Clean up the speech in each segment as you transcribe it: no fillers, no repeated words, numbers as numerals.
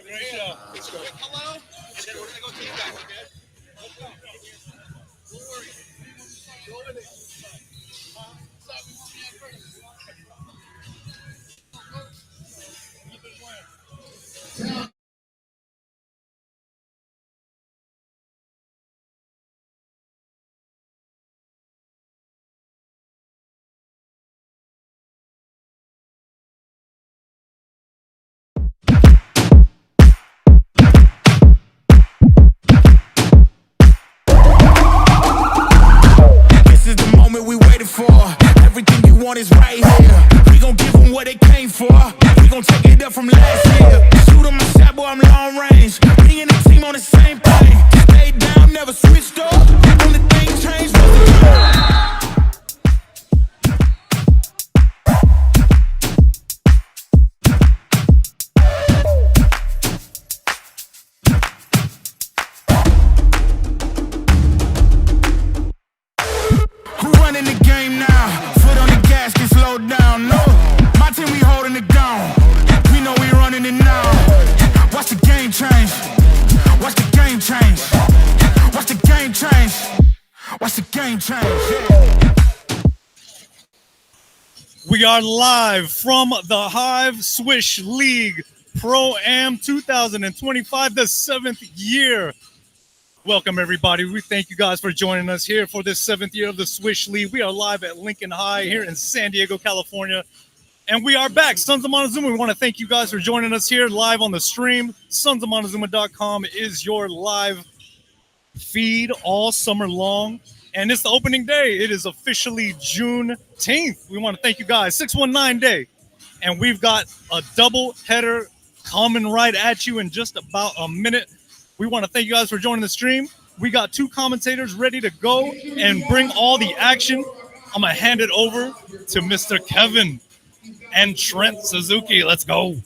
Great show. Let's go. Hello, and then we're gonna go to you guys. Okay. Let's go. Don't worry. Go with it. This is the moment we waited for. Everything you want is right here. We gon' give them what they came for. We gon' take it up from last year. Shoot 'em a shot, boy, I'm long range. Me and the team on the same page. Stayed down, never switched up. Only thing changed was the Who running the game now? Foot on the gas, can slow down. No, my team, we holding it down. We know we running it now. Watch the game change. Watch the game change. Watch the game change. Watch the game change. We are live from the Hive Swish League Pro-Am 2025, the 7th year. Welcome, everybody. We thank you guys for joining us here for this 7th year of the Swish League. We are live at Lincoln High here in San Diego, California. And we are back. Sons of Montezuma, we want to thank you guys for joining us here live on the stream. Sonsofmontezuma.com is your live feed all summer long. And it's the opening day. It is officially Juneteenth. We want to thank you guys. 619 day. And we've got a double header coming right at you in just about a minute. We want to thank you guys for joining the stream. We got two commentators ready to go and bring all the action. I'm going to hand it over to Mr. Kevin and Trent Suzuki. Let's go.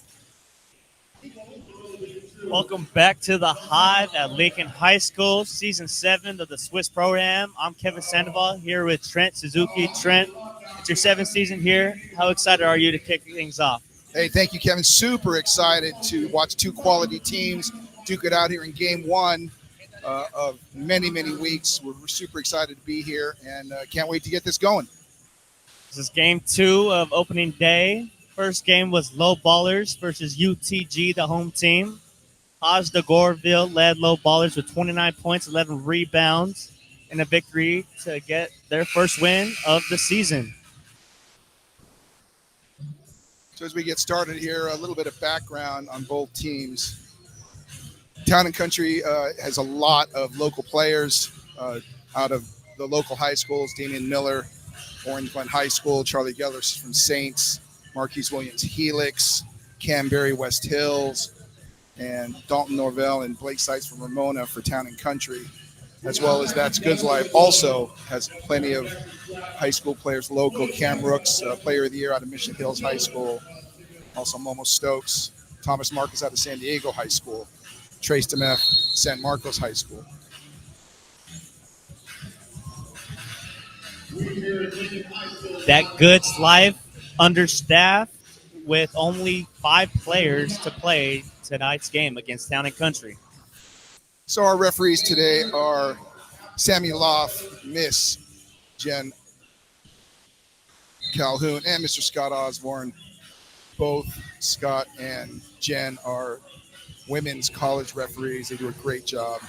Welcome back to the Hive at Lincoln High School, Season 7 of the Swiss Program. I'm Kevin Sandoval here with Trent Suzuki. Trent, it's your 7th season here. How excited are you to kick things off? Hey, thank you, Kevin. Super excited to watch two quality teams duke it out here in Game 1 of many, many weeks. We're super excited to be here and can't wait to get this going. This is Game 2 of opening day. First game was Low Ballers versus UTG, the home team. Haj de Goreville led Low Ballers with 29 points, 11 rebounds, and a victory to get their first win of the season. So as we get started here, a little bit of background on both teams. Town and Country has a lot of local players out of the local high schools. Damian Miller, Orange Glen High School, Charlie Gellers from Saints, Marquise Williams Helix, Cam Berry West Hills, and Dalton Norvell and Blake Seitz from Ramona for Town and Country, as well as That's Goods Life also has plenty of high school players local. Cam Rooks, Player of the Year out of Mission Hills High School, also Momo Stokes, Thomas Marcus out of San Diego High School, Trace Demeth, San Marcos High School. That Goods Life understaffed with only 5 players to play tonight's game against Town and Country. So our referees today are Sammy Loff, Miss Jen Calhoun, and Mr. Scott Osborne. Both Scott and Jen are women's college referees. They do a great job.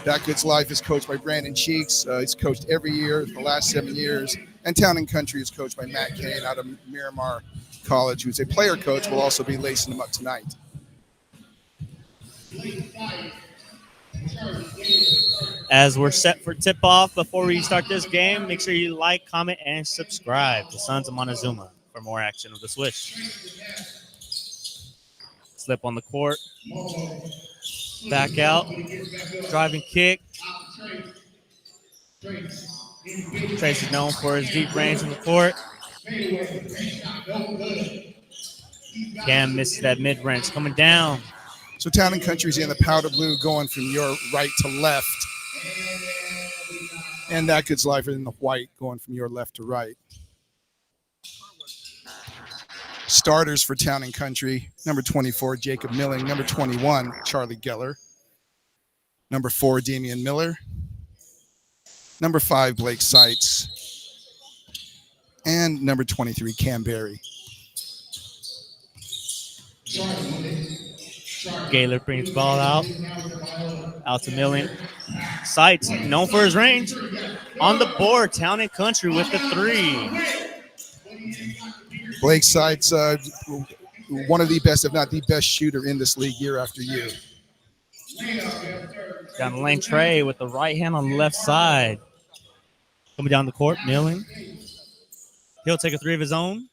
That Goods Life is coached by Brandon Cheeks. He's coached every year the last 7 years. And Town and Country is coached by Matt Kane out of Miramar College, who's a player coach, will also be lacing them up tonight. As we're set for tip-off, before we start this game, make sure you like, comment, and subscribe to Sons of Montezuma for more action of the Swish. Slip on the court. Back out. Driving kick. Trace is known for his deep range in the court. Cam misses that mid-range. Coming down. So Town and Country's in the powder blue going from your right to left. And That Goods Life in the white going from your left to right. Starters for Town and Country: number 24, Jacob Milling; number 21, Charlie Geller; number 4, Damian Miller; number 5, Blake Seitz; and number 23, Cam Berry. Gaylor brings the ball out to Milling. Seitz, known for his range. On the board, Town and Country with the 3. Blake Seitz, one of the best, if not the best shooter in this league year after year. Down the lane, Trey with the right hand on the left side. Coming down the court, Milling. He'll take a 3 of his own.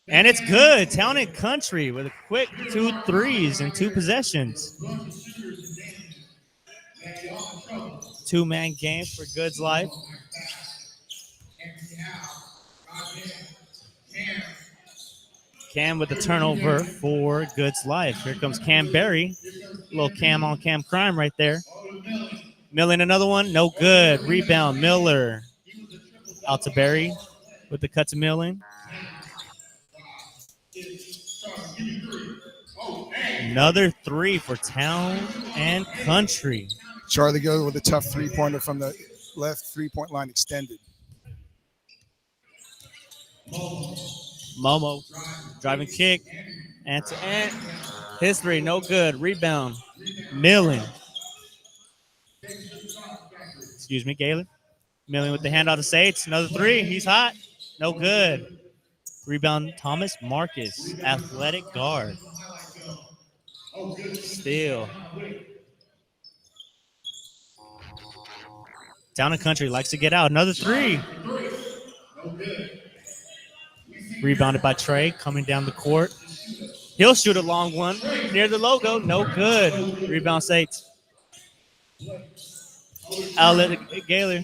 And it's good. Town and Country with a quick 2 threes in 2 possessions. 2-man game for Goods Life. Cam with the turnover for Goods Life. Here comes Cam Berry. A little Cam on Cam crime right there. Milling another one. No good. Rebound, Miller. Out to Berry with the cut to Milling. Another 3 for Town and Country. Charlie Geller with a tough 3-pointer from the left 3-point line extended. Momo driving kick. And to end. His 3, no good. Rebound, Milling. Excuse me, Gaylor. Milling with the handout to Seitz. Another 3. He's hot. No good. Rebound, Thomas Marcus, athletic guard. Steal. Town and Country likes to get out. Another 3. Rebounded by Trey, coming down the court. He'll shoot a long one near the logo. No good. Rebound, Seitz. Outlet Gaylor.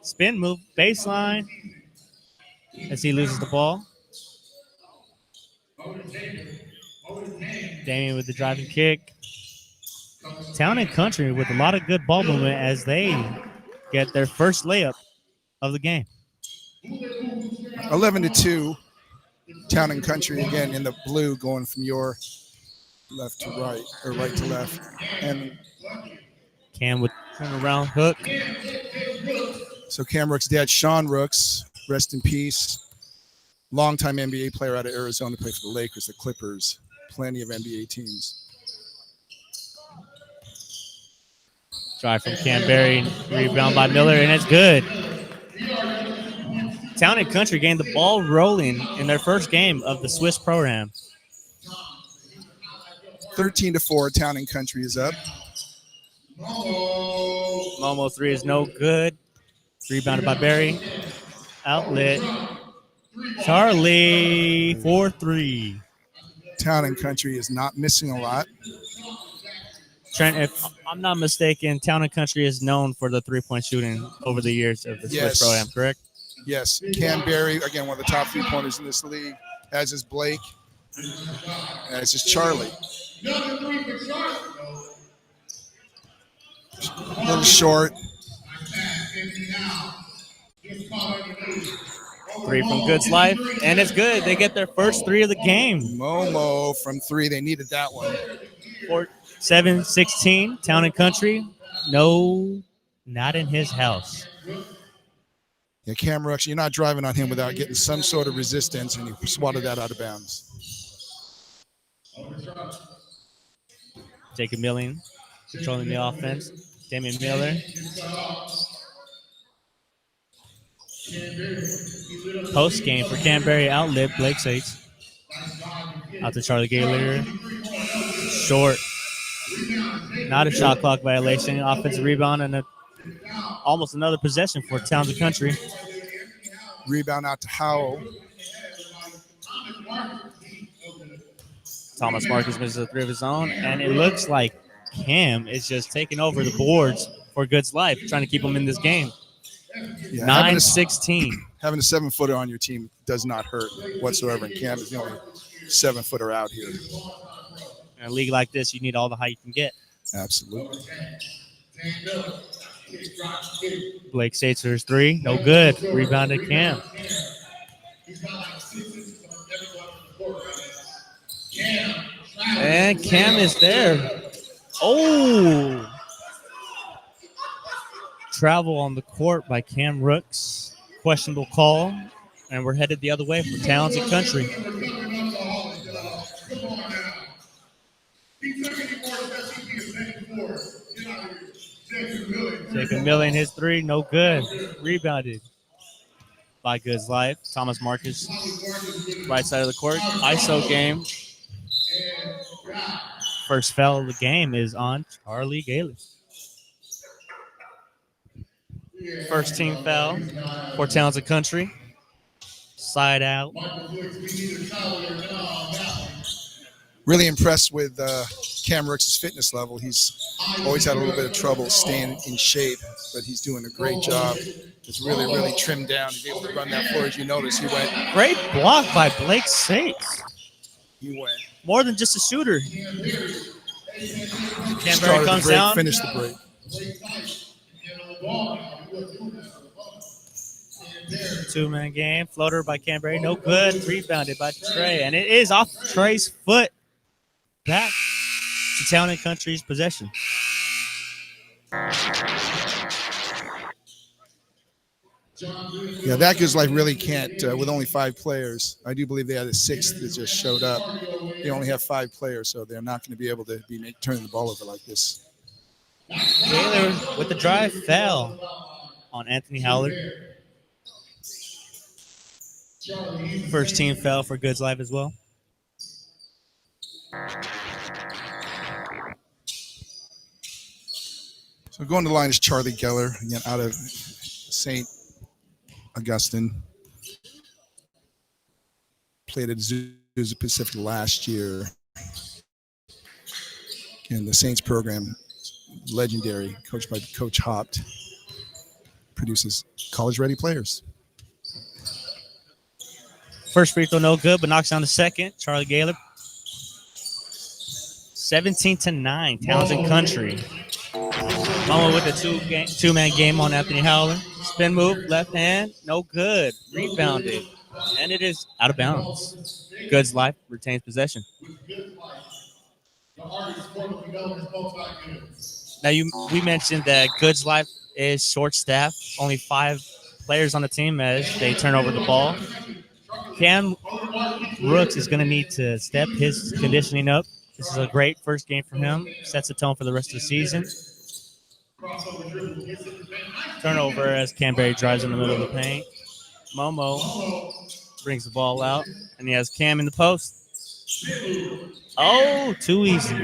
Spin move, baseline. As he loses the ball. Damian with the driving kick. Town and Country with a lot of good ball movement as they get their first layup of the game. 11-2. Town and Country again in the blue, going from your left to right, or right to left. And Cam with turnaround hook. so Cam Rook's dad, Sean Rooks, rest in peace. Longtime NBA player out of Arizona, played for the Lakers, the Clippers, plenty of NBA teams. Drive from Cam Berry, rebound by Miller, and it's good. Town and Country gained the ball rolling in their first game of the Swiss program. 13-4, Town and Country is up. Momo 3 is no good. Rebounded by Berry. Outlet. Charlie 4-3. Town and Country is not missing a lot. Trent, if I'm not mistaken, Town and Country is known for the 3-point shooting over the years of the Swiss program, correct? Yes. Cam Berry, again, one of the top 3-pointers in this league, as is Blake, as is Charlie. A little short. 3 from Goods Life, and it's good. They get their first 3 of the game. Momo from 3. They needed that one. 7-16, Town and Country. No, not in his house. Yeah, Cam Rooks, you're not driving on him without getting some sort of resistance, and you swatted that out of bounds. Jacob Milling controlling the offense. Damian Miller. Post game for Cam Berry outlet. Blake Seitz. Out to Charlie Gaylor. Short. Not a shot clock violation. Offensive rebound and almost another possession for Towns and Country. Rebound out to Howell. Thomas Marcus misses a 3 of his own, and it looks like Cam is just taking over the boards for Goods Life, trying to keep them in this game. Yeah, 9-16. Having a 7-footer on your team does not hurt whatsoever, and Cam is the only 7-footer out here. In a league like this, you need all the height you can get. Absolutely. Blake Seitzer's 3, no good. Rebounded Cam. And Cam is there. Oh! Travel on the court by Cam Rooks. Questionable call. And we're headed the other way for Talented Country. Jacob Milling, his three, no good. Rebounded by Goods Life. Thomas Marcus, right side of the court. ISO game. First foul of the game is on Charlie Gaylor. First team foul for Talented Country. Side out. Really impressed with Cam Rooks' fitness level. He's always had a little bit of trouble staying in shape, but he's doing a great job. It's really trimmed down. He's able to run that floor. As you notice, he went. Great block by Blake Sates. He went. More than just a shooter. Canberra Started comes the break, down. finished the break. Two-man game. Floater by Canberra. No good. Rebounded by Trey. And it is off Trey's foot. Back to Town and Country's possession. Yeah, that Goods Life really can't, with only 5 players. I do believe they had a 6th that just showed up. They only have 5 players, so they're not going to be able to be turning the ball over like this. Taylor with the drive foul on Anthony Howler. First team foul for Goods Life as well. So going to the line is Charlie Geller, again, out of St. Augustine. Played at Azusa Pacific last year. Again, the Saints program, legendary, coached by Coach Hopt, produces college-ready players. First free throw, no good, but knocks down the second. Charlie Gaylor. 17-9, Townsend Country. Mama with the two-man game on Anthony Howler. Spin move, left hand, no good. Rebounded, and it is out of bounds. Goods Life retains possession. Now, we mentioned that Goods Life is short-staffed, only 5 players on the team as they turn over the ball. Cam Rooks is going to need to step his conditioning up. This is a great first game for him. Sets the tone for the rest of the season. Turnover as Canberra drives in the middle of the paint. Momo brings the ball out, and he has Cam in the post. Oh, too easy.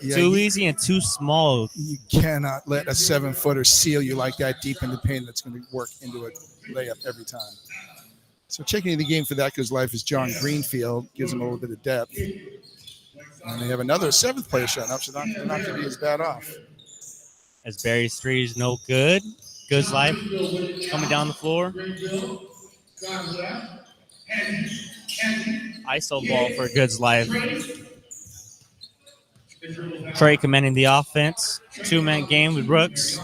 Yeah, too easy and too small. You cannot let a 7-footer seal you like that deep in the paint. That's going to work into a layup every time. So checking in the game for that Goods Life is John Greenfield. Gives him a little bit of depth. And they have another 7th player shot up, so they're not going to be as bad off. As Barry's three is no good. Goods Life coming down the floor. ISO ball for Goods Life. Trey commanding the offense. Two-man game with Rooks.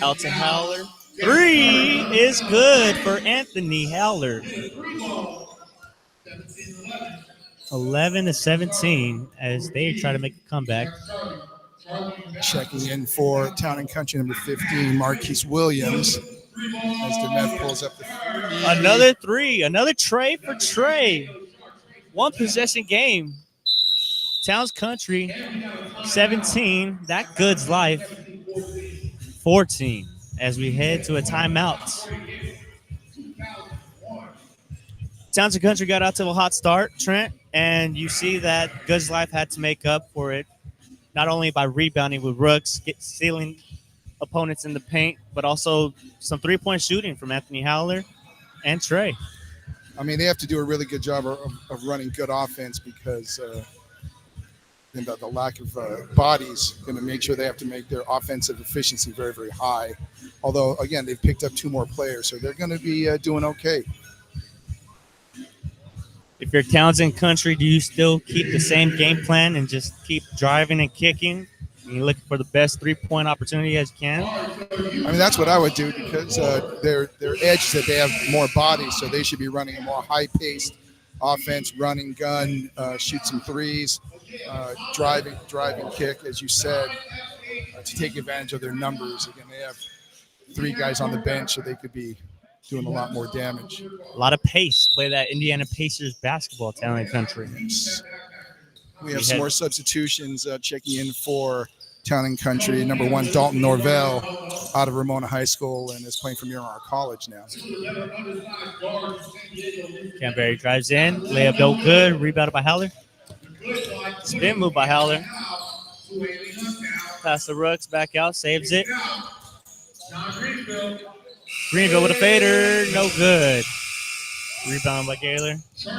Out to Howler. Three is good for Anthony Howler. 11-17 as they try to make a comeback. Checking in for Town and Country, number 15, Marquise Williams. As DeMeth pulls up the three. Another three. Another tray for Trey. One possession game. Towns Country, 17. That Goods Life, 14. As we head to a timeout. Townsend Country got out to a hot start, Trent, and you see that Goods Life had to make up for it, not only by rebounding with Rooks, stealing opponents in the paint, but also some three-point shooting from Anthony Howler and Trey. I mean, they have to do a really good job of running good offense because the lack of bodies going to make sure they have to make their offensive efficiency very, very high. Although, again, they've picked up 2 more players, so they're going to be doing okay. If you're Townsend Country, do you still keep the same game plan and just keep driving and kicking? And you look for the best three-point opportunity as you can? I mean, that's what I would do because their edge is that they have more bodies, so they should be running a more high-paced, offense, running, gun, shoot some threes, driving kick, as you said, to take advantage of their numbers. Again, they have 3 guys on the bench, so they could be doing a lot more damage. A lot of pace. Play that Indiana Pacers basketball, Town and Country. Yes. We have some more substitutions checking in for Town and Country. Number 1, Dalton Norvell, out of Ramona High School, and is playing for Miramar College now. Canberra drives in. Layup no good. Rebounded by Howler. Spin move by Howler. Pass the Rooks. Back out. Saves it. Greenville with a fader. No good. Rebound by Gaylor.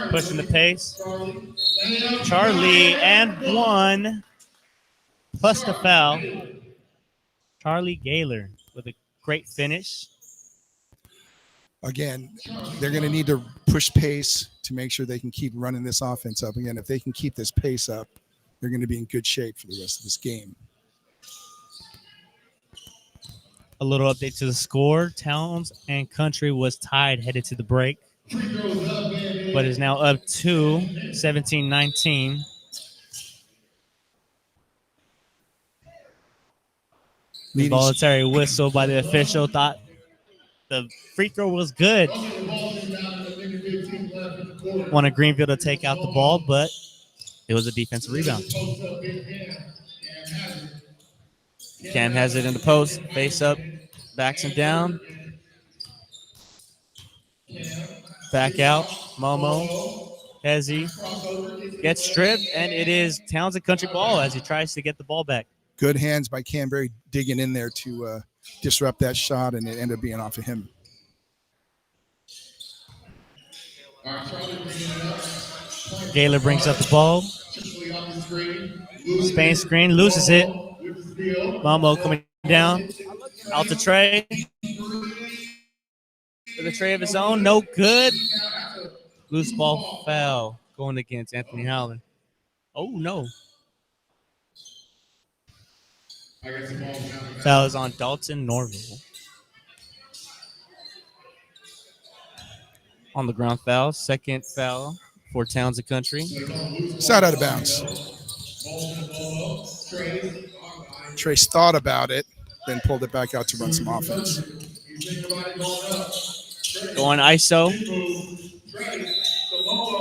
Pushing the pace. Charlie and 1. Plus the foul. Charlie Gaylor with a great finish. Again, they're going to need to push pace to make sure they can keep running this offense up. Again, if they can keep this pace up, they're going to be in good shape for the rest of this game. A little update to the score. Towns and Country was tied headed to the break, but is now up to 17-19. Involuntary whistle by the official. Thought the free throw was good. Wanted Greenville to take out the ball, but it was a defensive rebound. Cam has it in the post. Face up. Backs him down. Back out. Momo. Hezzy gets stripped, and it is Towns and Country ball as he tries to get the ball back. Good hands by Canberry digging in there to disrupt that shot, and it ended up being off of him. Gaylor brings up the ball. Spain screen, loses it. Momo coming down. Out to Trey. With a tray of his own, no good. Loose ball foul going against Anthony Howland. Oh, no. Foul is on Dalton Norville. On the ground foul. Second foul for Towns and Country. Shot out of bounds. Trace thought about it, then pulled it back out to run some offense. Going ISO.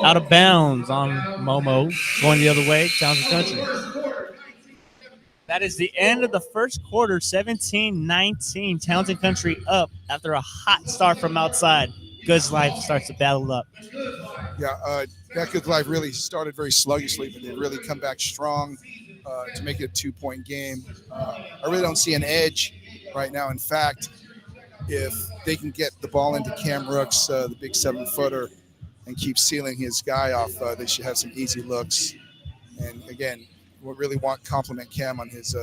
Out of bounds on Momo. Going the other way, Towns and Country. That is the end of the first quarter, 17-19. Towns and Country up after a hot start from outside. Goods Life starts to battle up. Yeah, that Goods Life really started very sluggishly, but they really come back strong to make it a 2-point game. I really don't see an edge right now. In fact, if they can get the ball into Cam Rooks, the big 7-footer, and keep sealing his guy off, they should have some easy looks. And again, we really want compliment Cam on his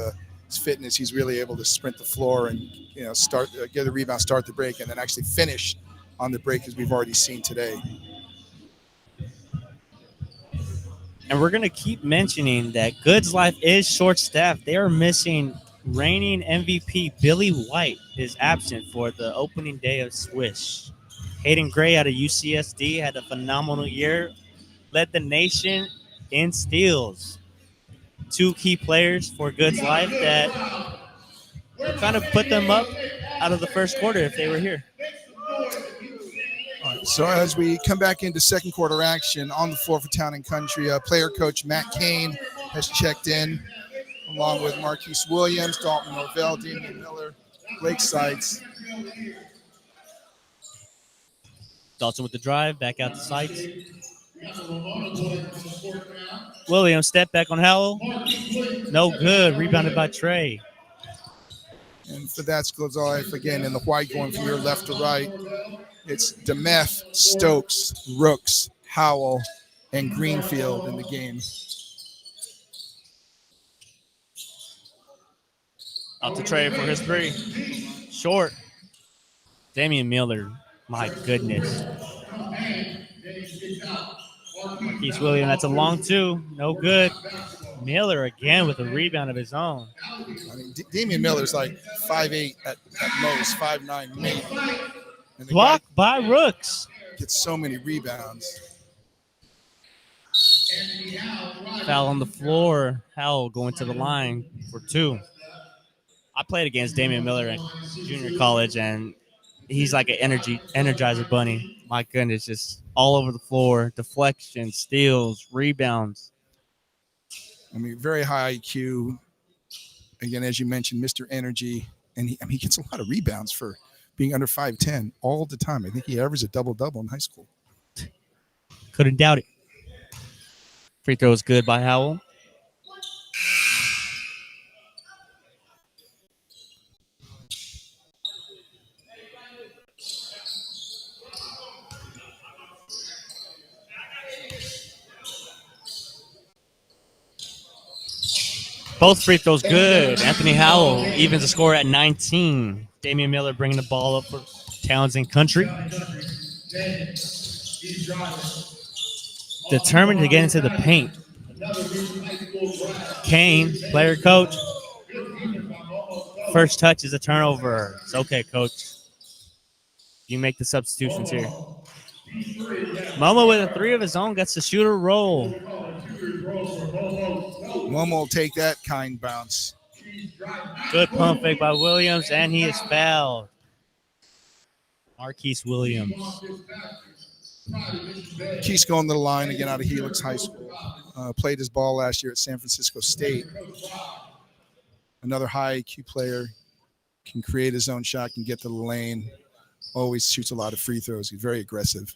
fitness. He's really able to sprint the floor and start get the rebound, start the break, and then actually finish on the break, as we've already seen today. And we're going to keep mentioning that Goods Life is short-staffed. They are missing reigning MVP Billy White is absent for the opening day of Swish. Hayden Gray out of UCSD had a phenomenal year, led the nation in steals. 2 key players for Goods Life that kind of put them up out of the first quarter if they were here. All right, so as we come back into second quarter action on the floor for Town and Country, player coach Matt Kane has checked in, along with Marquise Williams, Dalton Norvell, Damian Miller, Blake Sites. Dalton with the drive, back out to Sites. Williams step back on Howell. No good. Rebounded by Trey. And for that's Goods Life again in the white, going from your left to right. It's Demeth, Stokes, Rooks, Howell, and Greenfield in the game. Out to Trey for his 3. Short. Damian Miller. My goodness. Marquise Williams, that's a long 2. No good. Miller again with a rebound of his own. I mean, Damian Miller's like 5'8" at most, 5'9" maybe. And Blocked by Rooks. Gets so many rebounds. Foul on the floor. Howell going to the line for 2. I played against Damian Miller in junior college, and he's like an energizer bunny. My goodness, just all over the floor. Deflection, steals, rebounds. I mean, very high IQ. Again, as you mentioned, Mr. Energy. And he gets a lot of rebounds for being under 5'10" all the time. I think he averaged a double-double in high school. Couldn't doubt it. Free throw is good by Howell. Both free throws good. Anthony Howell evens the score at 19. Damian Miller bringing the ball up for Townsend Country. Determined to get into the paint. Kane, player coach. First touch is a turnover. It's okay, coach. You make the substitutions here. Momo with a 3 of his own gets the shooter roll. Momo will take that kind bounce. Good pump fake by Williams, and he is fouled. Marquise Williams. Keith's going to the line again out of Helix High School. Played his ball last year at San Francisco State. Another high IQ player, can create his own shot, can get to the lane. Always shoots a lot of free throws. He's very aggressive.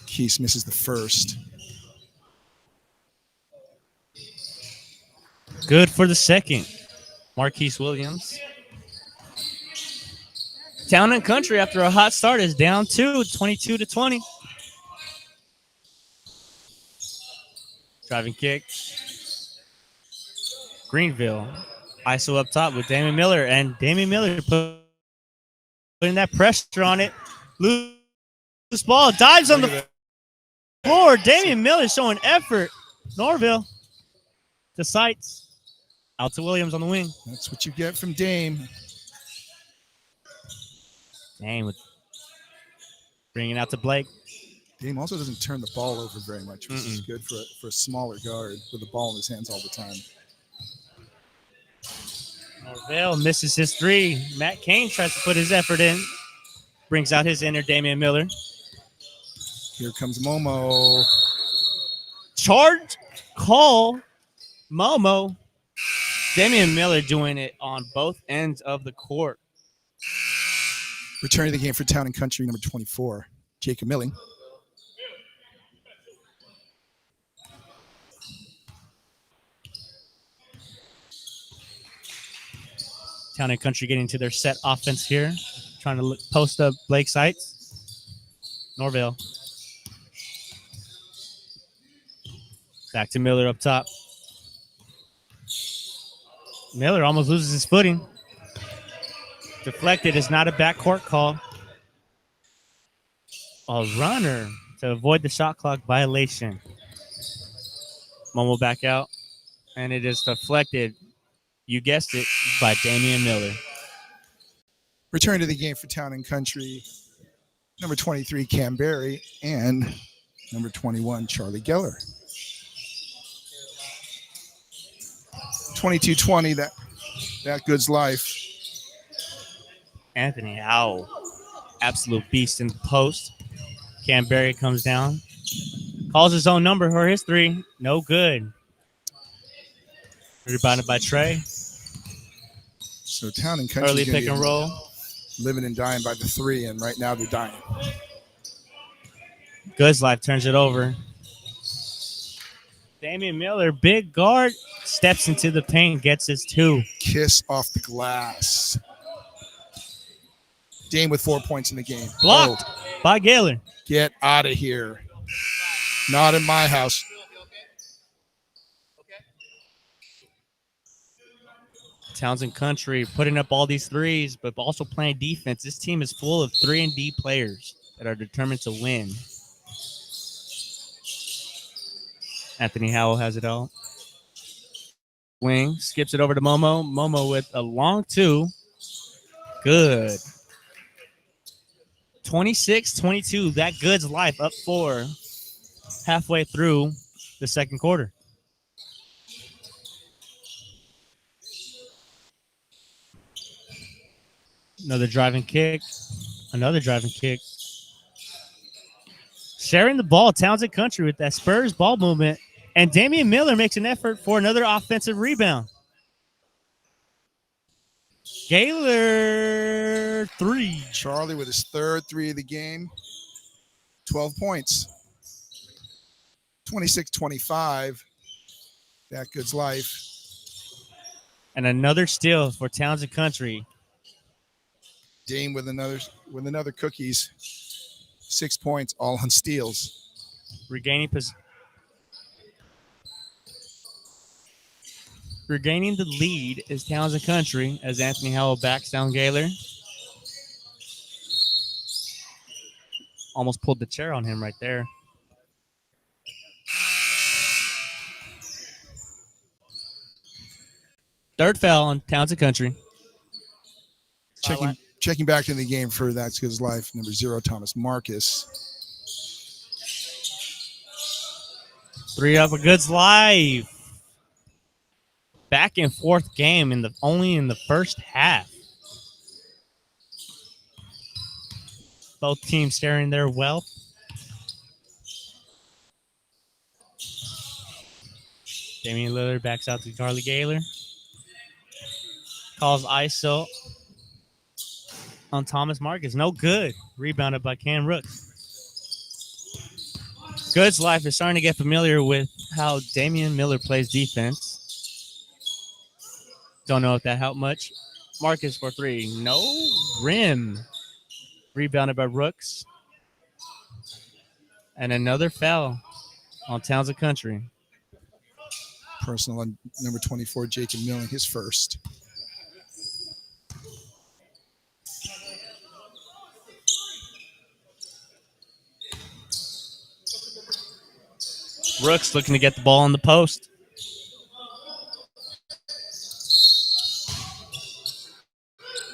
Keith misses the first. Good for the second. Marquise Williams. Town and Country, after a hot start, is down 2, 22-20. Driving kick. Greenville. ISO up top with Damian Miller, and Damian Miller putting that pressure on it. Loose ball, dives on the floor. Damian Miller showing effort. Norville to Sights. Out to Williams on the wing. That's what you get from Dame. Dame with bringing it out to Blake. Dame also doesn't turn the ball over very much, which is good for a smaller guard with the ball in his hands all the time. Norville misses his 3. Matt Kane tries to put his effort in. Brings out his inner Damian Miller. Here comes Momo. Charge call. Momo. Damian Miller doing it on both ends of the court. Returning the game for Town and Country, number 24, Jacob Milling. Town and Country getting to their set offense here. Trying to post up Blake Sights. Norville. Back to Miller up top. Miller almost loses his footing. Deflected is not a backcourt call. A runner to avoid the shot clock violation. Momo back out, and it is deflected. You guessed it, by Damian Miller. Return to the game for Town and Country, number 23, Cam Berry, and number 21, Charlie Geller. 22-20, that good's life. Anthony Howell, absolute beast in the post. Cam Berry comes down. Calls his own number for his 3. No good. Rebounded by Trey. So Town and Country Early pick and roll. Living and dying by the 3, and right now they're dying. Goods Life turns it over. Damian Miller, big guard, steps into the paint, gets his 2. Kiss off the glass. Dame with 4 points in the game. Blocked by Gaylor. Get out of here. Not in my house. Townsend Country putting up all these 3s, but also playing defense. This team is full of 3-and-D players that are determined to win. Anthony Howell has it all. wing, skips it over to Momo. Momo with a long two. Good. 26-22. That Goods Life up 4 halfway through the second quarter. Another driving kick. Another driving kick. Sharing the ball, Townsend Country with that Spurs ball movement. And Damian Miller makes an effort for another offensive rebound. Gaylor 3. Charlie with his third 3 of the game. 12 points. 26-25. That Goods Life. And another steal for Townsend Country. Dame with another cookies. 6 points, all on steals. Regaining the lead is Townsend Country as Anthony Howell backs down Gaylor. Almost pulled the chair on him right there. Third foul on Townsend Country. Checking back into the game for That's Goods Life, number 0, Thomas Marcus. 3 up for Goods Life. Back and forth game only in the first half. Both teams sharing their wealth. Damian Lillard backs out to Charlie Gaylor. Calls ISO on Thomas Marcus. No good. Rebounded by Cam Rooks. Goods Life is starting to get familiar with how Damian Miller plays defense. Don't know if that helped much. Marcus for 3. No rim. Rebounded by Rooks. And another foul on Townsend Country. Personal on number 24, Jacob Milling, his first. Rooks looking to get the ball on the post.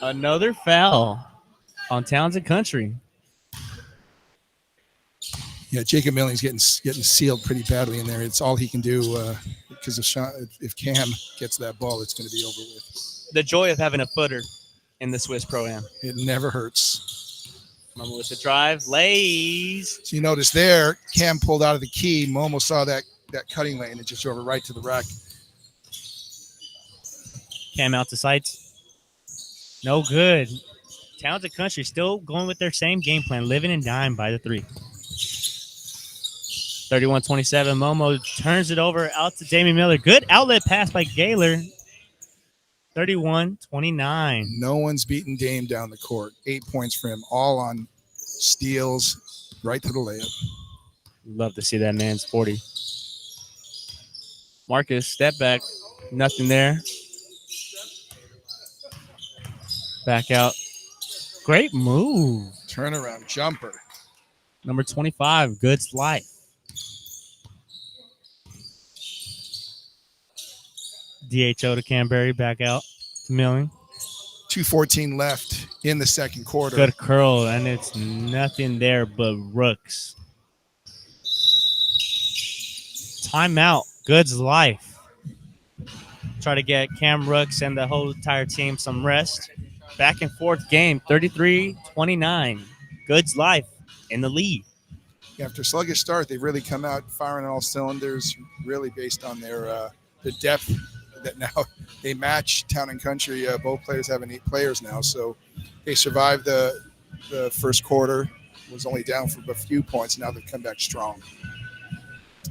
Another foul on Townsend Country. Yeah, Jacob Milling's getting sealed pretty badly in there. It's all he can do because if Cam gets that ball, it's going to be over with. The joy of having a footer in the Swiss Pro-Am. It never hurts. Momo with the drive, lays. So you notice there, Cam pulled out of the key. Momo saw that cutting lane and just drove it right to the rack. Cam out to sights. No good. Townsend Country still going with their same game plan, living and dying by the 3. 31-27. Momo turns it over out to Damian Miller. Good outlet pass by Gaylor. 31-29. No one's beaten Dame down the court. 8 points for him, all on steals, right to the layup. Love to see that man's 40. Marcus, step back. Nothing there. Back out. Great move. Turnaround jumper. Number 25, Goods Life. DHO to Canberry, back out to Milling. 2:14 left in the second quarter. Good curl, and it's nothing there but Rooks. Timeout, Goods Life. Try to get Cam Rooks and the whole entire team some rest. Back and forth game, 33-29. Goods Life in the lead. After a sluggish start, they've really come out firing on all cylinders, really based on their the depth that now they match Town and Country. Both players having 8 players now, so they survived the first quarter, was only down for a few points. Now they've come back strong.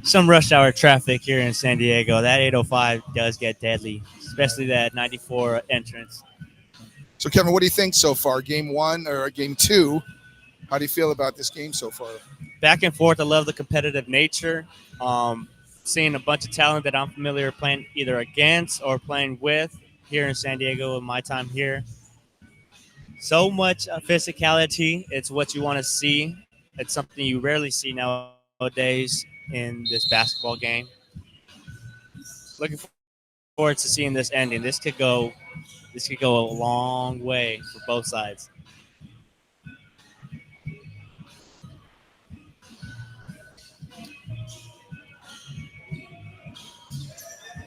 Some rush hour traffic here in San Diego. That 805 does get deadly, especially that 94 entrance. So, Kevin, what do you think so far? Game 1 or game 2? How do you feel about this game so far? Back and forth. I love the competitive nature. Seeing a bunch of talent that I'm familiar playing either against or playing with here in San Diego in my time here. So much physicality. It's what you want to see. It's something you rarely see nowadays in this basketball game. Looking Forward to seeing this ending. This could go a long way for both sides.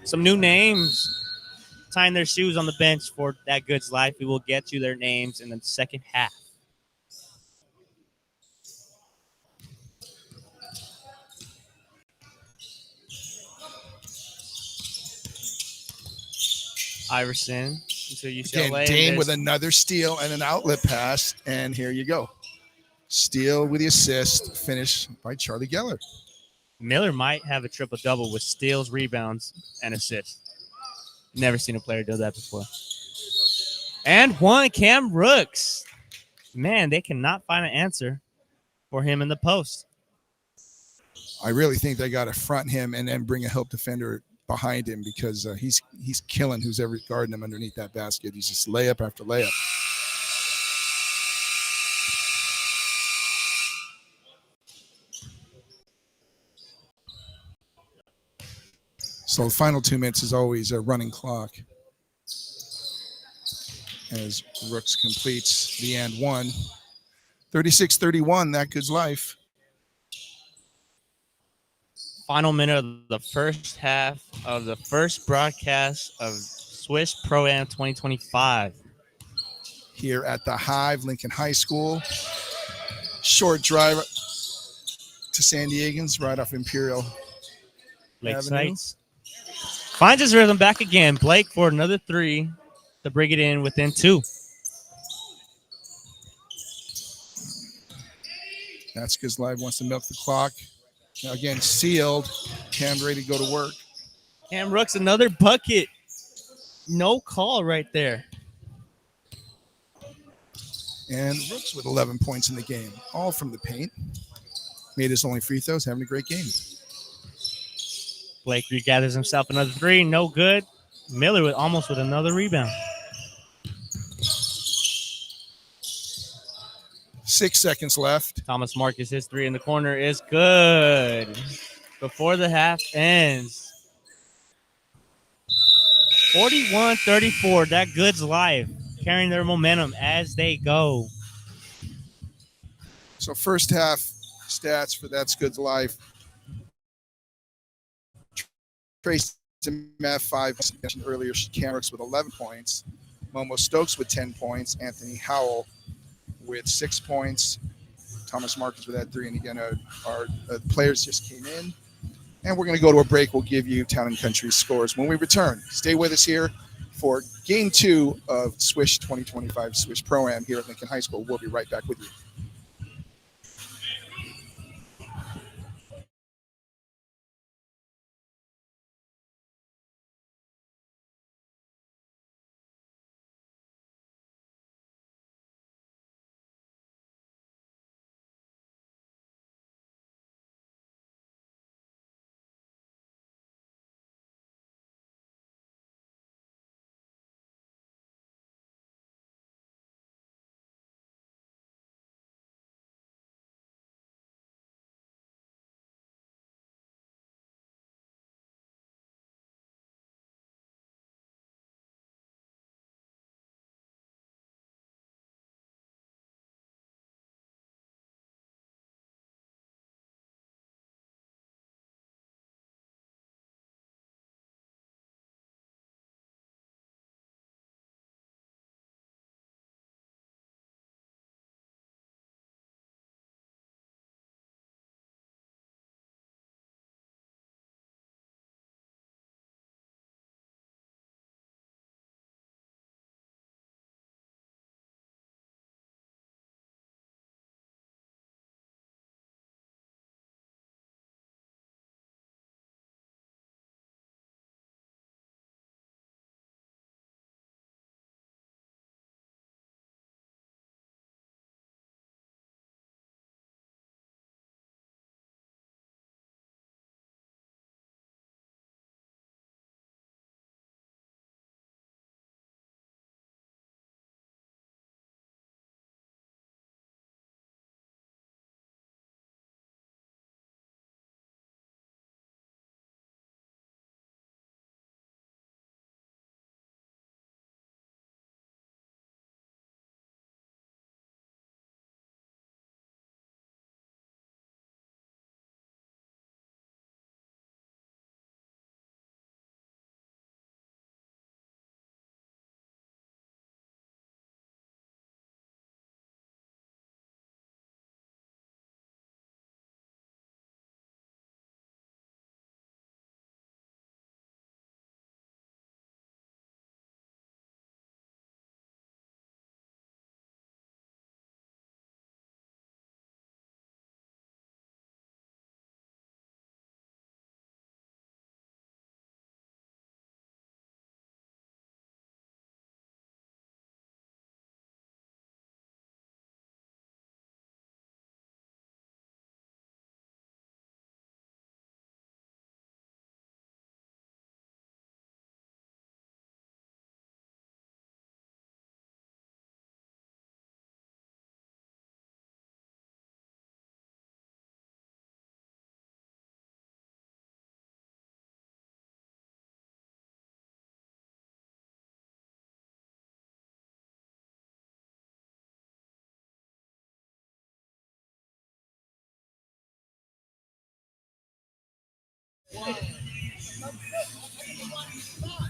Some new names tying their shoes on the bench for that Goods Life. We will get you their names in the second half. Iverson to Again, UCLA. Dame with another steal and an outlet pass, and here you go. Steal with the assist, finish by Charlie Geller. Miller might have a triple-double with steals, rebounds, and assists. Never seen a player do that before. And one, Cam Rooks. Man, they cannot find an answer for him in the post. I really think they got to front him and then bring a help defender behind him because he's killing who's ever guarding him underneath that basket. He's just layup after layup. So the final 2 minutes is always a running clock as Rooks completes the and one. 36-31, that Goods Life. Final minute of the first half of the first broadcast of Swish Pro-Am 2025. Here at the Hive, Lincoln High School. Short drive to San Diegans right off Imperial Lake Avenue. Sites. Finds his rhythm back again. Blake for another three to bring it in within two. That's because Live wants to milk the clock. Now again, sealed. Cam ready to go to work. Cam Rooks, another bucket. No call right there. And Rooks with 11 points in the game, all from the paint. Made his only free throws, having a great game. Blake regathers himself another three. No good. Miller with another rebound. 6 seconds left. Thomas Marcus, his three in the corner is good. Before the half ends. 41-34. That Goods Life carrying their momentum as they go. So first half stats for That's Goods Life. Trace F 5 mentioned earlier. Cam Rooks with 11 points. Momo Stokes with 10 points. Anthony Howell with 6 points. Thomas Marcus with that three. And again, our players just came in. And we're going to go to a break. We'll give you Town and Country scores when we return. Stay with us here for Game 2 of Swish 2025 Swish Pro-Am here at Lincoln High School. We'll be right back with you.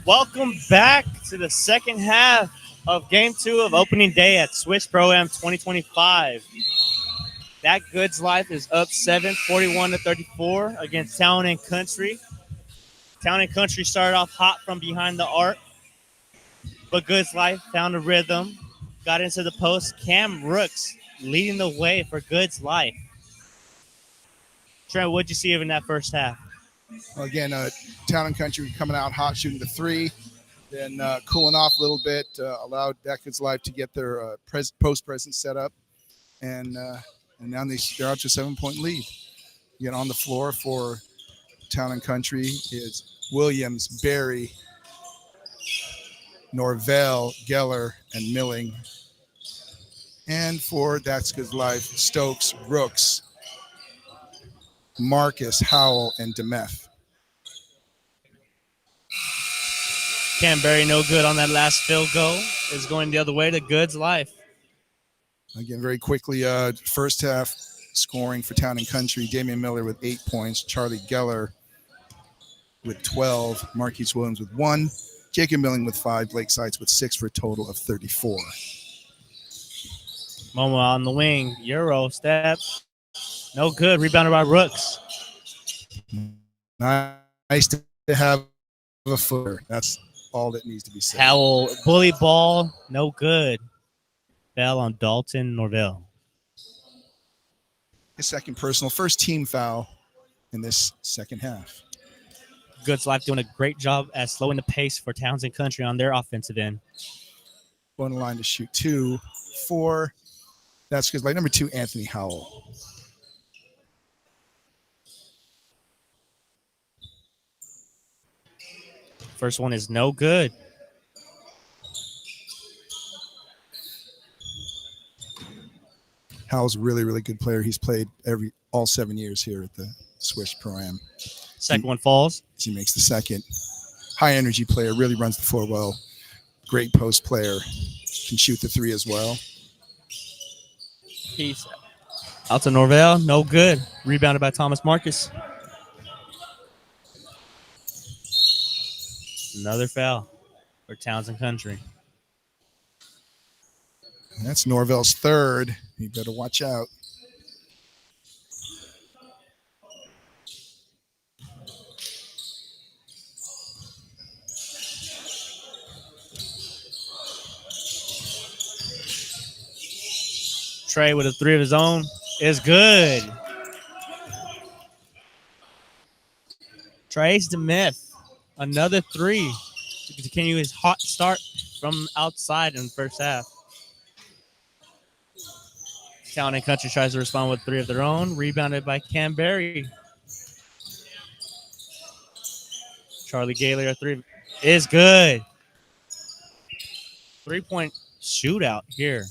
Welcome back to the second half of Game 2 of opening day at Swish Pro-Am 2025. That Goods Life is up 41-34 against Town and Country. Town and Country started off hot from behind the arc, but Goods Life found a rhythm, got into the post. Cam Rooks leading the way for Goods Life. Trent, what'd you see in that first half? Well, again, Town and Country coming out hot, shooting the three, then cooling off a little bit, allowed That Goods Life to get their post presence set up, and now they're out to a 7-point lead. Again, on the floor for Town and Country is Williams, Berry, Norvell, Geller, and Milling. And for That's Good Life, Stokes, Brooks, Marcus, Howell, and Demeth. Canberry no good on that last field goal. Is going the other way to Goods Life. Again, very quickly, first half scoring for Town and Country. Damian Miller with 8 points. Charlie Geller with 12. Marquise Williams with 1. Jacob Milling with 5. Blake Seitz with 6 for a total of 34. Momo on the wing. Euro step. No good. Rebounded by Rooks. Nice to have a footer. That's all that needs to be said. Howell, bully ball. No good. Foul on Dalton Norvell. His second personal. First team foul in this second half. Goods Life doing a great job at slowing the pace for Towns and Country on their offensive end. On the line to shoot 2 for That's Good Life. Number 2, Anthony Howell. First one is no good. Howell's a really, really good player. He's played all 7 years here at the Swish Pro-Am. Second one falls. He makes the second. High energy player, really runs the floor well. Great post player. Can shoot the 3 as well. Peace. Out to Norvell. No good. Rebounded by Thomas Marcus. Another foul for Towns and Country. That's Norvell's third. You better watch out. Trey with a 3 of his own is good. Trace DeMeth, another 3 to continue his hot start from outside in the first half. Town and Country tries to respond with 3 of their own, rebounded by Canberry. Charlie Gaylor, a 3 is good. 3-point shootout here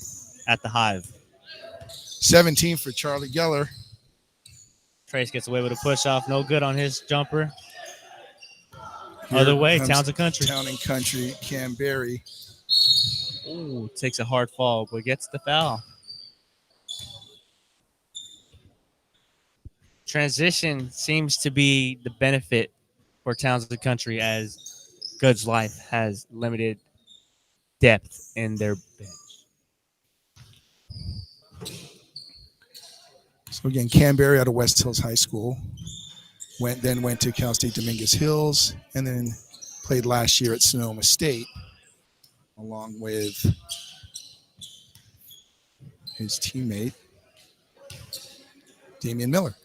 at the Hive. 17 for Charlie Geller. Trace gets away with a push off, no good on his jumper. Here Other way, comes Towns and Country. Town and Country, Canberry. Ooh, takes a hard fall, but gets the foul. Transition seems to be the benefit for Towns and Country as Goods Life has limited depth in their bench. So again, Canberry out of West Hills High School. Went to Cal State Dominguez Hills, and then played last year at Sonoma State, along with his teammate, Damian Miller.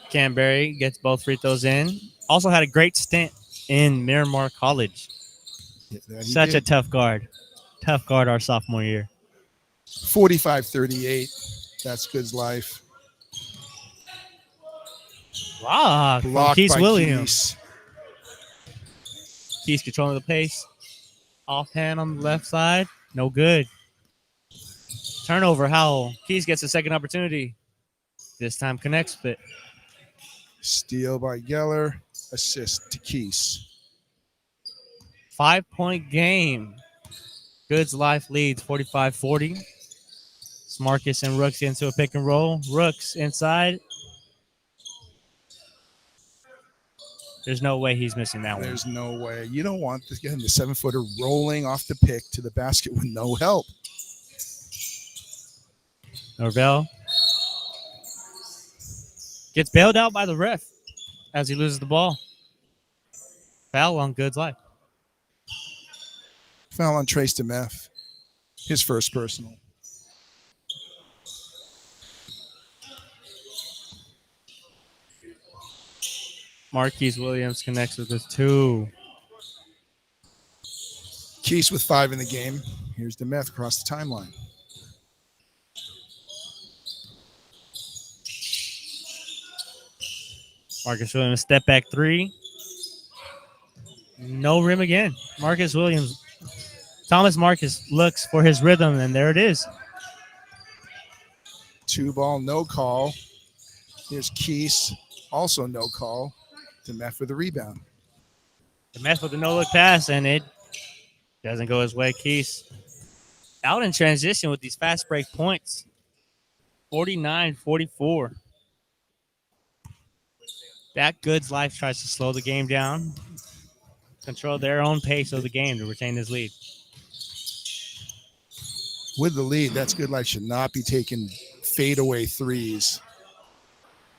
Canberry gets both free throws in. Also had a great stint in Miramar College. Yeah, Such a tough guard. Tough guard our sophomore year. 45-38. That's Goods Life. Blocked Blocked Keith by Williams. Keys. Keith controlling the pace. Offhand on the left side. No good. Turnover, Howell. Keys gets a second opportunity. This time connects it. Steal by Geller. Assist to Keys. 5-point game. Goods Life leads 45-40. Marcus and Rooks into a pick and roll. Rooks inside. There's no way he's missing that one. There's no way. You don't want the 7-footer rolling off the pick to the basket with no help. Norvell gets bailed out by the ref as he loses the ball. Foul on Good's life. Foul on Trace DeMeth. His first personal. Marquise Williams connects with his 2. Keese with 5 in the game. Here's DeMeth across the timeline. Marcus Williams step back 3. No rim again. Marcus Williams. Thomas Marcus looks for his rhythm, and there it is. 2-ball, no call. Here's Keese, also no call. DeMeth for the rebound. DeMeth with the no-look pass, and it doesn't go his way. Keese out in transition with these fast break points. 49-44. That Goods Life tries to slow the game down, control their own pace of the game to retain this lead. With the lead, that's Good Life should not be taking fadeaway threes.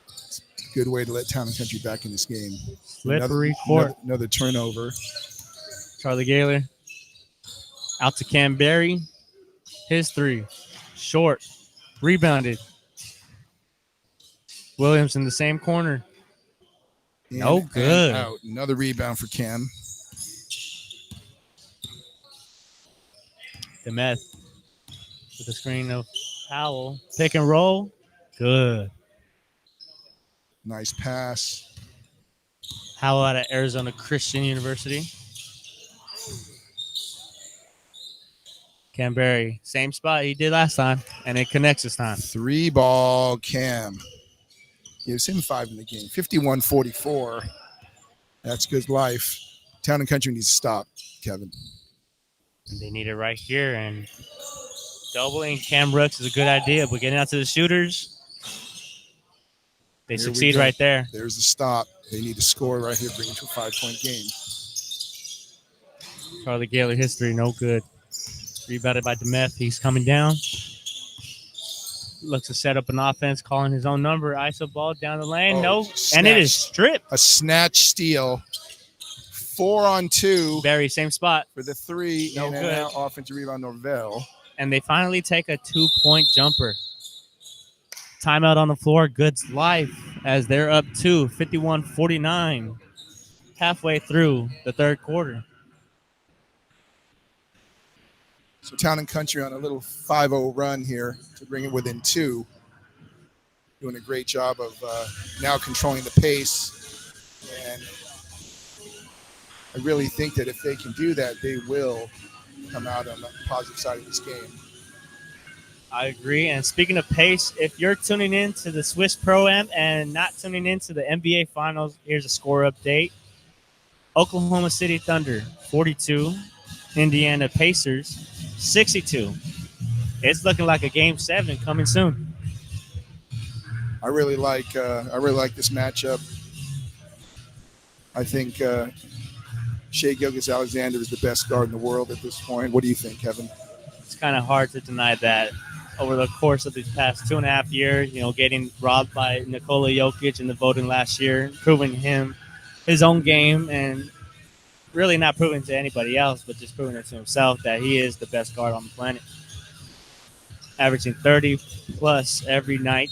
It's a good way to let Town and Country back in this game. Slippery court. Another turnover. Charlie Gaylor out to Cam Berry. His 3. Short. Rebounded. Williams in the same corner. No good. Out. Another rebound for Cam. DeMeth with the screen of Howell. Pick and roll. Good. Nice pass. Howell out of Arizona Christian University. Cam Berry, same spot he did last time, and it connects this time. 3-ball Cam. Gives him 5 in the game. 51-44. That's Good Life. Town and Country needs to stop, Kevin. And they need it right here, and doubling Cam Brooks is a good idea, but getting out to the shooters, they Here succeed right there. There's the stop. They need to score right here, bring it to a 5-point game. Charlie Gaylor, history, no good. Rebounded by DeMeth. He's coming down. Looks to set up an offense, calling his own number. ISO ball down the lane. No. And it is stripped. A snatch steal. 4-on-2. Very same spot. For the 3. No in good. And out offensive rebound, Norvell. And they finally take a 2-point jumper. Timeout on the floor. Goods Life as they're up 2, 51-49. Halfway through the third quarter. So Town and Country on a little 5-0 run here to bring it within 2. Doing a great job of now controlling the pace. And I really think that if they can do that, they will come out on the positive side of this game. I agree. And speaking of pace, if you're tuning in to the Swiss Pro-Am and not tuning in to the NBA Finals, here's a score update. Oklahoma City Thunder, 42. Indiana Pacers, 62. It's looking like a Game 7 coming soon. I really like this matchup. I think Shai Gilgeous-Alexander is the best guard in the world at this point. What do you think, Kevin? It's kind of hard to deny that. Over the course of these past 2.5 years, getting robbed by Nikola Jokic in the voting last year, proving him his own game, and really not proving to anybody else, but just proving it to himself that he is the best guard on the planet. Averaging 30-plus every night.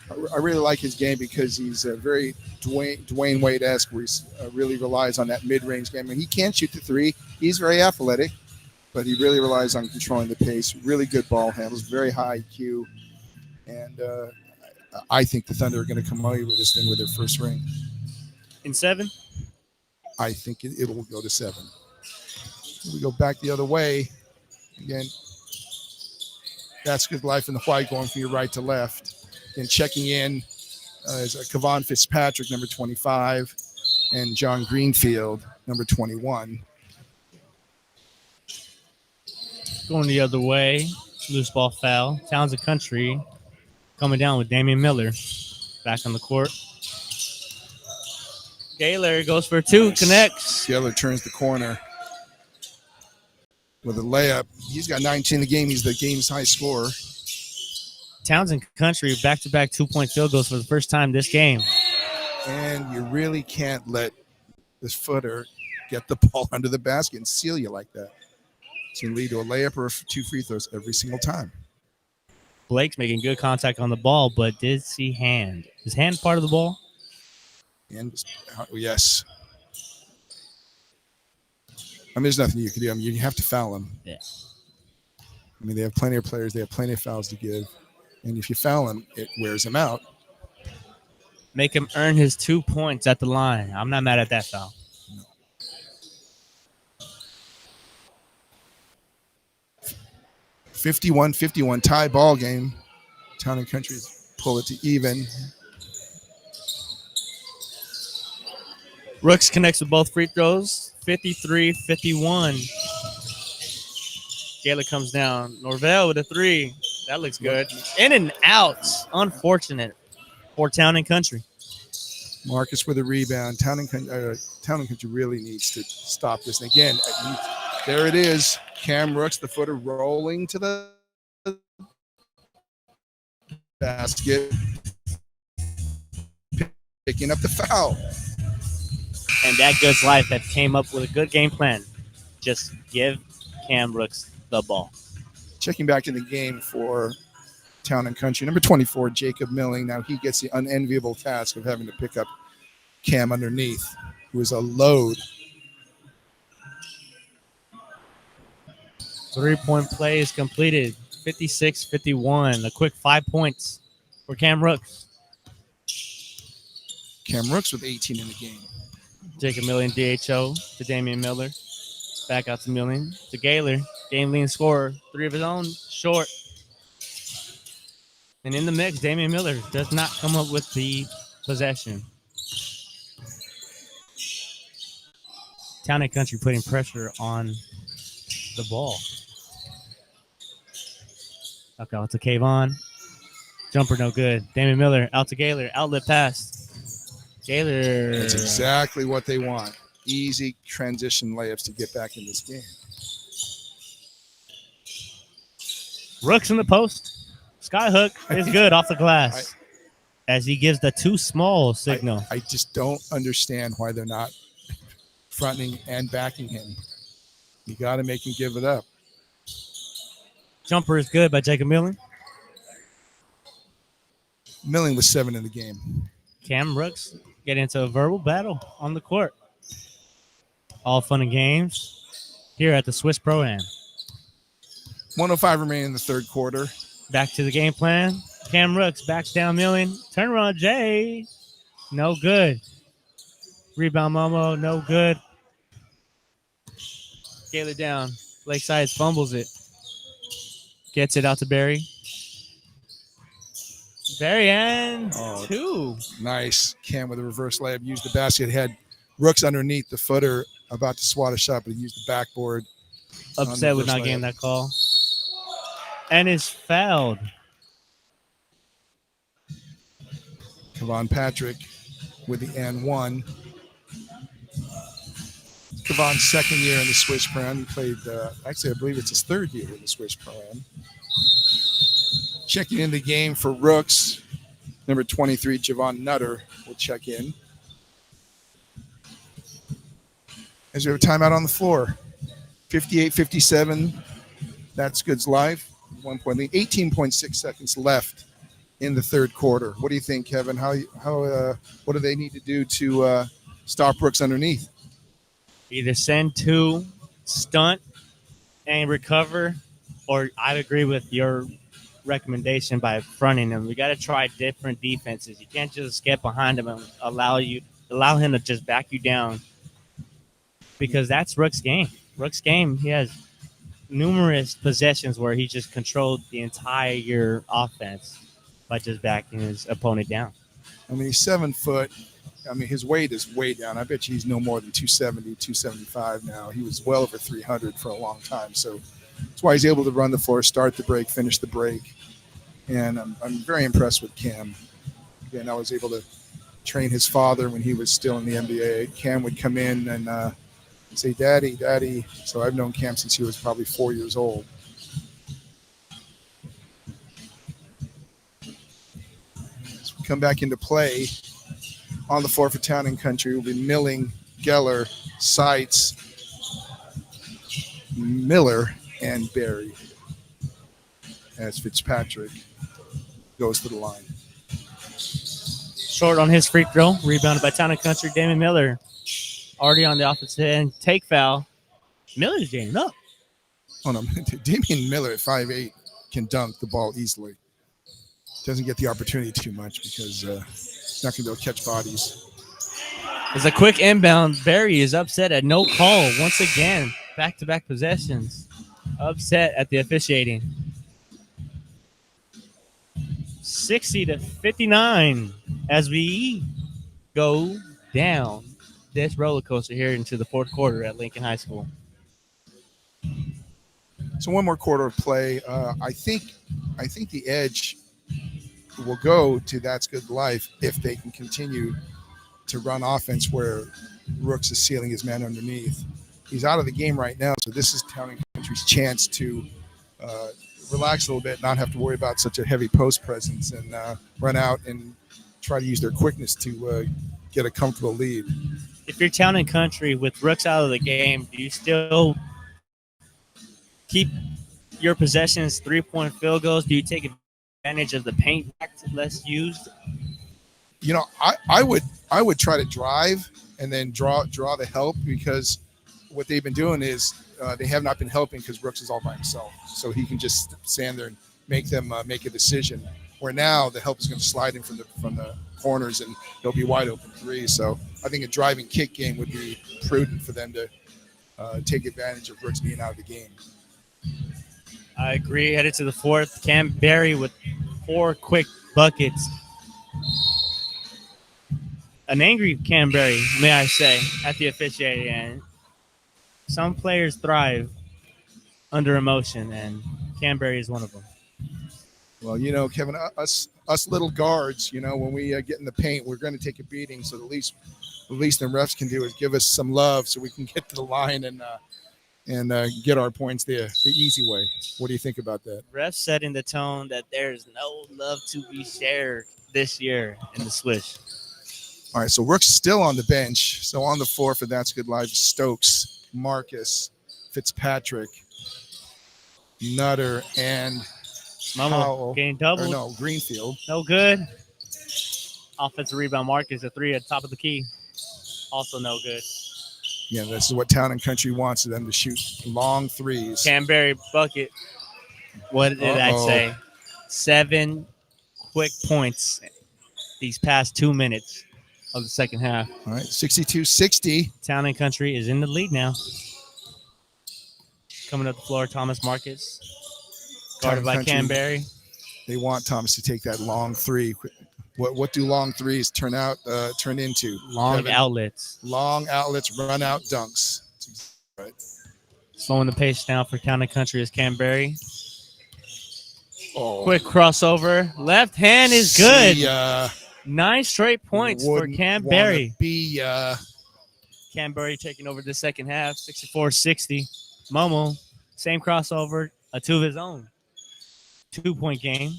I really like his game because he's very Dwayne Wade-esque, where he really relies on that mid-range game. I mean, he can shoot the 3. He's very athletic, but he really relies on controlling the pace. Really good ball handles, very high IQ. And I think the Thunder are going to come away with this thing with their first ring. In 7? I think it will go to 7. We go back the other way. Again, that's Good Life in the white going from your right to left. And checking in is Kevon Fitzpatrick, number 25, and John Greenfield, number 21. Going the other way, loose ball foul. Towns and Country coming down with Damian Miller back on the court. Gaylor goes for two, connects. Gaylor turns the corner with a layup. He's got 19 in the game. He's the game's high scorer. Townsend Country back-to-back 2-point field goals for the first time this game. And you really can't let this footer get the ball under the basket and seal you like that. It's going to lead to a layup or 2 free throws every single time. Blake's making good contact on the ball, but did see hand. Is hand part of the ball? And yes. I mean, there's nothing you can do. I mean, you have to foul him. Yeah. I mean, they have plenty of players. They have plenty of fouls to give. And if you foul him, it wears him out. Make him earn his 2 points at the line. I'm not mad at that foul. No. 51-51 tie ball game. Town and Country pull it to even. Rooks connects with both free throws. 53-51. Gaylor comes down. Norvell with a three. That looks good. In and out. Unfortunate for Town and Country. Marcus with a rebound. Town and Country really needs to stop this. And again, there it is. Cam Rooks, the footer, rolling to the basket, picking up the foul. And that Goods Life that came up with a good game plan. Just give Cam Rooks the ball. Checking back in the game for Town and Country, number 24, Jacob Milling. Now he gets the unenviable task of having to pick up Cam underneath, who is a load. 3-point play is completed. 56-51. A quick 5 points for Cam Rooks. Cam Rooks with 18 in the game. Jacob Milling, DHO to Damian Miller. Back out to Milling to Gaylor. Game leading scorer. 3 of his own. Short. And in the mix, Damian Miller does not come up with the possession. Town and Country putting pressure on the ball. Okay, out to Kayvon. Jumper no good. Damian Miller out to Gaylor. Outlet pass. Gaylor. That's exactly what they want. Easy transition layups to get back in this game. Rooks in the post. Skyhook is good off the glass as he gives the too small signal. I just don't understand why they're not fronting and backing him. You got to make him give it up. Jumper is good by Jacob Milling. Milling was 7 in the game. Cam Rooks get into a verbal battle on the court. All fun and games here at the Swiss Pro-Am. 105 remaining in the third quarter. Back to the game plan. Cam Rooks backs down Milling. Turnaround Jay. No good. Rebound Momo. No good. Gaylor down. Lakeside fumbles it. Gets it out to Barry. Barry and 2. Nice. Cam with a reverse layup. Used the basket. Had Rooks underneath the footer about to swat a shot, but he used the backboard. Upset with not getting that call. And is fouled. Kevon Patrick with the and 1. Kevon's second year in the Swish Pro-Am. He played, actually, I believe it's his third year in the Swish Pro-Am. Checking in the game for Rooks, number 23, Javon Nutter will check in. As we have a timeout on the floor. 58-57. That's Goods Live. 1 point lead. 18.6 seconds left in the third quarter. What do you think, Kevin? What do they need to do to stop Rooks underneath? Either send 2, stunt, and recover, or I'd agree with your recommendation by fronting him. We got to try different defenses. You can't just get behind him and allow him to just back you down, because that's Rook's game. Rook's game, he has numerous possessions where he just controlled the entire offense by just backing his opponent down. I mean, he's 7 foot. I mean, his weight is way down. I bet you he's no more than 270, 275 now. He was well over 300 for a long time. So that's why he's able to run the floor, start the break, finish the break. And I'm very impressed with Cam. Again, I was able to train his father when he was still in the NBA. Cam would come in and say, "Daddy, Daddy." So I've known Cam since he was probably 4 years old. As we come back into play on the floor for Town and Country, we'll be Milling, Geller, Seitz, Miller, and Barry. As Fitzpatrick goes to the line. Short on his free throw. Rebounded by Town and Country. Damon Miller already on the offensive end. Take foul. Miller's getting up. Oh, no. Damian Miller at 5'8" can dunk the ball easily. Doesn't get the opportunity too much because he's not going to be able to catch bodies. There's a quick inbound. Barry is upset at no call. Once again, back-to-back possessions. Upset at the officiating. 60-59 as we go down this roller coaster here into the fourth quarter at Lincoln High School. So one more quarter of play. I think the edge will go to That's Good Life if they can continue to run offense where Rooks is sealing his man underneath. He's out of the game right now, so this is Town and Country's chance to relax a little bit, not have to worry about such a heavy post presence, and run out and try to use their quickness to get a comfortable lead. If you're Town and Country with Rooks out of the game, do you still keep your possessions 3-point field goals? Do you take advantage of the paint less used? You know, I would try to drive and then draw the help, because what they've been doing is they have not been helping because Brooks is all by himself. So he can just stand there and make them make a decision. Where now the help is going to slide in from the corners and they'll be wide open three. So I think a driving kick game would be prudent for them to take advantage of Brooks being out of the game. I agree. Headed to the fourth. Cam Barry with 4 quick buckets. An angry Cam Barry, may I say, at the officiating end. Some players thrive under emotion, and Cam Barry is one of them. Well, you know, Kevin, us little guards, you know, when we get in the paint, we're going to take a beating. So the least the refs can do is give us some love so we can get to the line and get our points the easy way. What do you think about that? Refs setting the tone that there's no love to be shared this year in the Swish. All right, so Rooks is still on the bench. So on the floor for That's Good Live, Stokes, Marcus, Fitzpatrick, Nutter, and Momo getting doubled. No, Greenfield. No good. Offensive rebound. Marcus, a 3 at the top of the key. Also no good. Yeah, this is what Town and Country wants them to shoot long threes. Cam Barry bucket. What did I say? 7 quick points these past 2 minutes of the second half. All right, 62-60. Town and Country is in the lead now. Coming up the floor, Thomas Marcus. Guarded by Cam Barry. They want Thomas to take that long three. What do long threes turn into? Long Kevin? outlets. Long outlets, run out dunks. Right. Slowing the pace down for Town and Country is Cam Barry. Oh. Quick crossover. Left hand is good. 9 straight points for Cam Barry. Cam Barry taking over the second half, 64-60. Momo, same crossover, a 2 of his own. 2-point game.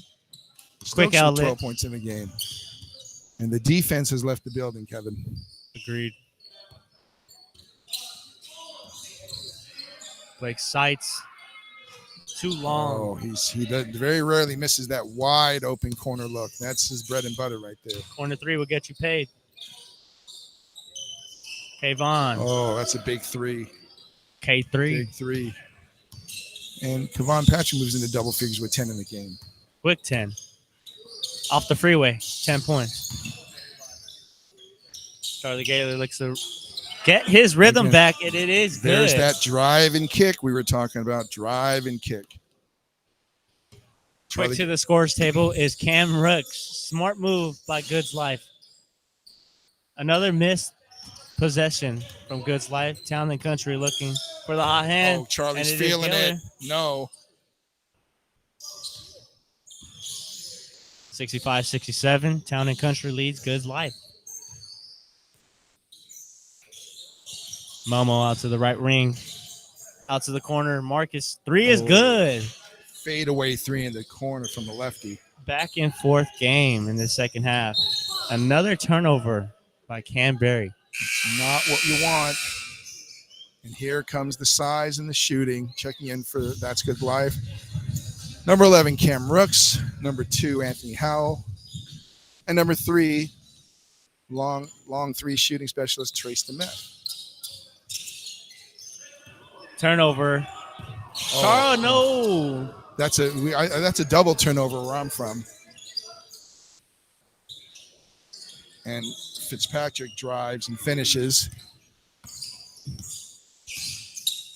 Quick outlet. 12 points in the game. And the defense has left the building, Kevin. Agreed. Blake Seitz. Too long. Oh, he very rarely misses that wide open corner look. That's his bread and butter right there. Corner 3 will get you paid. Kayvon. Oh, that's a big 3. K3. Big 3. And Kevon Patrick moves into double figures with 10 in the game. Quick 10. Off the freeway, 10 points. Charlie Gaylor looks to get his rhythm back, and it is good. There's that drive and kick we were talking about. Drive and kick. Quick to the scores table is Cam Rooks. Smart move by Goods Life. Another missed possession from Goods Life. Town and Country looking for the hot hand. Oh, Charlie's feeling it. No. 65-67. Town and Country leads Goods Life. Momo out to the right wing. Out to the corner. Marcus. 3 is good. Fade away 3 in the corner from the lefty. Back and forth game in the second half. Another turnover by Canberry. Not what you want. And here comes the size and the shooting. Checking in for That's Good Life. Number 11, Cam Rooks. Number 2, Anthony Howell. And number 3, long 3 shooting specialist, Trace DeMeth. Turnover. Carl, no. That's a double turnover where I'm from. And Fitzpatrick drives and finishes.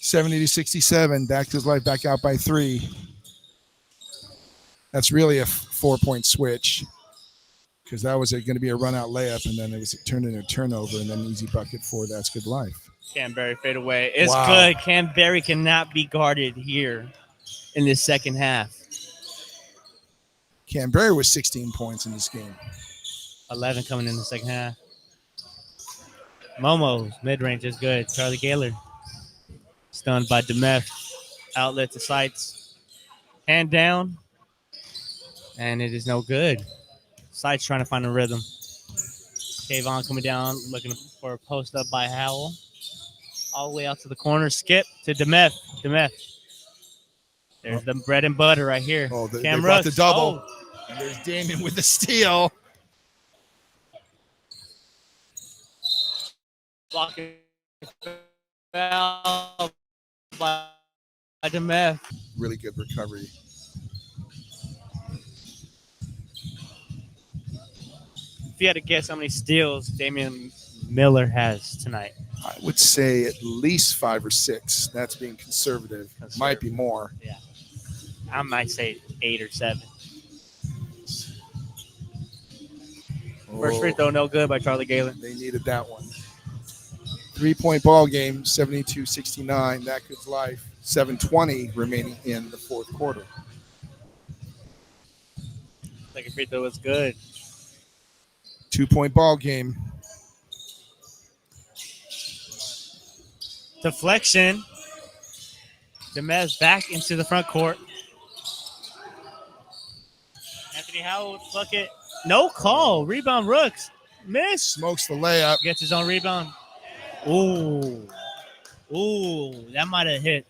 70-67. Back to his life, back out by 3. That's really a 4-point switch because that was going to be a run-out layup, and then it was turned into a turnover and then an easy bucket for That's Good Life. Canberry fade away. It's good. Canberry cannot be guarded here in this second half. Canberry was 16 points in this game. 11 coming in the second half. Momo's mid-range is good. Charlie Gaylor stunned by DeMeth. Outlet to Sights. Hand down. And it is no good. Sights trying to find a rhythm. Kayvon coming down, looking for a post up by Howell. All the way out to the corner. Skip to DeMeth. There's the bread and butter right here. Oh, they brought the double. And there's Damon with the steal. Blocking foul by DeMeth. Really good recovery. If you had to guess how many steals Damian Miller has tonight. I would say at least 5 or 6. That's being conservative. Might be more. Yeah. I might say 8 or 7. First free throw, no good by Charlie Galen. They needed that one. 3-point ball game, 72-69. That Good Life. 7:20 remaining in the fourth quarter. Second free throw was good. 2-point ball game. Deflection. Demez back into the front court. Anthony Howell bucket. No call. Rebound Rooks. Miss. Smokes the layup. Gets his own rebound. Ooh. That might have hit.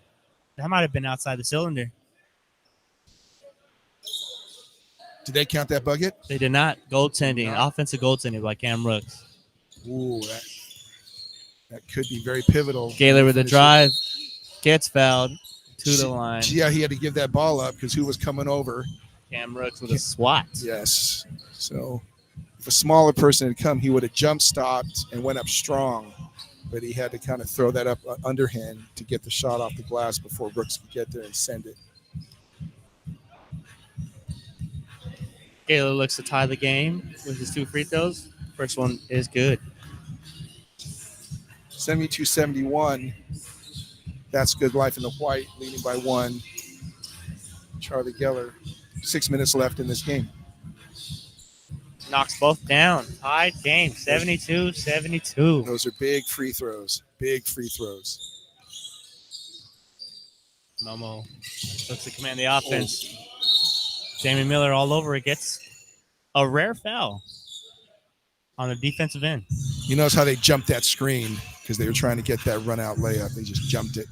That might have been outside the cylinder. Did they count that bucket? They did not. Goaltending. Offensive goaltending by Cam Rooks. Ooh, that could be very pivotal. Gaylor with a drive. Gets fouled to the line. Yeah, he had to give that ball up because who was coming over? Cam Rooks with a swat. Yes. So if a smaller person had come, he would have jump stopped and went up strong. But he had to kind of throw that up underhand to get the shot off the glass before Brooks could get there and send it. Gaylor looks to tie the game with his 2 free throws. First one is good. 72-71. That's Good Life in the white, leading by 1. Charlie Geller. 6 minutes left in this game. Knocks both down. Tied game. 72-72. Those are big free throws. Big free throws. Momo looks to command the offense. Jamie Miller all over it. Gets a rare foul on the defensive end. You notice how they jumped that screen because they were trying to get that run-out layup. They just jumped it.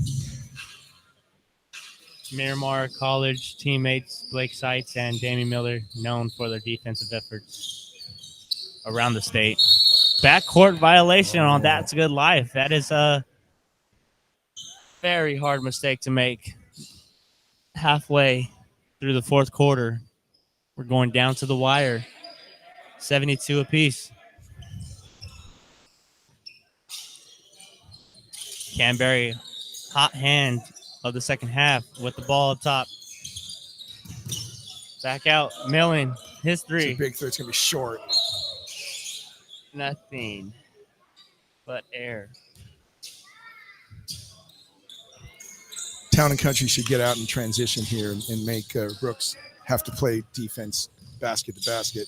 Miramar College teammates Blake Seitz and Damien Miller known for their defensive efforts around the state. Backcourt violation on That's Good Life. That is a very hard mistake to make halfway through the fourth quarter. We're going down to the wire. 72 apiece. Canberry, hot hand of the second half with the ball up top. Back out, Millen, his 3. It's a big 3. It's going to be short. Nothing but air. Town and Country should get out and transition here and make Brooks have to play defense basket to basket.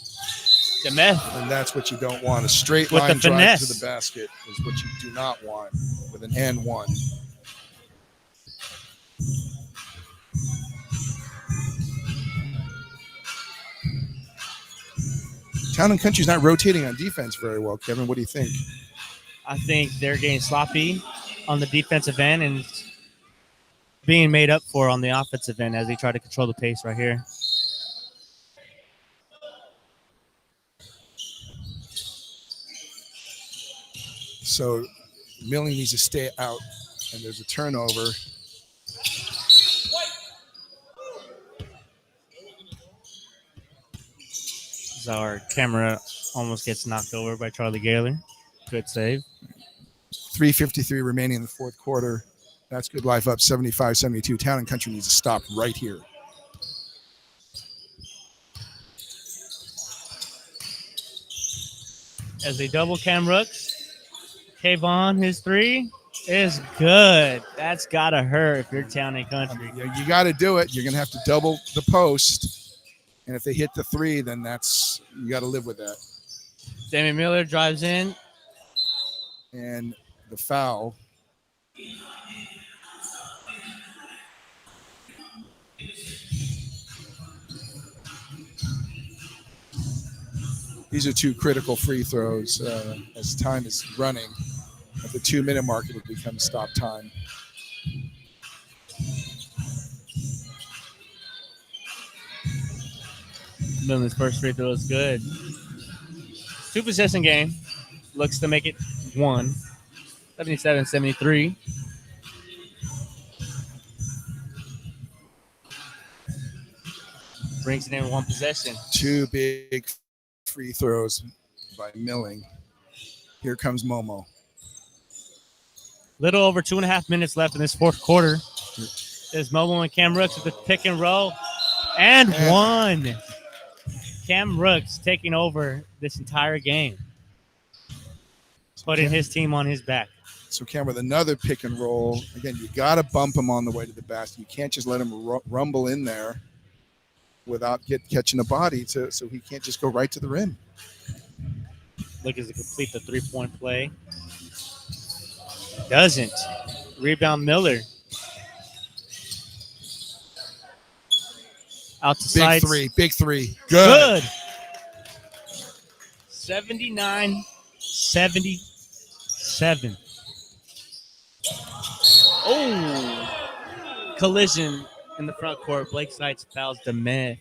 The meth. And that's what you don't want. A straight With the line drive finesse. to the basket is what you do not want with an N1. Town and Country's not rotating on defense very well. Kevin, what do you think? I think they're getting sloppy on the defensive end and being made up for on the offensive end as they try to control the pace right here. So Milling needs to stay out, and there's a turnover. So our camera almost gets knocked over by Charlie Gaylor. Good save. 3:53 remaining in the fourth quarter. That's Good Life up 75-72. Town and Country needs to stop right here. As they double Cam Rooks, Kayvon, his three is good. That's got to hurt if you're Town and Country. You got to do it. You're going to have to double the post. And if they hit the three, then you got to live with that. Damian Miller drives in. And the foul. These are two critical free throws as time is running. At the 2-minute mark, it will become stop time. Miller's first free throw is good. 2-possession game. Looks to make it 1. 77-73. Brings it in 1 possession. 2 big free throws by Milling. Here comes Momo. Little over 2.5 minutes left in this fourth quarter. There's Momo and Cam Rooks with the pick and roll. And 1. Cam Rooks taking over this entire game. Putting his team on his back. So Cam with another pick and roll. Again, you got to bump him on the way to the basket. You can't just let him rumble in there without catching a body so he can't just go right to the rim. Looking to complete the 3-point play. Doesn't. Rebound Miller. Out to sides. Big three. Good. 79-77. Oh. Collision in the front court. Blake Sites fouls the man.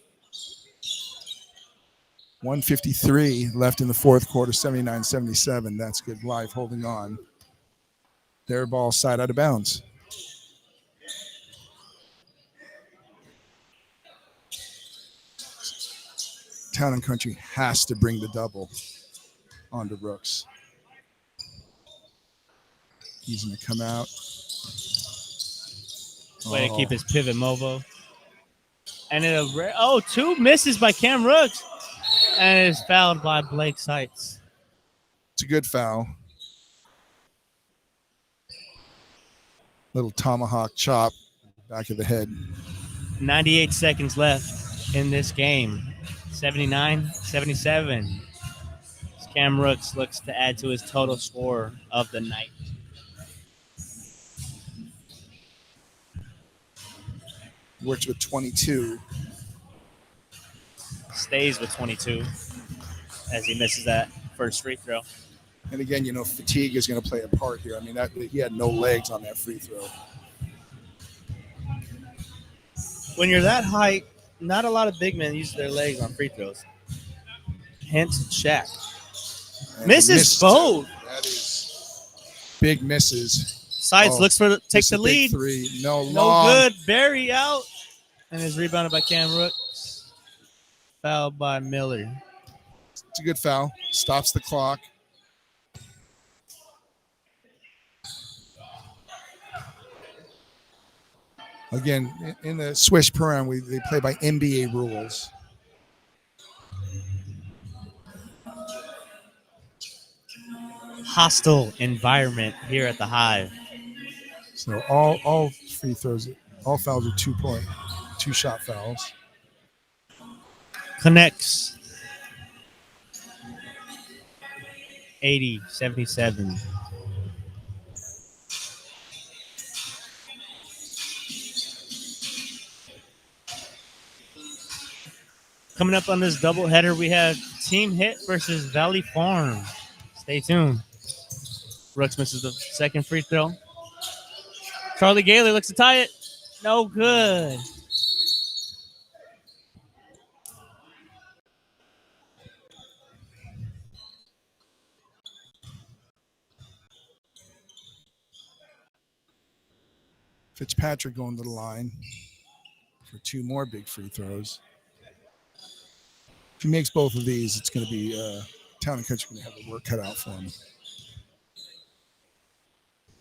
1:53 left in the fourth quarter, 79-77. That's Good Life holding on. Their ball side out of bounds. Town and Country has to bring the double onto Rooks. He's going to come out. Way to keep his pivot mobile. And 2 misses by Cam Rooks. And it is fouled by Blake Sites. It's a good foul. Little tomahawk chop, back of the head. 98 seconds left in this game. 79-77. Cam Rooks looks to add to his total score of the night. Works with 22. Stays with 22 as he misses that first free throw. And again, fatigue is going to play a part here. I mean, he had no legs on that free throw. When you're that height, not a lot of big men use their legs on free throws. Hence, Shaq. And Misses both. That is big misses. Sides looks for takes the lead. 3. No good. Barry out. And is rebounded by Cam Rooks. Fouled by Miller. It's a good foul. Stops the clock. Again, in the Swish program, they play by NBA rules. Hostile environment here at the Hive. So all free throws, all fouls are 2-shot fouls. Connects. 80-77. Coming up on this doubleheader, we have Team Hit versus Valley Farm. Stay tuned. Brooks misses the second free throw. Charlie Gaylor looks to tie it. No good. Fitzpatrick going to the line for 2 more big free throws. If he makes both of these, it's going to be Town and Country going to have the work cut out for him.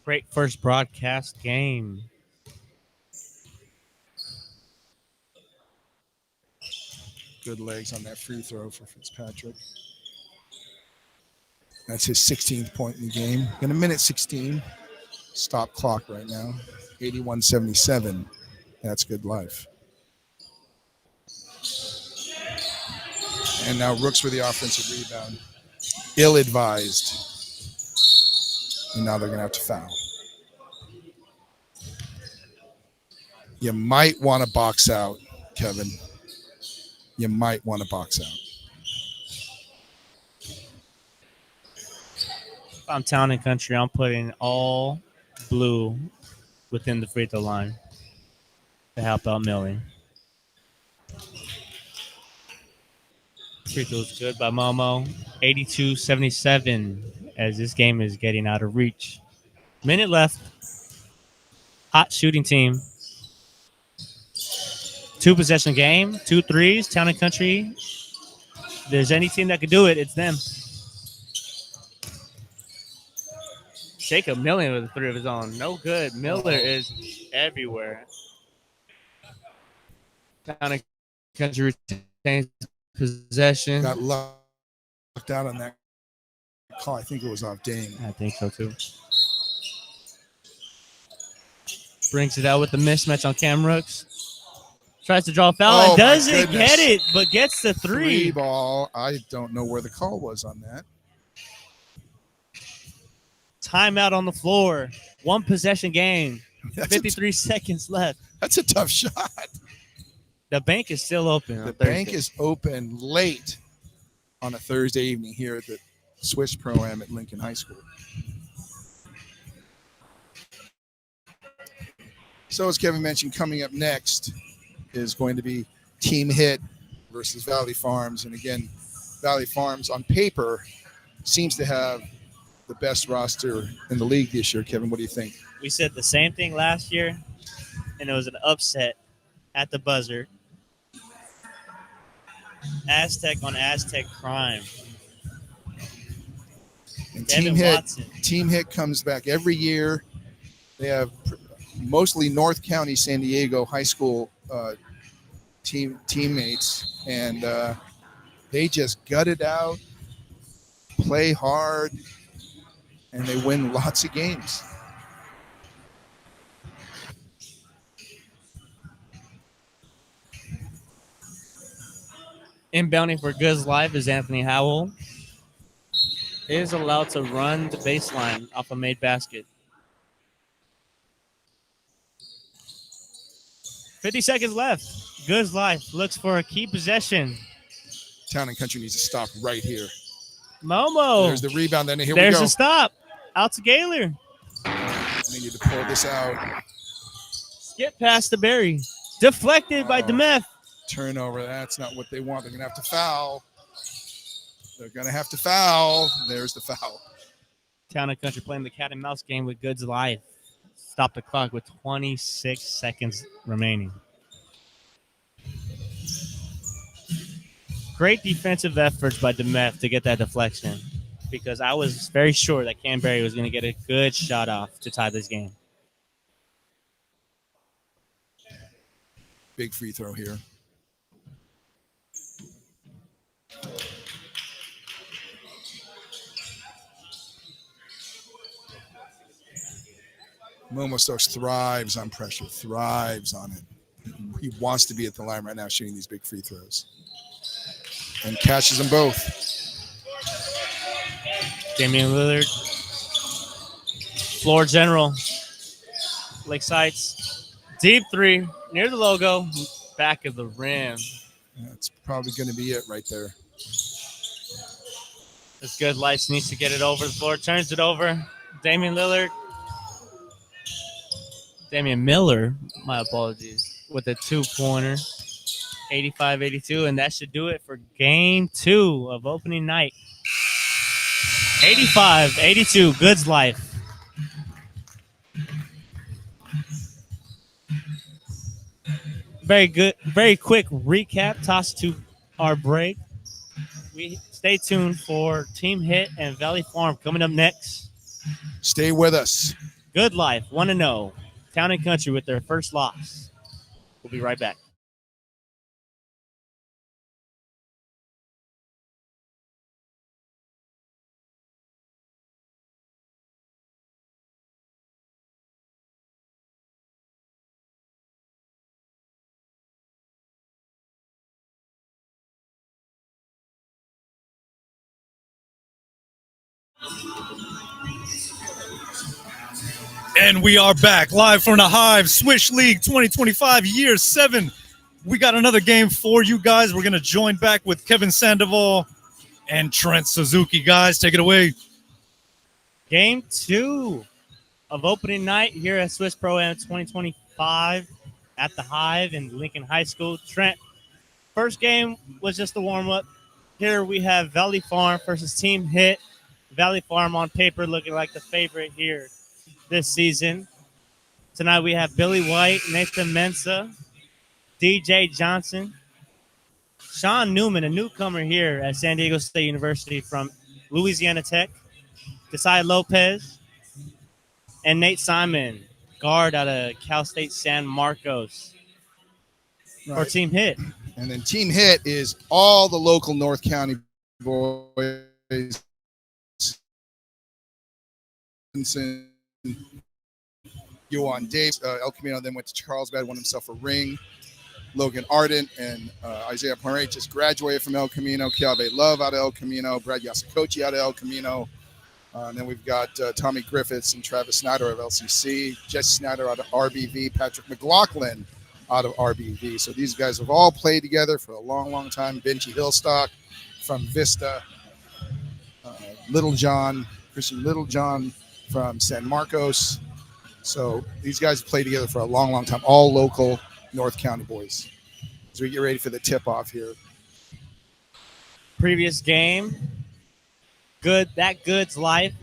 Great first broadcast game. Good legs on that free throw for Fitzpatrick. That's his 16th point in the game. In a minute 16. Stop clock right now. 81-77. That's good life. And now Rooks with the offensive rebound. Ill-advised. And now they're going to have to foul. You might want to box out, Kevin. You might want to box out. If I'm Town and Country, I'm putting all blue within the free throw line to help out Millie. Free throw's good by Momo. 82-77 as this game is getting out of reach. Minute left. Hot shooting team. 2 possession game, 2 threes. Town and Country. If there's any team that could do it, it's them. Jacob Miller with a 3 of his own. No good. Miller is everywhere. Town and Country retains possession. Got locked out on that call. I think it was off Dame. I think so too. Brings it out with the mismatch on Cam Rooks. Tries to draw a foul and doesn't get it, but gets the 3. 3 ball. I don't know where the call was on that. Timeout on the floor. 1 possession game. 53 seconds left. That's a tough shot. The bank is still open. The bank is open late on a Thursday evening here at the Swish Pro-Am at Lincoln High School. So as Kevin mentioned, coming up next is going to be Team Hit versus Valley Farms. And again, Valley Farms on paper seems to have the best roster in the league this year. Kevin, what do you think? We said the same thing last year, and it was an upset at the buzzer. Aztec on Aztec crime. And Watson. Team Hit comes back every year. They have mostly North County, San Diego high school teammates, and they just gut it out, play hard, and they win lots of games. Inbounding for Goods Live is Anthony Howell. He is allowed to run the baseline off a made basket. 50 seconds left. Goods Life looks for a key possession. Town and Country needs to stop right here. Momo. There's the rebound. Then here There's we go. a stop. Out to Gaylor. They need to pull this out. Skip past the Berry. Deflected by Demeth. Turnover. That's not what they want. They're going to have to foul. They're going to have to foul. There's the foul. Town and Country playing the cat and mouse game with Goods Life. Stop the clock with 26 seconds remaining. Great defensive efforts by Demeth to get that deflection, because I was very sure that Canberry was going to get a good shot off to tie this game. Big free throw here. Momo Stokes thrives on pressure, thrives on it. He wants to be at the line right now shooting these big free throws. And catches them both. Damian Lillard. Floor general. Lake Sites. Deep three. Near the logo. Back of the rim. That's probably going to be it right there. It's good. Lights needs to get it over the floor. Turns it over. Damian Lillard. Damian Miller. My apologies. With a 2-pointer. 85-82. And that should do it for game 2 of opening night. 85-82. Goods life. Very good. Very quick recap. Toss to our break. We stay tuned for Team Hit and Valley Farm coming up next. Stay with us. Good life. 1-0. Town and Country with their first loss. We'll be right back. And we are back live from the Hive Swish League 2025 Year 7. We got another game for you guys. We're going to join back with Kevin Sandoval and Trent Suzuki. Guys, take it away. Game 2 of opening night here at Swiss Pro-Am 2025 at the Hive in Lincoln High School. Trent, first game was just a warm-up. Here we have Valley Farm versus Team Hit. Valley Farm on paper looking like the favorite here this season. Tonight we have Billy White, Nathan Mensa, DJ Johnson, Sean Newman, a newcomer here at San Diego State University from Louisiana Tech, Desai Lopez, and Nate Simon, guard out of Cal State San Marcos for Team Hit. And then Team Hit is all the local North County boys. Yohan Davis, El Camino then went to Carlsbad, won himself a ring. Logan Ardent and Isaiah Poirot just graduated from El Camino. Kiave Love out of El Camino. Brad Yasakochi out of El Camino. And then we've got Tommy Griffiths and Travis Snyder of LCC. Jesse Snyder out of RBV. Patrick McLaughlin out of RBV. So these guys have all played together for a long, long time. Benji Hillstock from Vista. Christian Littlejohn from San Marcos. So these guys have played together for a long, long time. All local North County boys. As we get ready for the tip-off here. Previous game, Goods life.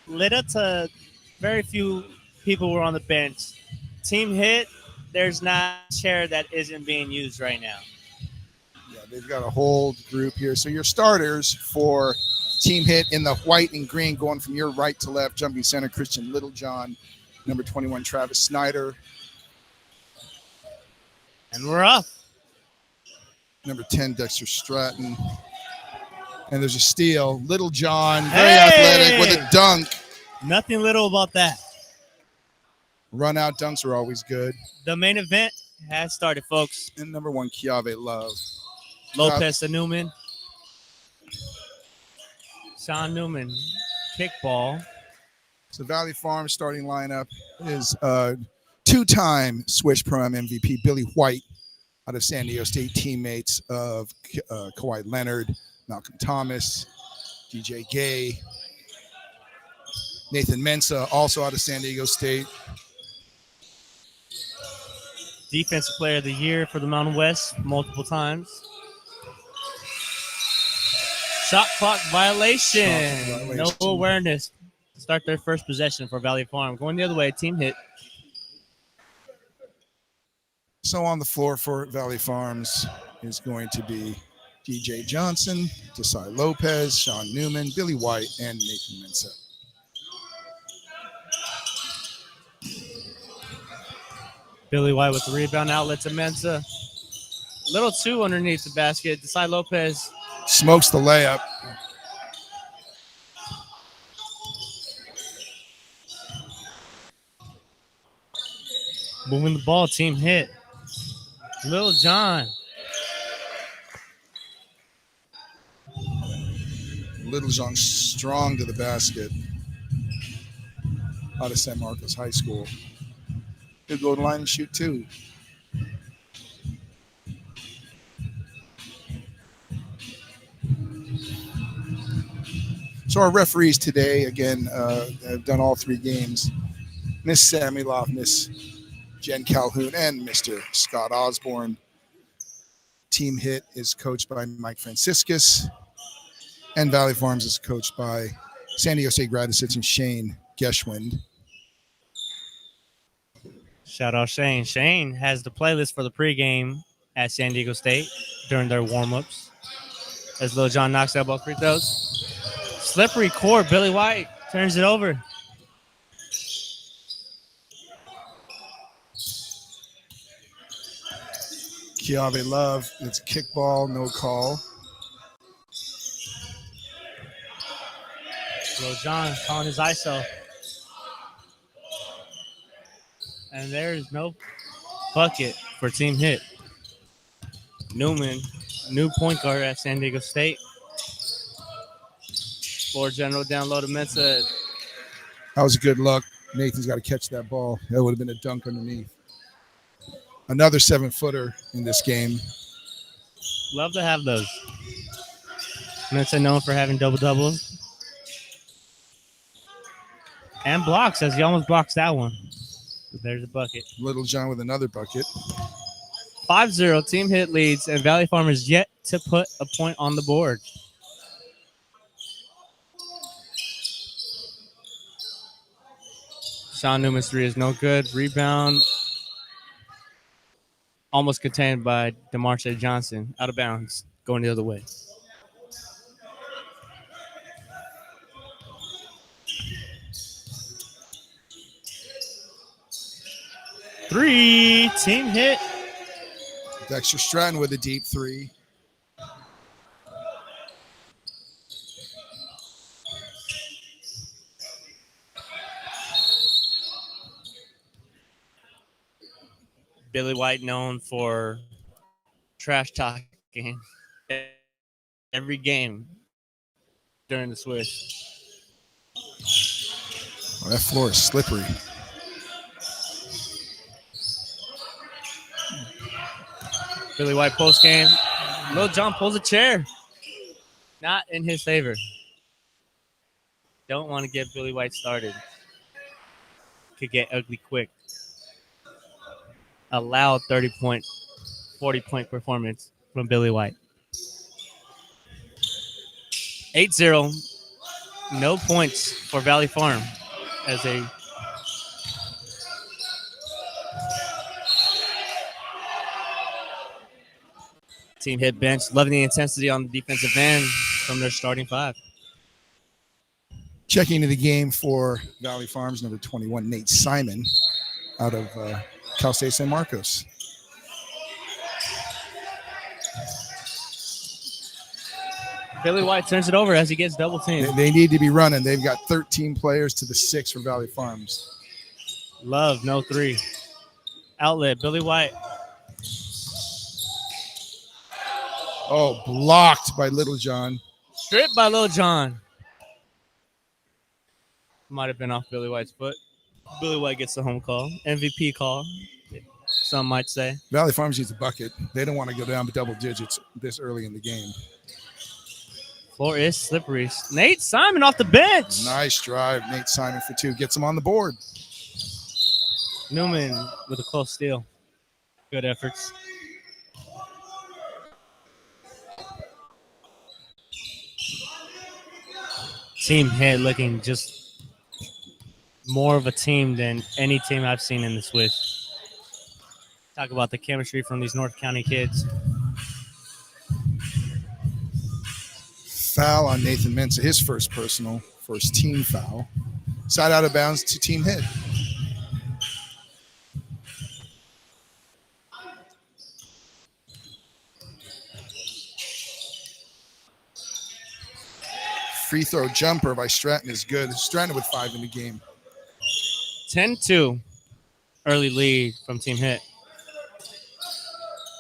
Lit up to very few people were on the bench. Team Hit, there's not a chair that isn't being used right now. Yeah, they've got a whole group here. So your starters for Team Hit in the white and green, going from your right to left, jumping center, Christian Littlejohn, number 21, Travis Snyder. And we're up. Number 10, Dexter Stratton. And there's a steal. Littlejohn, very athletic with a dunk. Nothing little about that. Run-out dunks are always good. The main event has started, folks. And number 1, Kiave Love. Lopez to Newman. Sean Newman, kickball. So Valley Farm starting lineup is two-time Swish Pro-Am MVP Billy White out of San Diego State, teammates of Kawhi Leonard, Malcolm Thomas, DJ Gay, Nathan Mensa, also out of San Diego State. Defensive Player of the Year for the Mountain West multiple times. Shot clock violation. No awareness. Start their first possession for Valley Farm. Going the other way, Team Hit. So on the floor for Valley Farms is going to be DJ Johnson, Desai Lopez, Sean Newman, Billy White, and Nathan Mensa. Billy White with the rebound outlet to Mensa. Little two underneath the basket. Desai Lopez smokes the layup. moving the ball. Team Hit. Lil John. Littlejohn strong to the basket. Out of San Marcos High School. He'll go to the line and shoot two. So our referees today, again, have done all three games. Miss Samueloff, Miss Jen Calhoun, and Mr. Scott Osborne. Team Hit is coached by Mike Franciscus, and Valley Farms is coached by San Diego State grad assistant Shane Geschwind. Shout out Shane. Shane has the playlist for the pregame at San Diego State during their warm-ups. As Lil John knocks out both free throws. Slippery core. Billy White turns it over. Kiave Love, it's kickball, no call. Lil John calling his ISO. And there's no bucket for Team Hit. Newman, new point guard at San Diego State. For general down low to Mensa. That was a good look. Nathan's got to catch that ball. That would have been a dunk underneath. Another 7-footer in this game. Love to have those. Mensa known for having double-doubles. And blocks, as he almost blocks that one. But there's a bucket. Littlejohn with another bucket. 5-0, Team Hit leads, and Valley Farmers yet to put a point on the board. Sean Newman's three is no good. Rebound almost contained by DeMarche Johnson. Out of bounds, going the other way. Three, Team Hit. Dexter Stratton with a deep three. Billy White known for trash talking every game during the Swish. Oh, that floor is slippery. Billy White post game. Lil John pulls a chair. Not in his favor. Don't want to get Billy White started. Could get ugly quick. A loud 30-point, 40-point performance from Billy White. 8-0. No points for Valley Farm as a Team Hit bench. Loving the intensity on the defensive end from their starting five. Checking into the game for Valley Farms, number 21, Nate Simon, out of Cal State San Marcos. Billy White turns it over as he gets double teamed. They need to be running. They've got 13 players to the 6 for Valley Farms. Love, no three. Outlet, Billy White. Oh, blocked by Littlejohn. Stripped by Lil John. Might have been off Billy White's foot. Billy White gets the home call. MVP call, some might say. Valley Farms needs a bucket. They don't want to go down to double digits this early in the game. Floor is slippery. Nate Simon off the bench. Nice drive. Nate Simon for 2. Gets him on the board. Newman with a close steal. Good efforts. Team Hit looking just more of a team than any team I've seen in the Swish. Talk about the chemistry from these North County kids. Foul on Nathan Mensa, his first team foul. Side out of bounds to Team Hit. Free throw jumper by Stratton is good. Stratton with 5 in the game. 10-2. Early lead from Team Hit.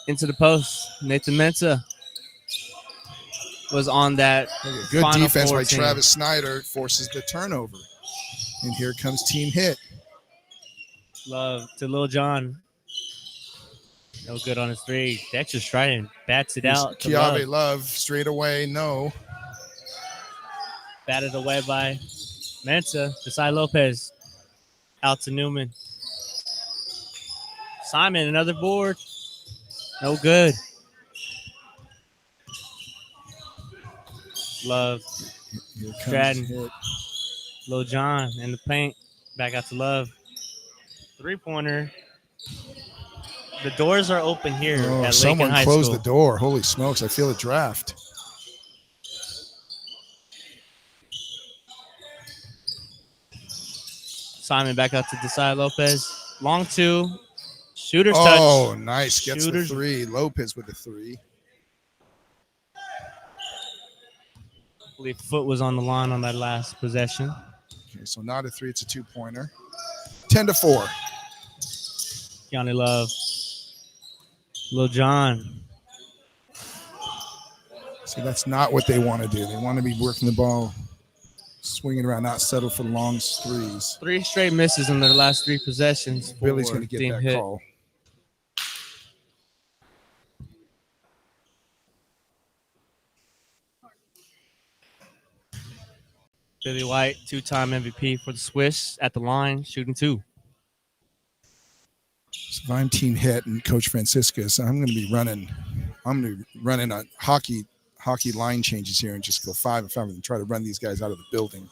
Into the post. Nathan Mensa. was on that. Good Final defense by 14. Travis Snyder forces the turnover. And here comes Team Hit. Love to Lil John. No good on his three. Dexter Stridon bats it out. To Kiave Love. Love straight away. No. Batted away by Mensa. Desai Lopez. Out to Newman. Simon, another board. No good. Love. Here comes Stratton. Hit. Lil John in the paint. Back out to Love. 3-pointer. The doors are open here at Lincoln Someone High closed School. the door. Holy smokes. I feel a draft. Simon back out to Desai Lopez. Long two. Shooter's Oh, touch. nice. Gets Shooters. the three. Lopez with the three. I believe Foot was on the line on that last possession. Okay, so not a three. It's a two-pointer. 10-4. Yanni Love. Lil John. See, that's not what they want to do. They want to be working the ball, swinging around, not settle for long threes. 3 straight misses in their last 3 possessions. Billy's going to get Team that Hit. call. Billy White, 2-time MVP for the Swish at the line, shooting 2. So if I'm Team Hit and Coach Franciscus, I'm going to be running. I'm going to be running a hockey line changes here and just go 5 and 5 and try to run these guys out of the building.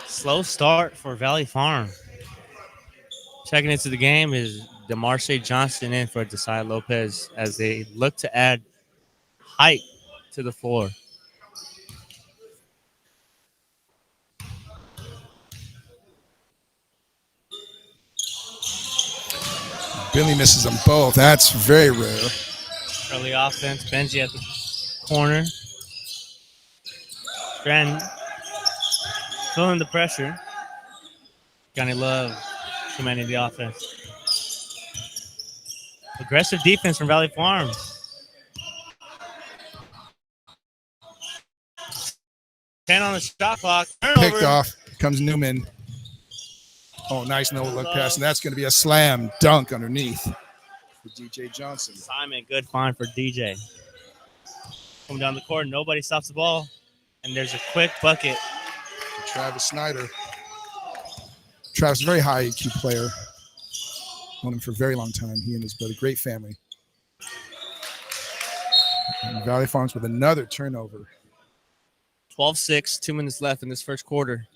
Slow start for Valley Farm. Checking into the game is DeMarce Johnson in for Desai Lopez as they look to add height to the floor. Billy misses them both. That's very rare. Early offense. Benji at the corner. Stratton feeling the pressure. Johnny Love commanding the offense. Aggressive defense from Valley Farm. Ten on the shot clock. Turnover. Picked off. Comes Newman. Oh, nice no-look pass, and that's going to be a slam dunk underneath for DJ Johnson. Simon, good find for DJ. Coming down the court, nobody stops the ball, and there's a quick bucket. Travis Snyder. Travis, very high IQ player. Known him for a very long time. He and his brother, great family. And Valley Farms with another turnover. 12-6, 2 minutes left in this first quarter.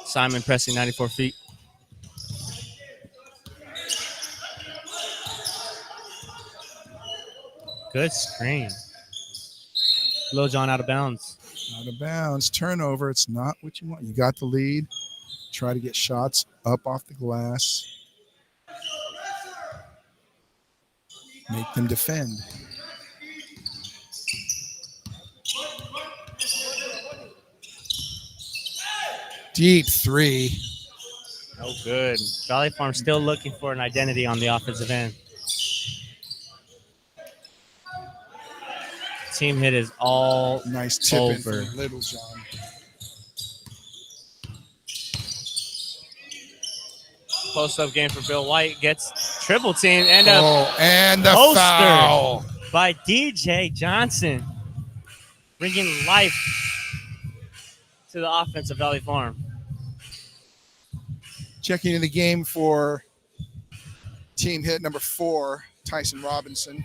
Simon pressing 94 feet. Good screen. Lil John out of bounds. Out of bounds. Turnover. It's not what you want. You got the lead. Try to get shots up off the glass. Make them defend. Deep three. No good. Valley Farm still looking for an identity on the offensive end. Team Hit is all Nice tip in over. from Little John. Post-up game for Bill White. Gets triple team and and the poster. foul. By DJ Johnson. Bringing life to the offense of Valley Farm. Checking in the game for Team Hit number 4, Tyson Robinson.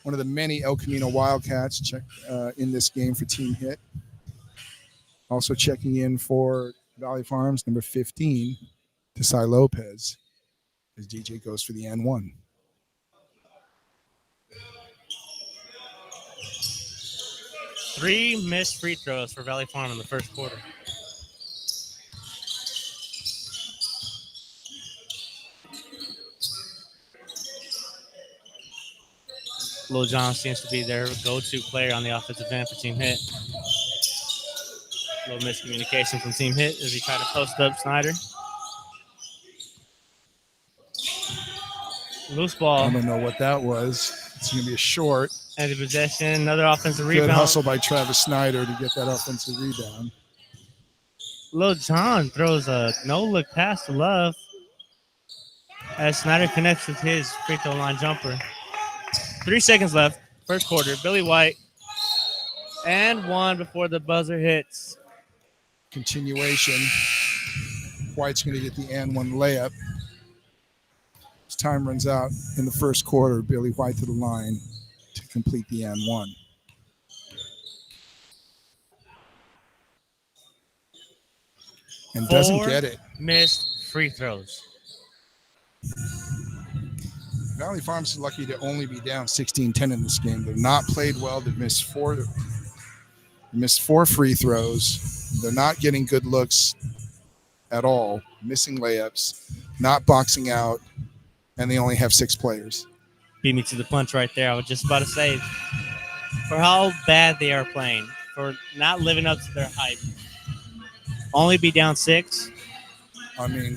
One of the many El Camino Wildcats in this game for Team Hit. Also checking in for Valley Farms number 15, Desai Lopez, as DJ goes for the N1. Three missed free throws for Valley Farm in the first quarter. Lil John seems to be their go-to player on the offensive end for Team Hit. A little miscommunication from Team Hit as he tried to post up Snyder. Loose I ball. don't know what that was. It's going to be a short. End of possession. Another offensive Good rebound. hustle by Travis Snyder to get that offensive rebound. Lil Jon throws a no-look pass to Love as Snyder connects with his free throw line jumper. 3 seconds left, first quarter. Billy White and one before the buzzer hits. Continuation. White's going to get the and one layup. As time runs out in the first quarter, Billy White to the line to complete the and one. And doesn't get it. Missed free throws. Valley Farms is lucky to only be down 16-10 in this game. They've not played well. They've missed four free throws. They're not getting good looks at all. Missing layups, not boxing out, and they only have 6 players. Beat me to the punch right there. I was just about to say, for how bad they are playing, for not living up to their hype, only be down 6. I mean,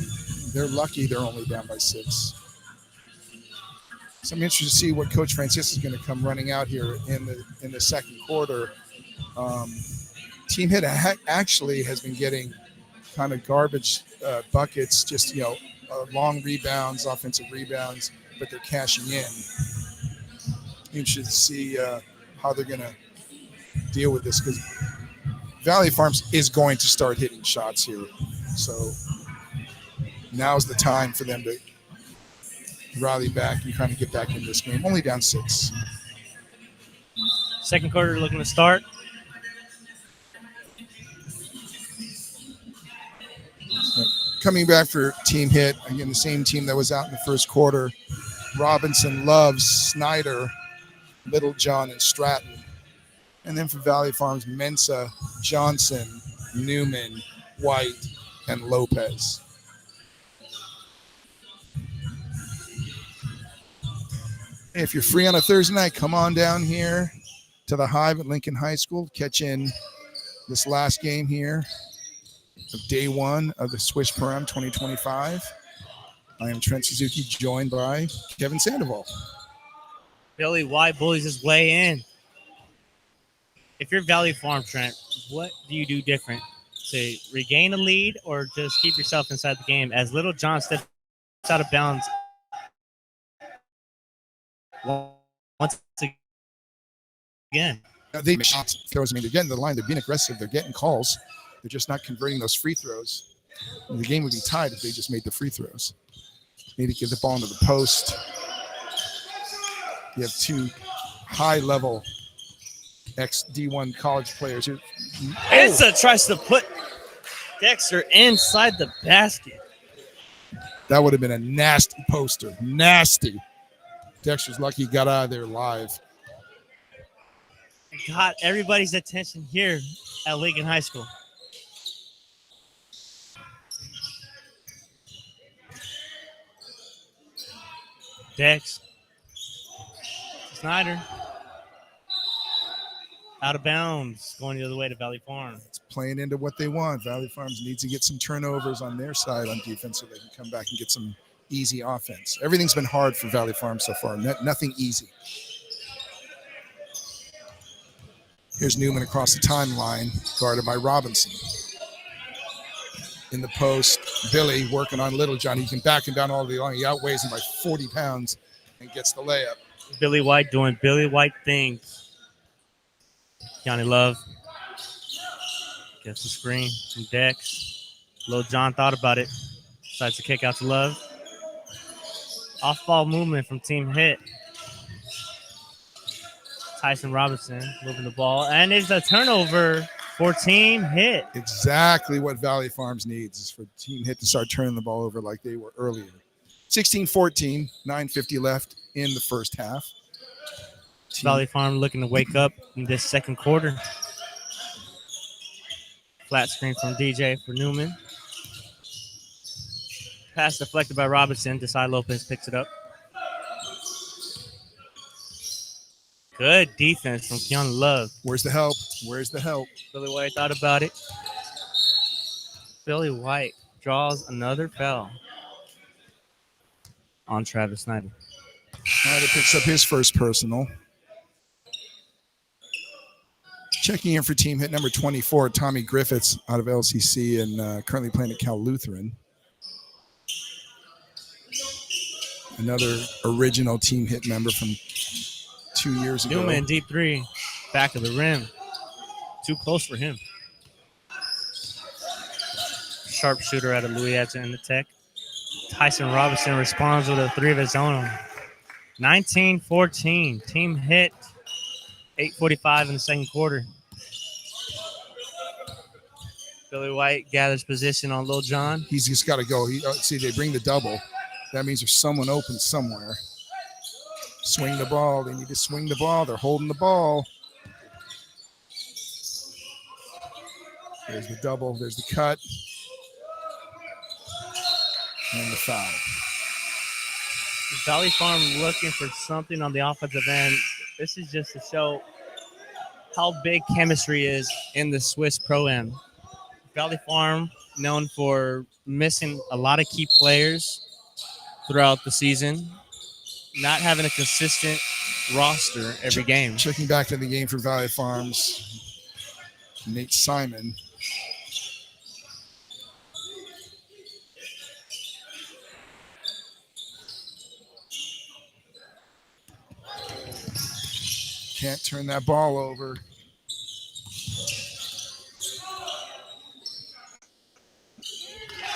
they're lucky they're only down by 6. So I'm interested to see what Coach Francis is going to come running out here in the second quarter. Team Hit actually has been getting kind of garbage buckets, just long rebounds, offensive rebounds, but they're cashing in. Interested to see how they're going to deal with this because Valley Farms is going to start hitting shots here. So now's the time for them to rally back and kind of get back in this game. Only down 6. Second quarter looking to start. Coming back for Team Hit, again, the same team that was out in the first quarter. Robinson, Loves, Snyder, Littlejohn, and Stratton. And then for Valley Farms, Mensa, Johnson, Newman, White, and Lopez. If you're free on a Thursday night, come on down here to the Hive at Lincoln High School. Catch in this last game here of day 1 of the Swish Param 2025. I am Trent Suzuki, joined by Kevin Sandoval. Billy White bullies his way in. If you're Valley Farm, Trent, what do you do different to regain a lead or just keep yourself inside the game? As Little John steps out of bounds once again. They make shots, throws. I mean, they're getting to the line. They're being aggressive. They're getting calls. They're just not converting those free throws. And the game would be tied if they just made the free throws. Need to get the ball into the post. You have 2 high-level ex-D1 college players here. Mensa tries to put Dexter inside the basket. That would have been a nasty poster. Nasty. Dexter's lucky he got out of there live. Got everybody's attention here at Lincoln High School. Dex. Snyder. Out of bounds, going the other way to Valley Farm. It's playing into what they want. Valley Farms needs to get some turnovers on their side on defense so they can come back and get some easy offense. Everything's been hard for Valley Farms so far. Nothing easy. Here's Newman across the timeline, guarded by Robinson. In the post, Billy working on Littlejohn. He can back him down all day long. He outweighs him by 40 pounds and gets the layup. Billy White doing Billy White things. Johnny Love gets the screen from Dex. Lil John thought about it. Decides to kick out to Love. Off-ball movement from Team Hit. Tyson Robinson moving the ball. And it's a turnover for Team Hit. Exactly what Valley Farms needs is for Team Hit to start turning the ball over like they were earlier. 16-14, 9:50 left in the first half. Valley Farm looking to wake up in this second quarter. Flat screen from DJ for Newman. Pass deflected by Robinson. Desai Lopez picks it up. Good defense from Keanu Love. Where's the help? Where's the help? Billy White thought about it. Billy White draws another foul on Travis Snyder. Snyder picks up his first personal. Checking in for team hit number 24, Tommy Griffiths out of LCC and currently playing at Cal Lutheran. Another original team hit member from 2 years ago. Newman, deep three, back of the rim. Too close for him. Sharpshooter out of Louisiana in the Tech. Tyson Robinson responds with a three of his own. 19-14. Team hit. 8:45 in the second quarter. Billy White gathers position on Lil Jon. He's just got to go. See, they bring the double. That means there's someone open somewhere. Swing the ball. They need to swing the ball. They're holding the ball. There's the double. There's the cut. And the foul. Valley Farm looking for something on the offensive end. This is just to show how big chemistry is in the Swiss Pro-Am. Valley Farm known for missing a lot of key players throughout the season, not having a consistent roster every game. Checking back to the game for Valley Farms, Nate Simon. Can't turn that ball over.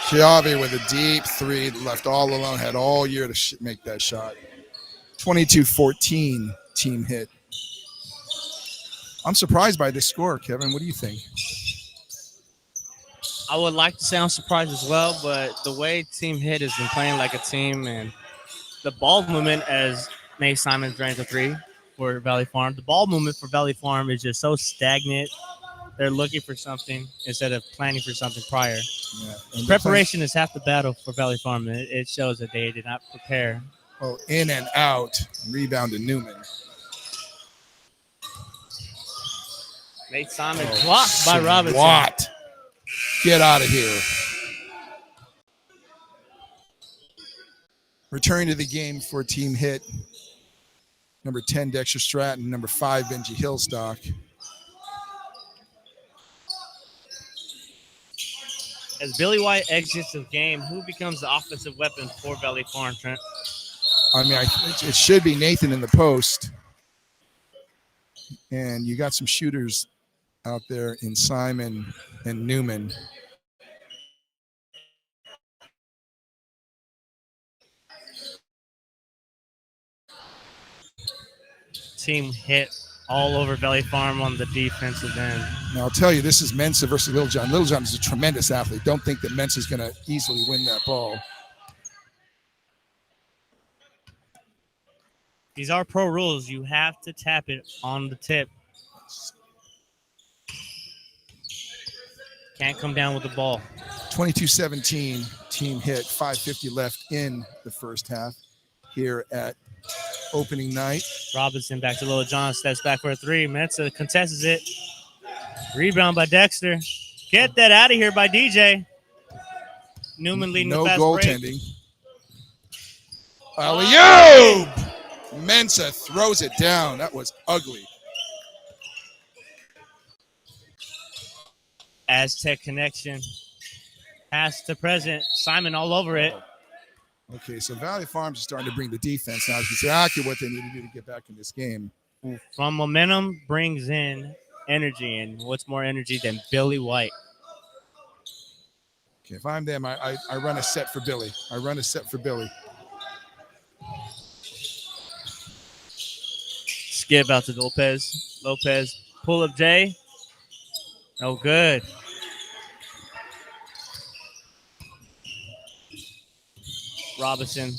Chiavi with a deep three, left all alone, had all year to make that shot. 22-14 team hit. I'm surprised by this score, Kevin. What do you think? I would like to say I'm surprised as well, but the way Team Hit has been playing like a team and the ball movement as Nate Simon drains a three for Valley Farm, the ball movement for Valley Farm is just so stagnant. They're looking for something instead of planning for something prior. Yeah, preparation is half the battle for Valley Farm. It shows that they did not prepare. Oh, in and out. Rebound to Newman. Nate Simon blocked by Robinson. What? Get out of here. Returning to the game for Team Hit. Number 10, Dexter Stratton. Number 5, Benji Hillstock. As Billy White exits the game, who becomes the offensive weapon for Valley Farm, Trent? I mean, it should be Nathan in the post. And you got some shooters out there in Simon and Newman. Team Hit all over Valley Farm on the defensive end. Now, I'll tell you, this is Mensa versus Lil Jon. Lil Jon is a tremendous athlete. Don't think that Mensa's going to easily win that ball. These are pro rules. You have to tap it on the tip. Can't come down with the ball. 22-17, Team Hit. 5:50 left in the first half here at opening night. Robinson back to Lil Jon, steps back for a three. Mensa contests it. Rebound by Dexter. Get that out of here by DJ. Newman leading the fast break. No goaltending. Alley-oop! Mensa throws it down. That was ugly. Aztec connection. Pass to present. Simon all over it. Okay, so Valley Farms is starting to bring the defense now. It's exactly what they need to do to get back in this game. From momentum brings in energy, and what's more energy than Billy White? Okay, if I'm them, I run a set for Billy. Skip out to Lopez. Lopez, pull up J. No good. Robinson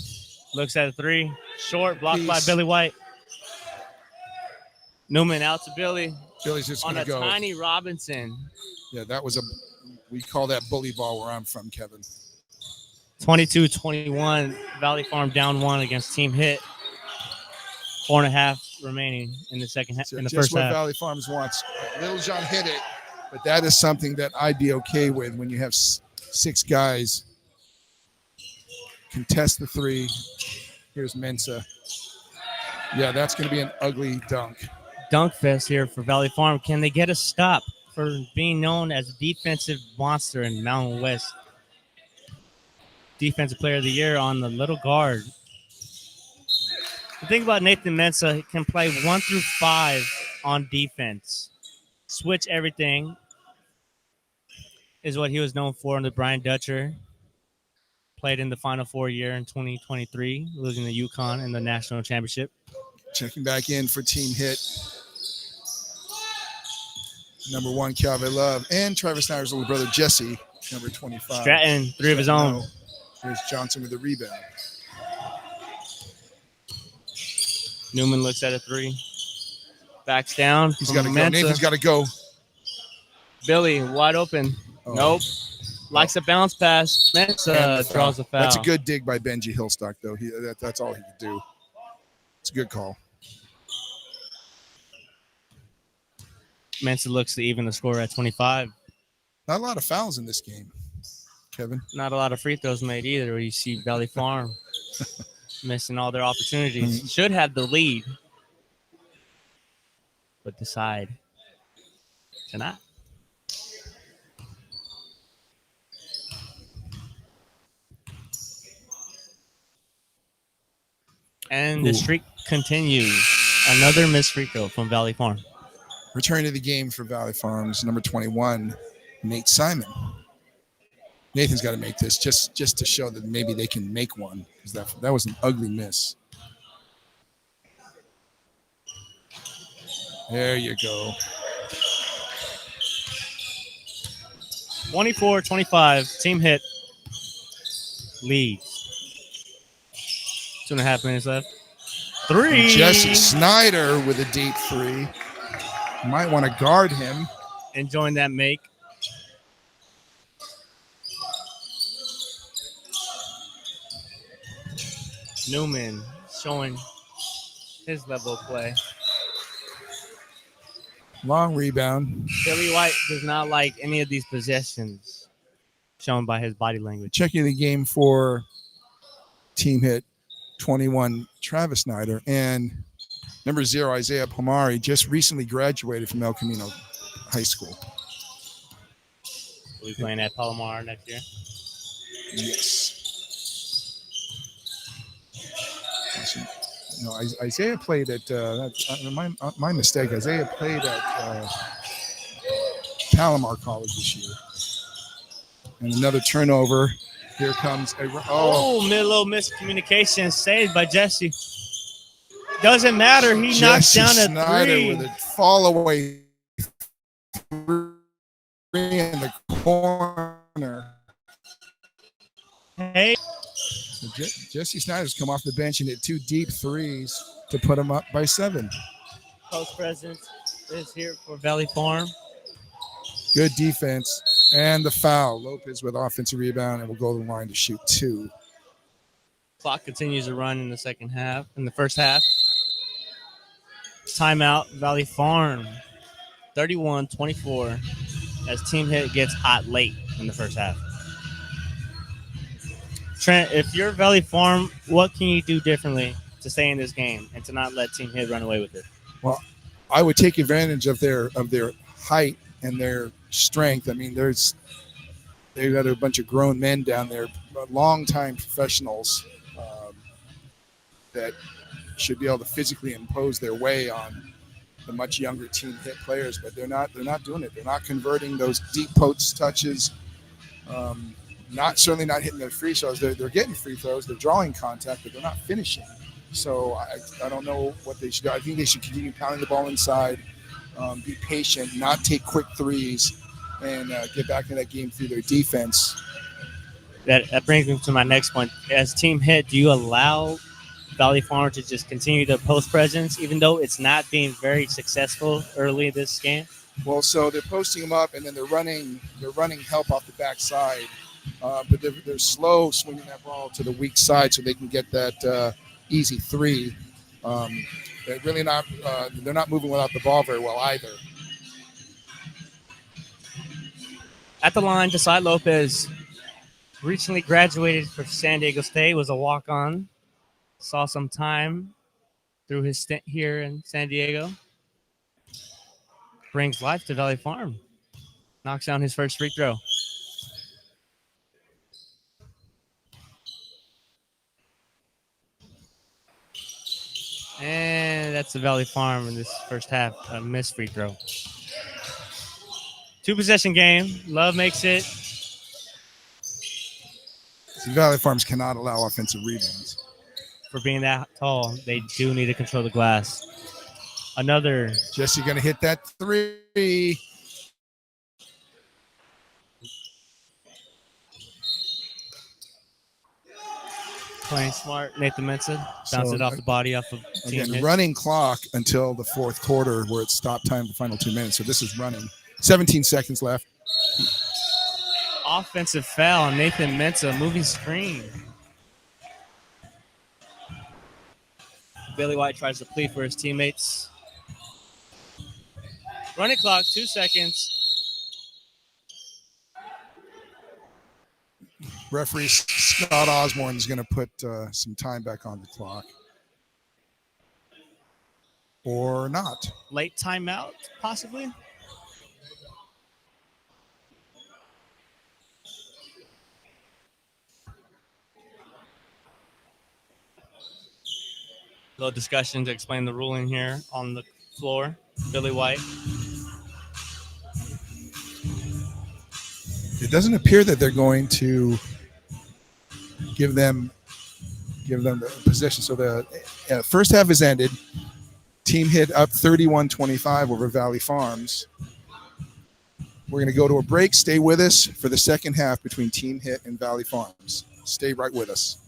looks at a three. Short, blocked by Billy White. Newman out to Billy. Billy's just going to go. On a tiny Robinson. Yeah, that was we call that bully ball where I'm from, Kevin. 22-21. Valley Farm down one against Team Hit. 4.5 remaining in the second half. So in the just first what half. Valley Farms wants. Lil Jon hit it, but that is something that I'd be okay with when you have 6 guys contest the 3. Here's Mensa. Yeah, that's going to be an ugly dunk. Dunk fest here for Valley Farm. Can they get a stop for being known as a defensive monster in Mountain West? Defensive Player of the Year on the little guard. The thing about Nathan Mensah, he can play 1 through 5 on defense. Switch everything is what he was known for under Brian Dutcher. Played in the Final Four year in 2023, losing to UConn in the national championship. Checking back in for Team Hit. Number 1, Calvin Love. And Travis Snyder's little brother, Jesse, number 25. Stratton, 3 of his own. Here's Johnson with the rebound. Newman looks at a 3. Backs down. He's got to go. Nathan's got to go. Billy, wide open. Oh. Nope. Likes a bounce pass. Mensah draws a foul. That's a good dig by Benji Hillstock, though. That's all he could do. It's a good call. Mensah looks to even the score at 25. Not a lot of fouls in this game, Kevin. Not a lot of free throws made either. Where you see Valley Farm missing all their opportunities. Should have the lead, but decide to not. And the streak continues. Another missed free throw from Valley Farm. Returning to the game for Valley Farms, number 21, Nate Simon. Nathan's got to make this just to show that maybe they can make one, because that was an ugly miss. There you go. 24-25, Team Hit leads. 2.5 minutes left. 3. And Jesse Snyder with a deep 3. Might want to guard him. Enjoying that make. Newman showing his level of play. Long rebound. Billy White does not like any of these possessions shown by his body language. Checking the game for Team Hit, 21, Travis Snyder, and number 0, Isaiah Pomari, just recently graduated from El Camino High School. Will be playing at Palomar next year. Yes. No, Isaiah played at, my mistake, Isaiah played at Palomar College this year. And another turnover. Here comes a little miscommunication saved by Jesse. Doesn't matter. He knocks down a Snyder 3 with a fall away 3 in the corner. Hey, So Jesse Snyder's come off the bench and hit 2 deep 3s to put him up by 7. post presence is here for Valley Farm. Good defense and the foul. Lopez with offensive rebound and will go to the line to shoot 2. Clock continues to run in the first half. Timeout, Valley Farm, 31-24, as Team Hit gets hot late in the first half. Trent, if you're Valley Farm, what can you do differently to stay in this game and to not let Team Hit run away with it? Well, I would take advantage of their height and their strength. I mean, they've got a bunch of grown men down there, longtime professionals that should be able to physically impose their way on the much younger Team Hit players, but they're not doing it. They're not converting those deep post touches. Certainly not hitting their free throws. They're getting free throws. They're drawing contact, but they're not finishing. So I don't know what they should do. I think they should continue pounding the ball inside, be patient, not take quick 3s, and get back in that game through their defense. That brings me to my next point. As Team Hit, do you allow Valley Farm to just continue the post presence, even though it's not being very successful early this game? Well, so they're posting them up, and then they're running help off the backside, but they're slow swinging that ball to the weak side so they can get that easy 3. They're really not. They're not moving without the ball very well either. At the line, Desai Lopez Recently graduated from San Diego State, was a walk-on. Saw some time through his stint here in San Diego. Brings life to Valley Farm. Knocks down his first free throw. And that's the Valley Farm in this first half. A missed free throw. 2-possession game. Love makes it. See, Valley Farms cannot allow offensive rebounds. For being that tall, they do need to control the glass. Another. Jesse going to hit that three. Playing smart. Nathan Mensah bounced it off the body off of team again, hit. running clock until the fourth quarter where it stopped time, the final 2 minutes. So this is running. 17 seconds left. Offensive foul. Nathan Mensah moving screen. Billy White tries to plead for his teammates. Running clock, 2 seconds. Referee Scott Osborne is going to put some time back on the clock. Or not. Late timeout, possibly. Little discussion to explain the ruling here on the floor. Billy White. It doesn't appear that they're going to give them the possession. So the first half has ended. Team hit up 31-25 over Valley Farms. We're going to go to a break. Stay with us for the second half between Team Hit and Valley Farms. Stay right with us.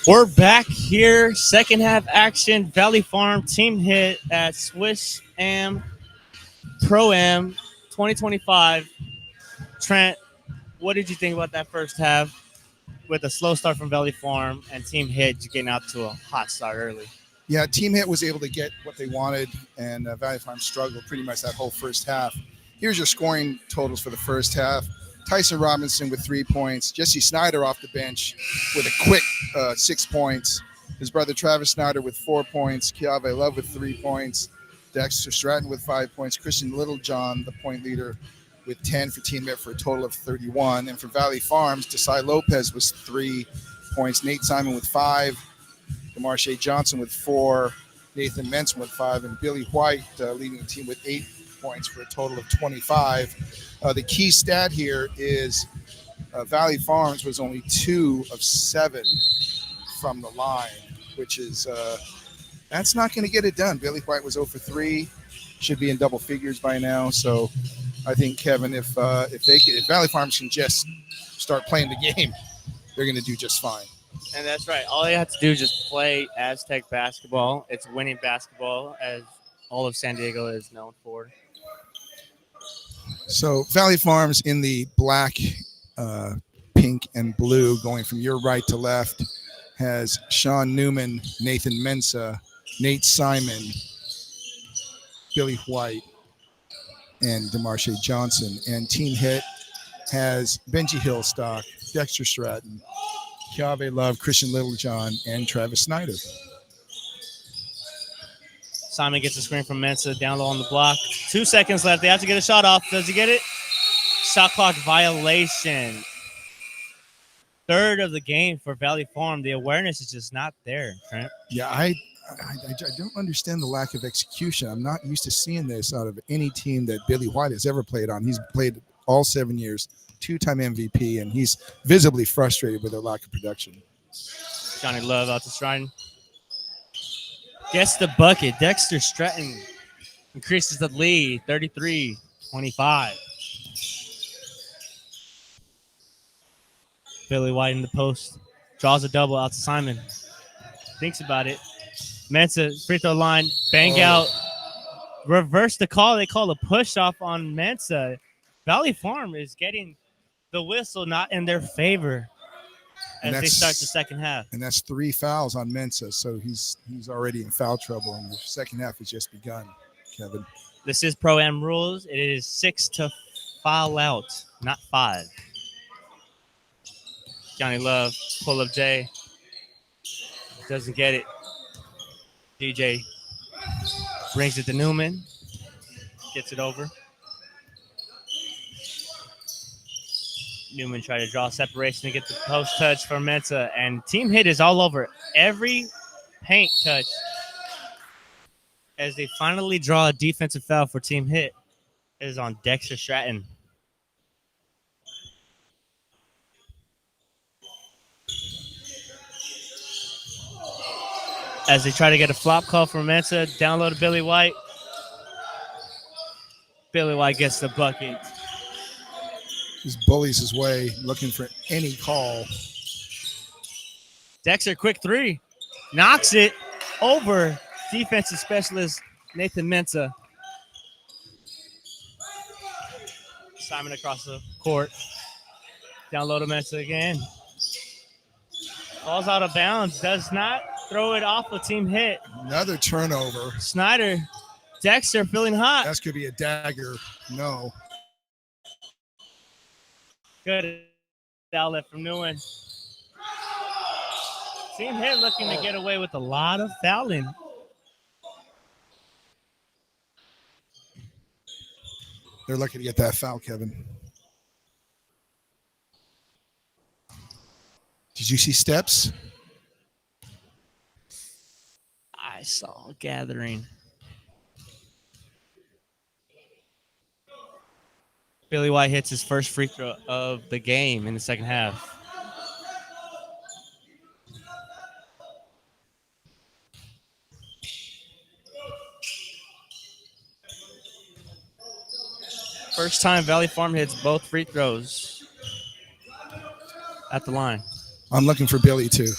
We're back here. Second half action. Valley Farm team hit at Swish Am Pro Am 2025. Trent, what did you think about that first half with a slow start from Valley Farm and team hit getting out to a hot start early? Yeah, Team Hit was able to get what they wanted, and Valley Farm struggled pretty much that whole first half. Here's your scoring totals for the first half. Tyson Robinson with 3 points. Jesse Snyder off the bench with a quick 6 points. His brother Travis Snyder with 4 points. Kiave Love with 3 points. Dexter Stratton with 5 points. Christian Littlejohn, the point leader, with 10 for Team Hit for a total of 31. And for Valley Farms, Desai Lopez was 3 points. Nate Simon with 5. DeMarshe Johnson with 4. Nathan Menson with 5. And Billy White leading the team with 8 points for a total of 25. The key stat here is Valley Farms was only 2 of 7 from the line, which is that's not going to get it done. Billy White was 0 for 3, should be in double figures by now. So I think, Kevin, if Valley Farms can just start playing the game, they're going to do just fine. And that's right. All you have to do is just play Aztec basketball. It's winning basketball, as all of San Diego is known for. So Valley Farms in the black, pink, and blue, going from your right to left, has Sean Newman, Nathan Mensa, Nate Simon, Billy White, and DeMarshe Johnson. And Team Hit has Benji Hillstock, Dexter Stratton, Kiave Love, Christian Littlejohn, and Travis Snyder. Simon gets a screen from Mensa down low on the block. 2 seconds left. They have to get a shot off. Does he get it? Shot clock violation. Third of the game for Valley Farm. The awareness is just not there, Trent. Yeah, I don't understand the lack of execution. I'm not used to seeing this out of any team that Billy White has ever played on. He's played all 7 years, 2-time MVP, and he's visibly frustrated with their lack of production. Johnny Love out to Stratton. Gets the bucket. Dexter Stratton increases the lead, 33-25. Billy White in the post. Draws a double out to Simon. Thinks about it. Mensa, free throw line, bang out. Reverse the call. They call a push off on Mensa. Valley Farm is getting the whistle not in their favor as they start the second half. And that's 3 fouls on Mensa, so he's already in foul trouble, and the second half has just begun, Kevin. This is Pro-Am rules. It is 6 to foul out, not 5. Johnny Love, pull up Jay. Doesn't get it. DJ brings it to Newman. Gets it over. Newman tried to draw separation to get the post touch for Mensa, and Team Hit is all over every paint touch as they finally draw a defensive foul for Team Hit. It is on Dexter Stratton. As they try to get a flop call from Mensa, down low to Billy White. Billy White gets the bucket. Just bullies his way, looking for any call. Dexter, quick three. Knocks it over defensive specialist Nathan Mensa. Simon across the court. Down low to Mensa again. Falls out of bounds. Does not throw it off a Team Hit. Another turnover. Snyder. Dexter feeling hot. That could be a dagger. No. Good outlet from Newman. Team Hit looking to get away with a lot of fouling. They're lucky to get that foul, Kevin. Did you see steps? I saw a gathering. Billy White hits his first free throw of the game in the second half. First time Valley Farm hits both free throws at the line. I'm looking for Billy to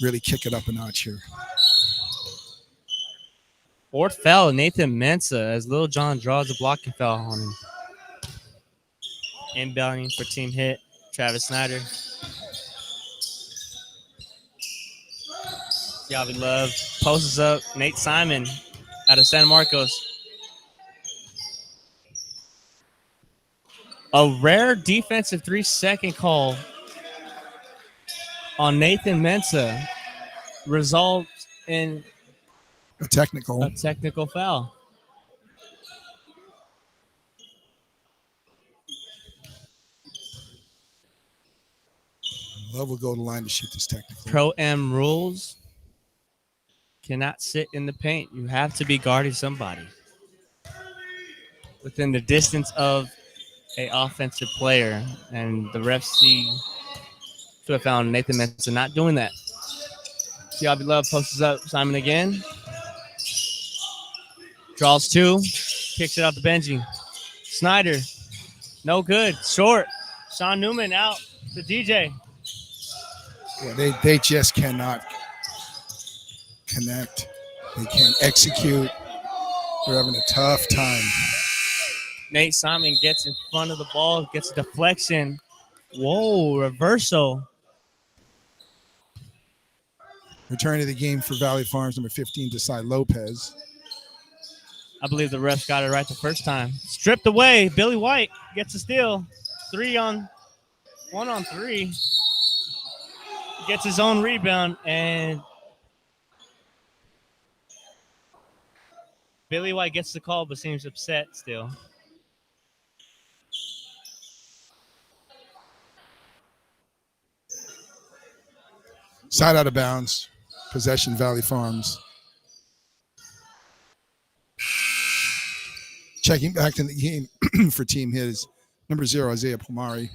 really kick it up a notch here. Fourth foul, Nathan Mensa, as Lil John draws a blocking foul on him. Inbounding for Team Hit, Travis Snyder. Yavi Love posts up. Nate Simon out of San Marcos. A rare defensive 3-second call on Nathan Mensa results in A technical. A technical foul. Love will go to the line to shoot this technical. Pro-Am rules. Cannot sit in the paint. You have to be guarding somebody within the distance of a offensive player, and the refs see to have found Nathan Mensa not doing that. Tiabi Love posts up Simon again. Draws two. Kicks it out to Benji. Snyder. No good. Short. Sean Newman out to DJ. Yeah, they just cannot connect. They can't execute. They're having a tough time. Nate Simon gets in front of the ball, gets a deflection. Whoa, reversal. Returning to the game for Valley Farms, number 15, Desai Lopez. I believe the refs got it right the first time. Stripped away. Billy White gets a steal. 1-on-3. Gets his own rebound, and Billy White gets the call but seems upset still. Side out of bounds. Possession, Valley Farms. Checking back in the game for Team His, number 0, Isaiah Pomari.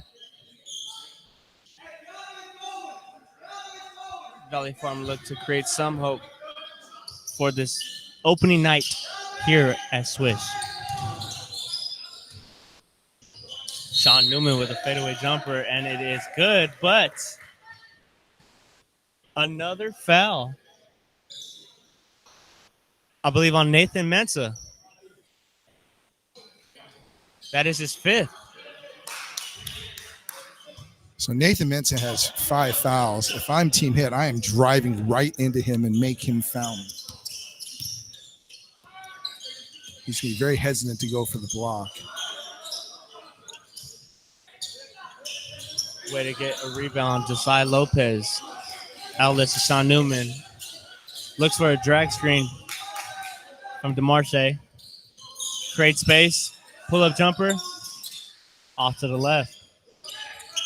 Valley Farm looked to create some hope for this opening night here at Swish. Sean Newman with a fadeaway jumper, and it is good, but another foul. I believe on Nathan Mensa. That is his 5th. So Nathan Mensa has 5 fouls. If I'm Team Hit, I am driving right into him and make him foul me. He's going to be very hesitant to go for the block. Way to get a rebound. Desai Lopez. Outlets to Sean Newman. Looks for a drag screen from DeMarche. Create space. Pull-up jumper. Off to the left.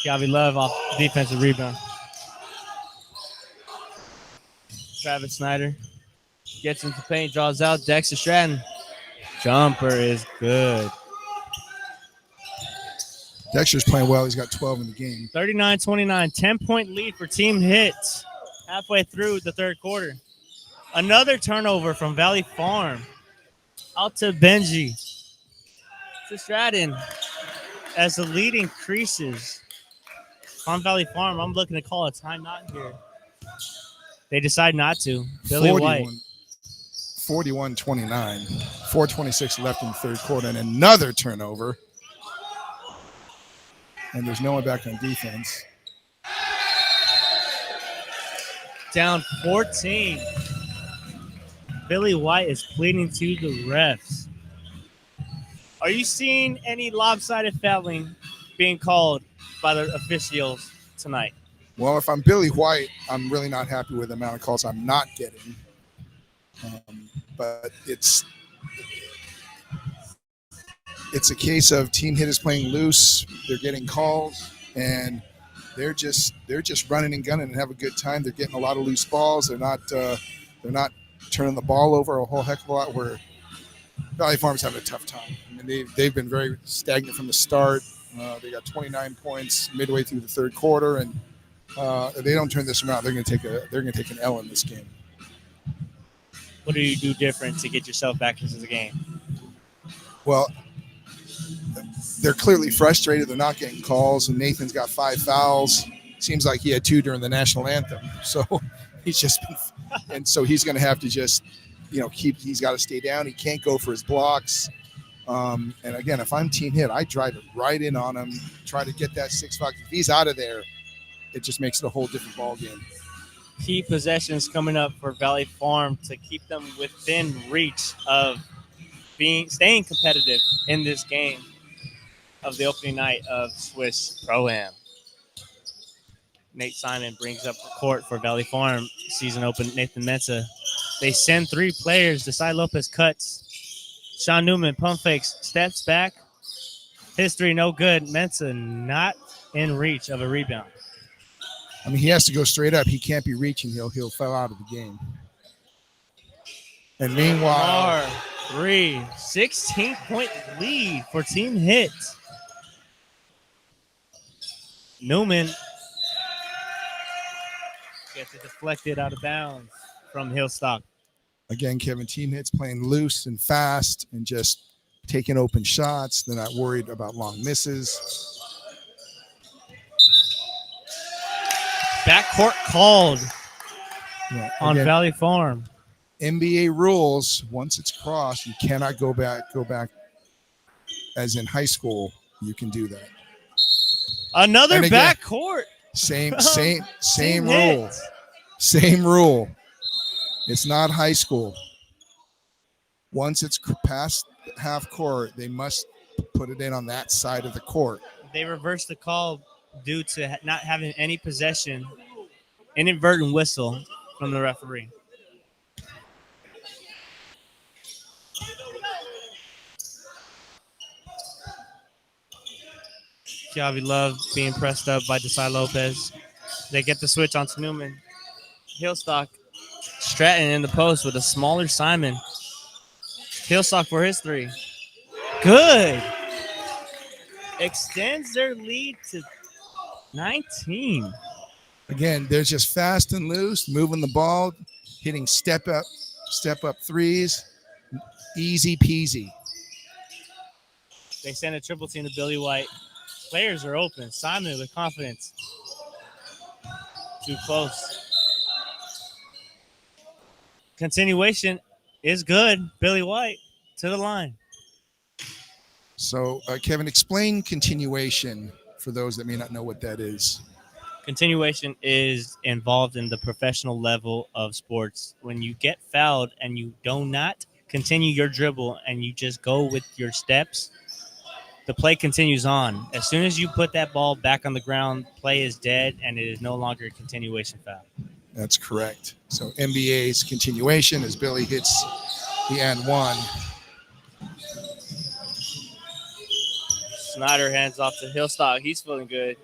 Tiabi Love off defensive rebound. Travis Snyder gets into paint, draws out. Dexter Stratton. Jumper is good. Dexter's playing well. He's got 12 in the game. 39-29, 10-point lead for Team Hits halfway through the third quarter. Another turnover from Valley Farm. Out to Benji. To Stratton. As the lead increases on Valley Farm, I'm looking to call a timeout here. They decide not to. Billy White. 41-29. 4:26 left in the third quarter, and another turnover. And there's no one back on defense. Down 14. Billy White is pleading to the refs. Are you seeing any lopsided fouling being called by the officials tonight? Well, if I'm Billy White, I'm really not happy with the amount of calls I'm not getting. But it's a case of Team Hit is playing loose. They're getting calls, and they're just running and gunning and have a good time. They're getting a lot of loose balls. They're not turning the ball over a whole heck of a lot. Where Valley Farm's having a tough time. I mean, they've been very stagnant from the start. They got 29 points midway through the third quarter, and if they don't turn this around, they're going to take an L in this game. What do you do different to get yourself back into the game? Well, they're clearly frustrated. They're not getting calls, and Nathan's got 5 fouls. Seems like he had 2 during the national anthem. So he's just been, and so he's going to have to just, he's got to stay down. He can't go for his blocks. And again, if I'm Team Hit, I drive it right in on him, try to get that 6 foul. If he's out of there, it just makes it a whole different ball game. Key possessions coming up for Valley Farm to keep them within reach of staying competitive in this game of the opening night of Swiss Pro-Am. Nate Simon brings up the court for Valley Farm. Season open Nathan Mensa. They send 3 players. Desai Lopez cuts. Sean Newman pump fakes, steps back. His 3 no good. Mensa not in reach of a rebound. I mean, he has to go straight up. He can't be reaching. He'll foul out of the game. And meanwhile, Mar 3, 16-point lead for Team Hit. Newman gets it deflected out of bounds from Hillstock. again, Kevin, Team Hit's playing loose and fast and just taking open shots. They're not worried about long misses. Backcourt called Yeah, on again, Valley Farm. NBA rules, once it's crossed, you cannot go back as in high school. You can do that. Another And again, backcourt. Same Team rule. Hit. Same rule. It's not high school. Once it's past half court, they must put it in on that side of the court. They reversed the call due to not having any possession. Inadvertent whistle from the referee. Kiavi Love being pressed up by Desai Lopez. They get the switch onto Newman. Hillstock. Stratton in the post with a smaller Simon. Hillstock for his 3. Good. Extends their lead to 19. Again, they're just fast and loose, moving the ball, hitting step up threes. Easy peasy. They send a triple team to Billy White. Players are open. Simon with confidence. Too close. Continuation is good. Billy White to the line. So, Kevin, explain continuation for those that may not know what that is. Continuation is involved in the professional level of sports. When you get fouled and you do not continue your dribble and you just go with your steps, the play continues on. As soon as you put that ball back on the ground, play is dead and it is no longer a continuation foul. That's correct. So NBA's continuation as Billy hits the and one. Snyder hands off to Hillstock. He's feeling good.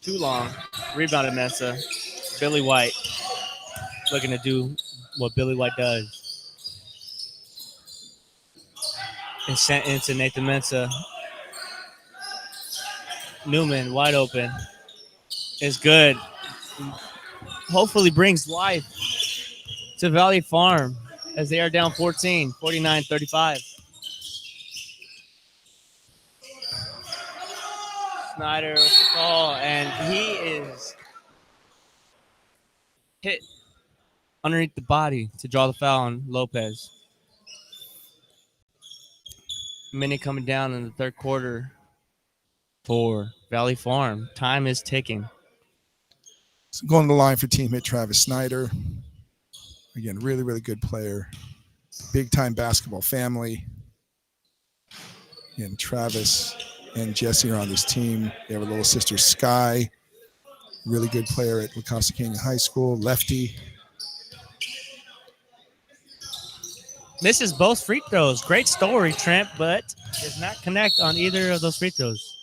Too long. Rebounded Mensa. Billy White looking to do what Billy White does. And sent into Nathan Mensa. Newman wide open. Is good. Hopefully brings life to Valley Farm as they are down 14, 49-35. Snyder with the call, and he is hit underneath the body to draw the foul on Lopez. Minute coming down in the third quarter for Valley Farm. Time is ticking. So going to the line for Team Hit, Travis Snyder. Again, really, really good player. Big-time basketball family. And Travis and Jesse are on this team. They have a little sister, Sky. Really good player at La Costa Canyon High School. Lefty. Misses both free throws. Great story, Trent, but does not connect on either of those free throws.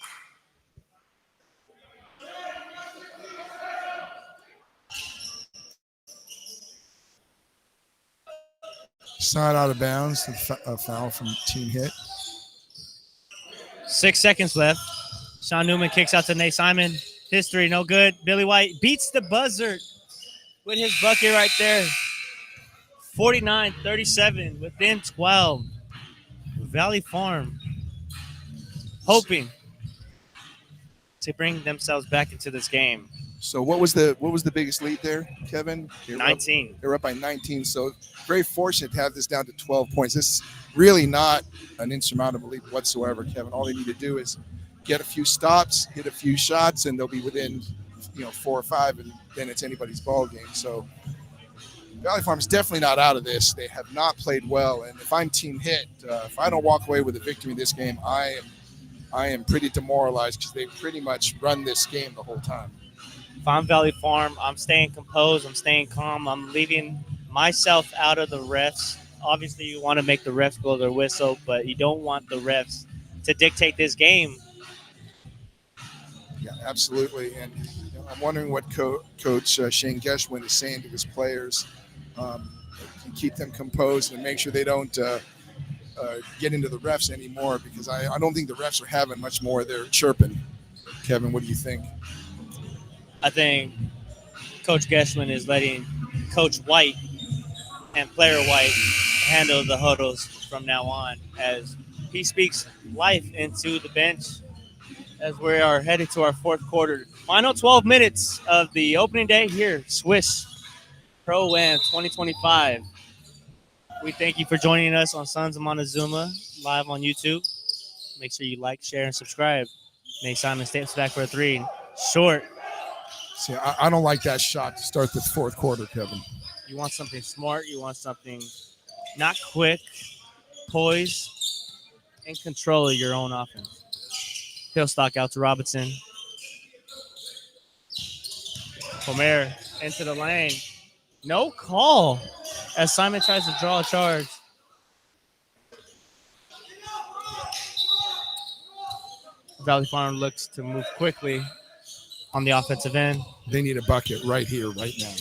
Side out of bounds. A foul from Team Hit. 6 seconds left. Sean Newman kicks out to Nate Simon. His 3, no good. Billy White beats the buzzer with his bucket right there. 49-37 within 12. Valley Farm hoping to bring themselves back into this game. So what was the biggest lead there, Kevin? 19. They're up by 19. So very fortunate to have this down to 12 points. This is really not an insurmountable lead whatsoever, Kevin. All they need to do is get a few stops, hit a few shots, and they'll be within 4 or 5, and then it's anybody's ball game. So Valley Farm's definitely not out of this. They have not played well, and if I'm Team Hit, if I don't walk away with a victory in this game, I am pretty demoralized because they pretty much run this game the whole time. If I'm Valley Farm, I'm staying composed. I'm staying calm. I'm leaving myself out of the refs. Obviously, you want to make the refs blow their whistle, but you don't want the refs to dictate this game. Yeah, absolutely. And I'm wondering what Coach Shane Geschwin is saying to his players to keep them composed and make sure they don't get into the refs anymore, because I don't think the refs are having much more of their chirping. Kevin, what do you think? I think Coach Geschwin is letting Coach White and player White handle the huddles from now on, as he speaks life into the bench as we are headed to our fourth quarter. Final 12 minutes of the opening day here, Swish Pro-Am 2025. We thank you for joining us on Sons of Montezuma live on YouTube. Make sure you like, share, and subscribe. Nate Simon steps back for a three. Short. See, I don't like that shot to start the fourth quarter, Kevin. You want something smart. You want something not quick, poised, and control of your own offense. Hillstock out to Robinson. Pomer into the lane. No call as Simon tries to draw a charge. Valley Farm looks to move quickly on the offensive end. They need a bucket right here, right now.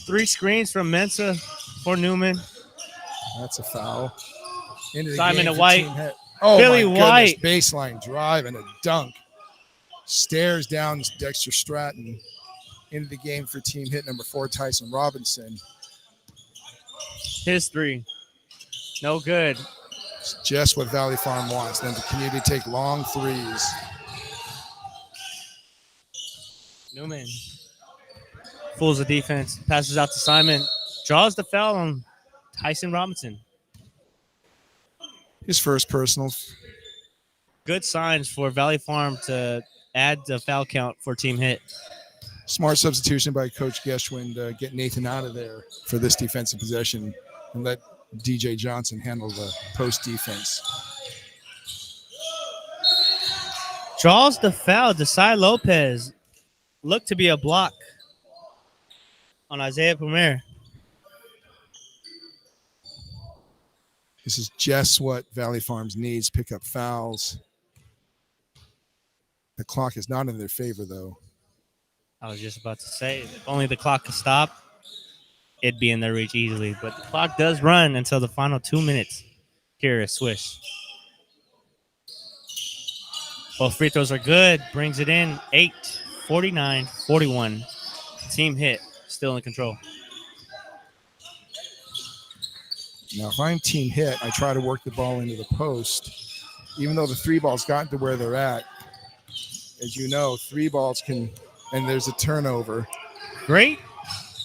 3 screens from Mensa for Newman. That's a foul. Into the Simon game to for White. Team Het. Oh, Billy my White. goodness. Baseline drive and a dunk. Stares down Dexter Stratton. Into the game for Team Hit number 4, Tyson Robinson. His 3. No good. It's just what Valley Farm wants, them to continue to take long threes. Newman fools the defense. Passes out to Simon. Draws the foul on Tyson Robinson. His first personal. Good signs for Valley Farm to add the foul count for Team Hit. Smart substitution by Coach Geschwin to get Nathan out of there for this defensive possession and let DJ Johnson handle the post defense. Draws the foul. Desai Lopez looked to be a block on Isaiah Pomer. This is just what Valley Farms needs, pick up fouls. The clock is not in their favor, though. I was just about to say, if only the clock could stop, it'd be in their reach easily. But the clock does run until the final 2 minutes here at Swish. Both free throws are good. Brings it in 8, 49, 41. Team Hit still in control. Now, if I'm Team Hit, I try to work the ball into the post. Even though the 3 ball's gotten to where they're at, as you know, 3 balls can, and there's a turnover. Great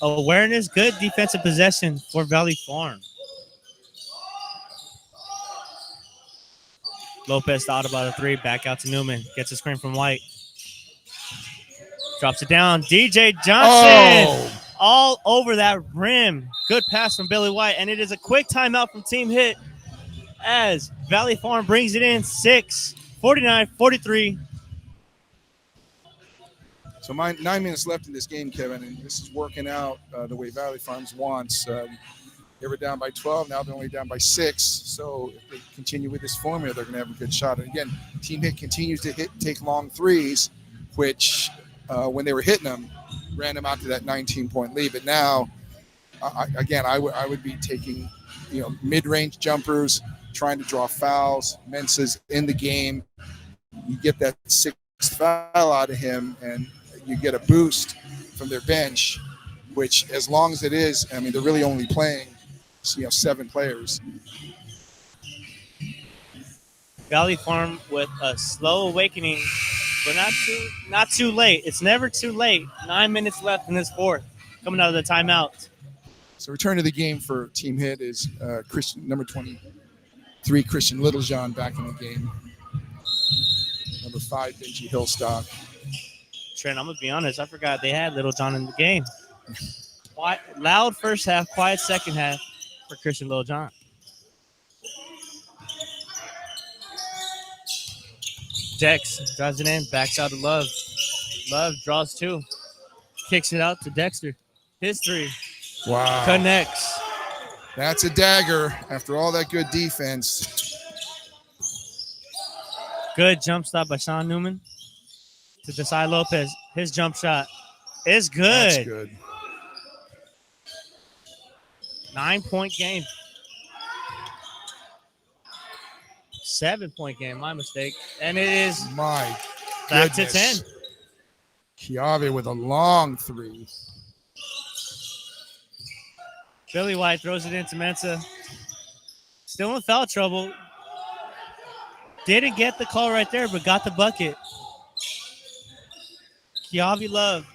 awareness, good defensive possession for Valley Farm. Lopez thought about a 3, back out to Newman. Gets a screen from White. Drops it down. DJ Johnson all over that rim. Good pass from Billy White, and it is a quick timeout from Team Hit as Valley Farm brings it in 6, 49, 43. So 9 minutes left in this game, Kevin, and this is working out the way Valley Farms wants. They were down by 12. Now they're only down by 6. So if they continue with this formula, they're going to have a good shot. And again, Team Hit continues to take long threes, which when they were hitting them, ran them out to that 19-point lead. But now, I would be taking, mid-range jumpers, trying to draw fouls. Mensa's in the game. You get that 6th foul out of him, and you get a boost from their bench, which, as long as it is, I mean, they're really only playing, 7 players. Valley Farm with a slow awakening, but not too late. It's never too late. 9 minutes left in this fourth, coming out of the timeout. So return to the game for Team Hit is Christian, number 23, Christian Littlejohn back in the game. Number 5, Benji Hillstock. Trent, I'm going to be honest. I forgot they had Littlejohn in the game. Loud first half, quiet second half for Christian Littlejohn. Dex drives it in, backs out to Love. Love draws 2. Kicks it out to Dexter. His three. Wow. Connects. That's a dagger after all that good defense. Good jump stop by Sean Newman to Desai Lopez. His jump shot is good. That's good. 9-point game. 7-point game. My mistake. And it is My back goodness. to 10. Chiave with a long three. Billy White throws it into Mensa. Still in foul trouble. Didn't get the call right there, but got the bucket. Chiave Love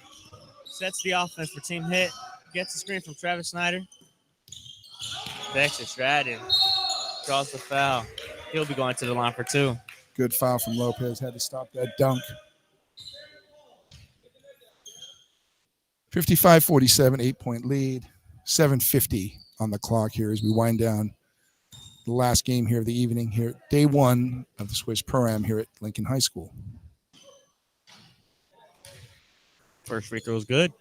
sets the offense for team hit. Gets the screen from Travis Snyder. Dexter Stratton draws the foul. He'll be going to the line for two. Good foul from Lopez. Had to stop that dunk. 55-47, 8-point lead. 7:50 on the clock here as we wind down the last game here of the evening here, day one of the Swish Pro-Am here at Lincoln High School. First free throw is good.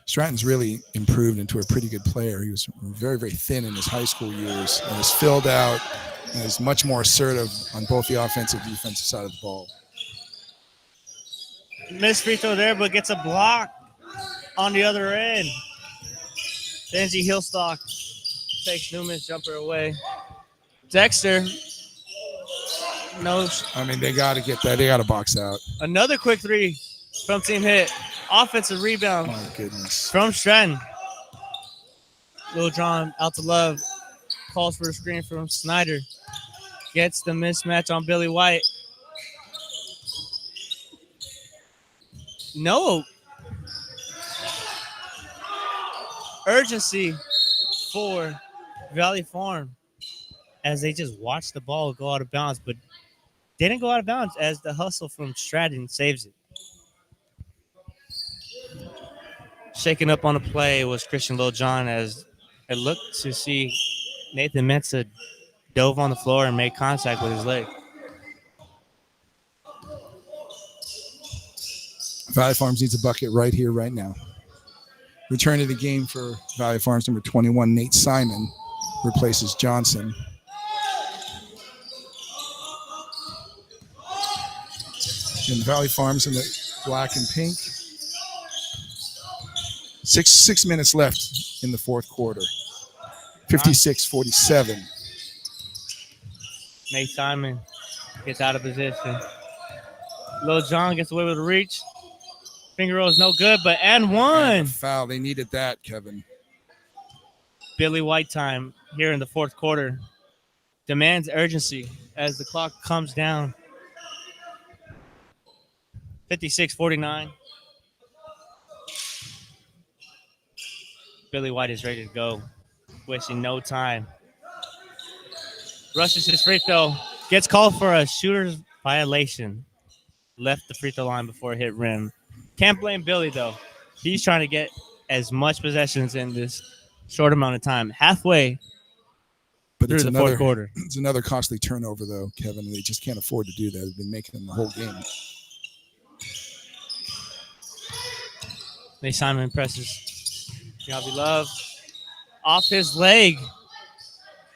Stratton's really improved into a pretty good player. He was very, very thin in his high school years and is filled out and is much more assertive on both the offensive and defensive side of the ball. Missed free throw there, but gets a block on the other end. Benji Hillstock takes Newman's jumper away. Dexter. No. I mean, they got to get that. They got to box out. Another quick three from team hit. Offensive rebound. My goodness. From Stratton. Lil John out to Love. Calls for a screen from Snyder. Gets the mismatch on Billy White. No. Urgency for Valley Farm as they just watch the ball go out of bounds, but didn't go out of bounds as the hustle from Stratton saves it. Shaking up on the play was Christian Lil John as it looked to see Nathan Mensa dove on the floor and made contact with his leg. Valley Farms needs a bucket right here, right now. Returning to the game for Valley Farms, number 21, Nate Simon, replaces Johnson. And Valley Farms in the black and pink. Six minutes left in the fourth quarter. 56-47. Nate Simon gets out of position. Lil John gets away with a reach. Finger roll is no good, but and one. Foul. They needed that, Kevin. Billy White time here in the fourth quarter. Demands urgency as the clock comes down. 56-49. Billy White is ready to go. Wasting no time. Rushes his free throw. Gets called for a shooter's violation. Left the free throw line before it hit rim. Can't blame Billy, though. He's trying to get as much possessions in this short amount of time. Halfway through the fourth quarter. It's another costly turnover, though, Kevin. They just can't afford to do that. They've been making them the whole game. Nate Simon presses Javi Love off his leg.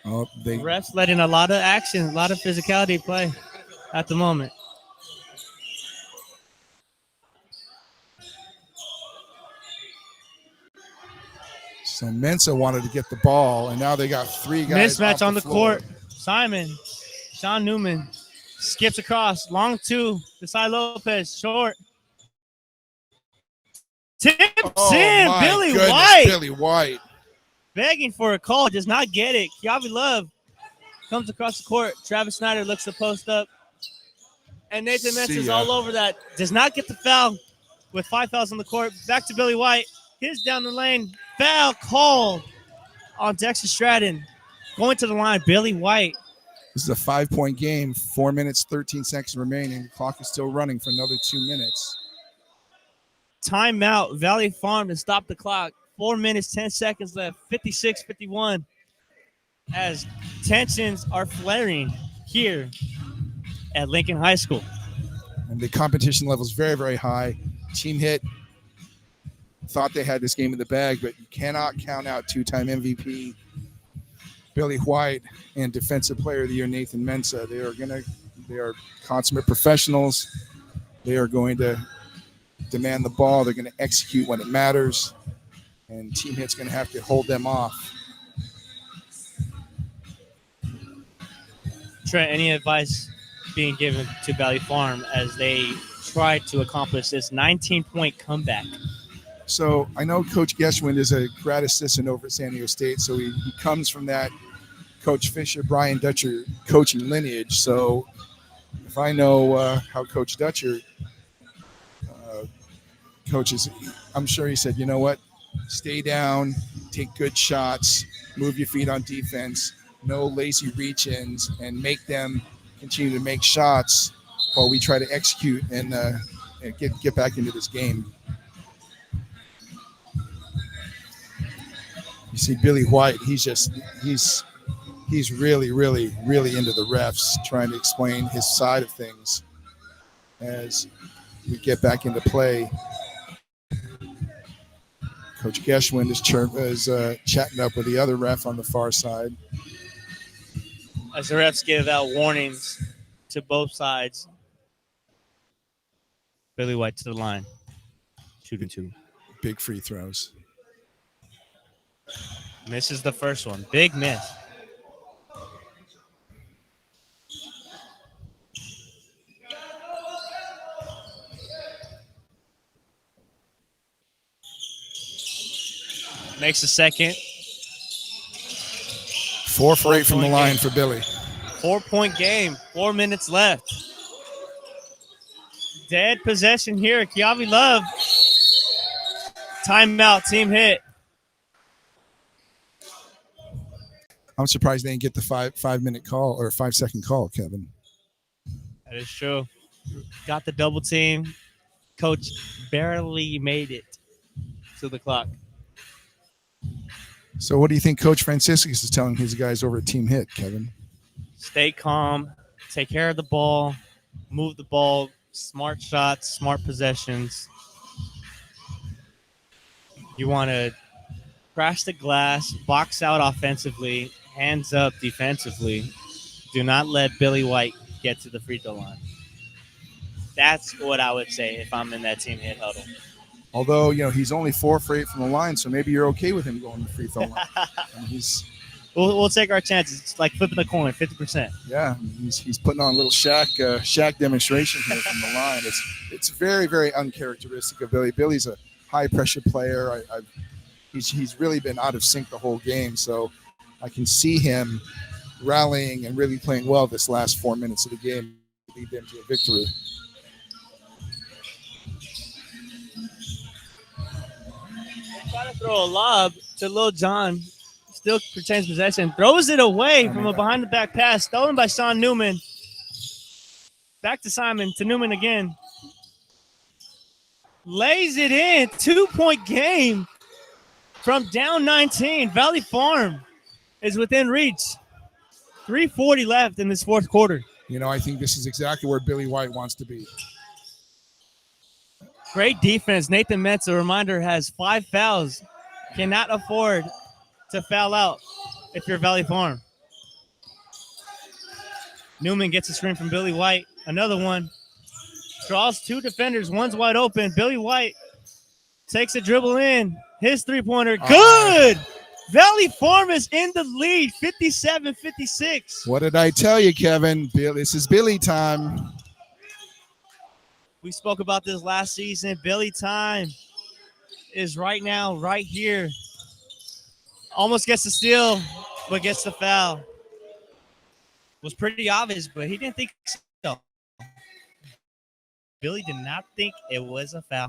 Oh, Refs letting a lot of action, a lot of physicality play at the moment. So Mensa wanted to get the ball, and now they got three guys. Mismatch on the floor. court. Simon, Sean Newman skips across. Long two. Desai Lopez, short. Tips in. Billy White. Billy White. Begging for a call. Does not get it. Kiavi Love comes across the court. Travis Snyder looks to post up. And Nathan Mensa is all over that. Does not get the foul with 5 fouls on the court. Back to Billy White. His down the lane. Foul called on Dexter Stratton. Going to the line, Billy White. This is a 5-point game. 4 minutes, 13 seconds remaining. The clock is still running for another 2 minutes. Timeout. Valley Farm to stop the clock. 4 minutes, 10 seconds left. 56-51. as tensions are flaring here at Lincoln High School. And the competition level is very, very high. Team Hit thought they had this game in the bag, but you cannot count out two-time MVP Billy White and Defensive Player of the Year Nathan Mensah. They are consummate professionals. They are going to demand the ball. They're going to execute when it matters, and Team Hit's going to have to hold them off. Trent, any advice being given to Valley Farm as they try to accomplish this 19-point comeback? So I know Coach Geschwind is a grad assistant over at San Diego State, so he comes from that Coach Fisher, Brian Dutcher coaching lineage. So if I know how Coach Dutcher coaches, I'm sure he said, you know what, stay down, take good shots, move your feet on defense, no lazy reach-ins, and make them continue to make shots while we try to execute and get back into this game. You see Billy White, he's really, really, really into the refs, trying to explain his side of things as we get back into play. Coach Geschwind is chatting up with the other ref on the far side. As the refs give out warnings to both sides. Billy White to the line. Shooting two. Big free throws. Misses the first one. Big miss. Makes the second. 4 for 8 from the line for Billy. 4-point game. 4 minutes left. Dead possession here. Kiavi Love. Timeout. Team Hit. I'm surprised they didn't get the 5-minute call or 5-second call, Kevin. That is true. Got the double team. Coach barely made it to the clock. So what do you think Coach Franciscus is telling his guys over at Team Hit, Kevin? Stay calm. Take care of the ball. Move the ball. Smart shots. Smart possessions. You want to crash the glass, box out offensively, hands up defensively. Do not let Billy White get to the free throw line. That's what I would say if I'm in that Team Hit huddle. Although, he's only 4 for 8 from the line, so maybe you're okay with him going to the free throw line. We'll take our chances. It's like flipping a coin, 50%. Yeah, he's putting on a little Shaq demonstration here from the line. It's very, very uncharacteristic of Billy. Billy's a high-pressure player. He's really been out of sync the whole game, so I can see him rallying and really playing well this last 4 minutes of the game to lead them to a victory. Trying to throw a lob to Lil John. Still retains possession. Throws it away from a behind-the-back pass. Stolen by Sean Newman. Back to Simon. To Newman again. Lays it in. 2-point game from down 19. Valley Farm is within reach. 3:40 left in this fourth quarter. I think this is exactly where Billy White wants to be. Great defense. Nathan Metz, a reminder, has 5 fouls. Cannot afford to foul out if you're Valley Farm. Newman gets a screen from Billy White. Another one. Draws 2 defenders. One's wide open. Billy White takes a dribble in. His three-pointer. Good! Valley Farm is in the lead, 57-56. What did I tell you, Kevin? This is Billy time. We spoke about this last season. Billy time is right now, right here. Almost gets the steal, but gets the foul. Was pretty obvious, but he didn't think so. Billy did not think it was a foul.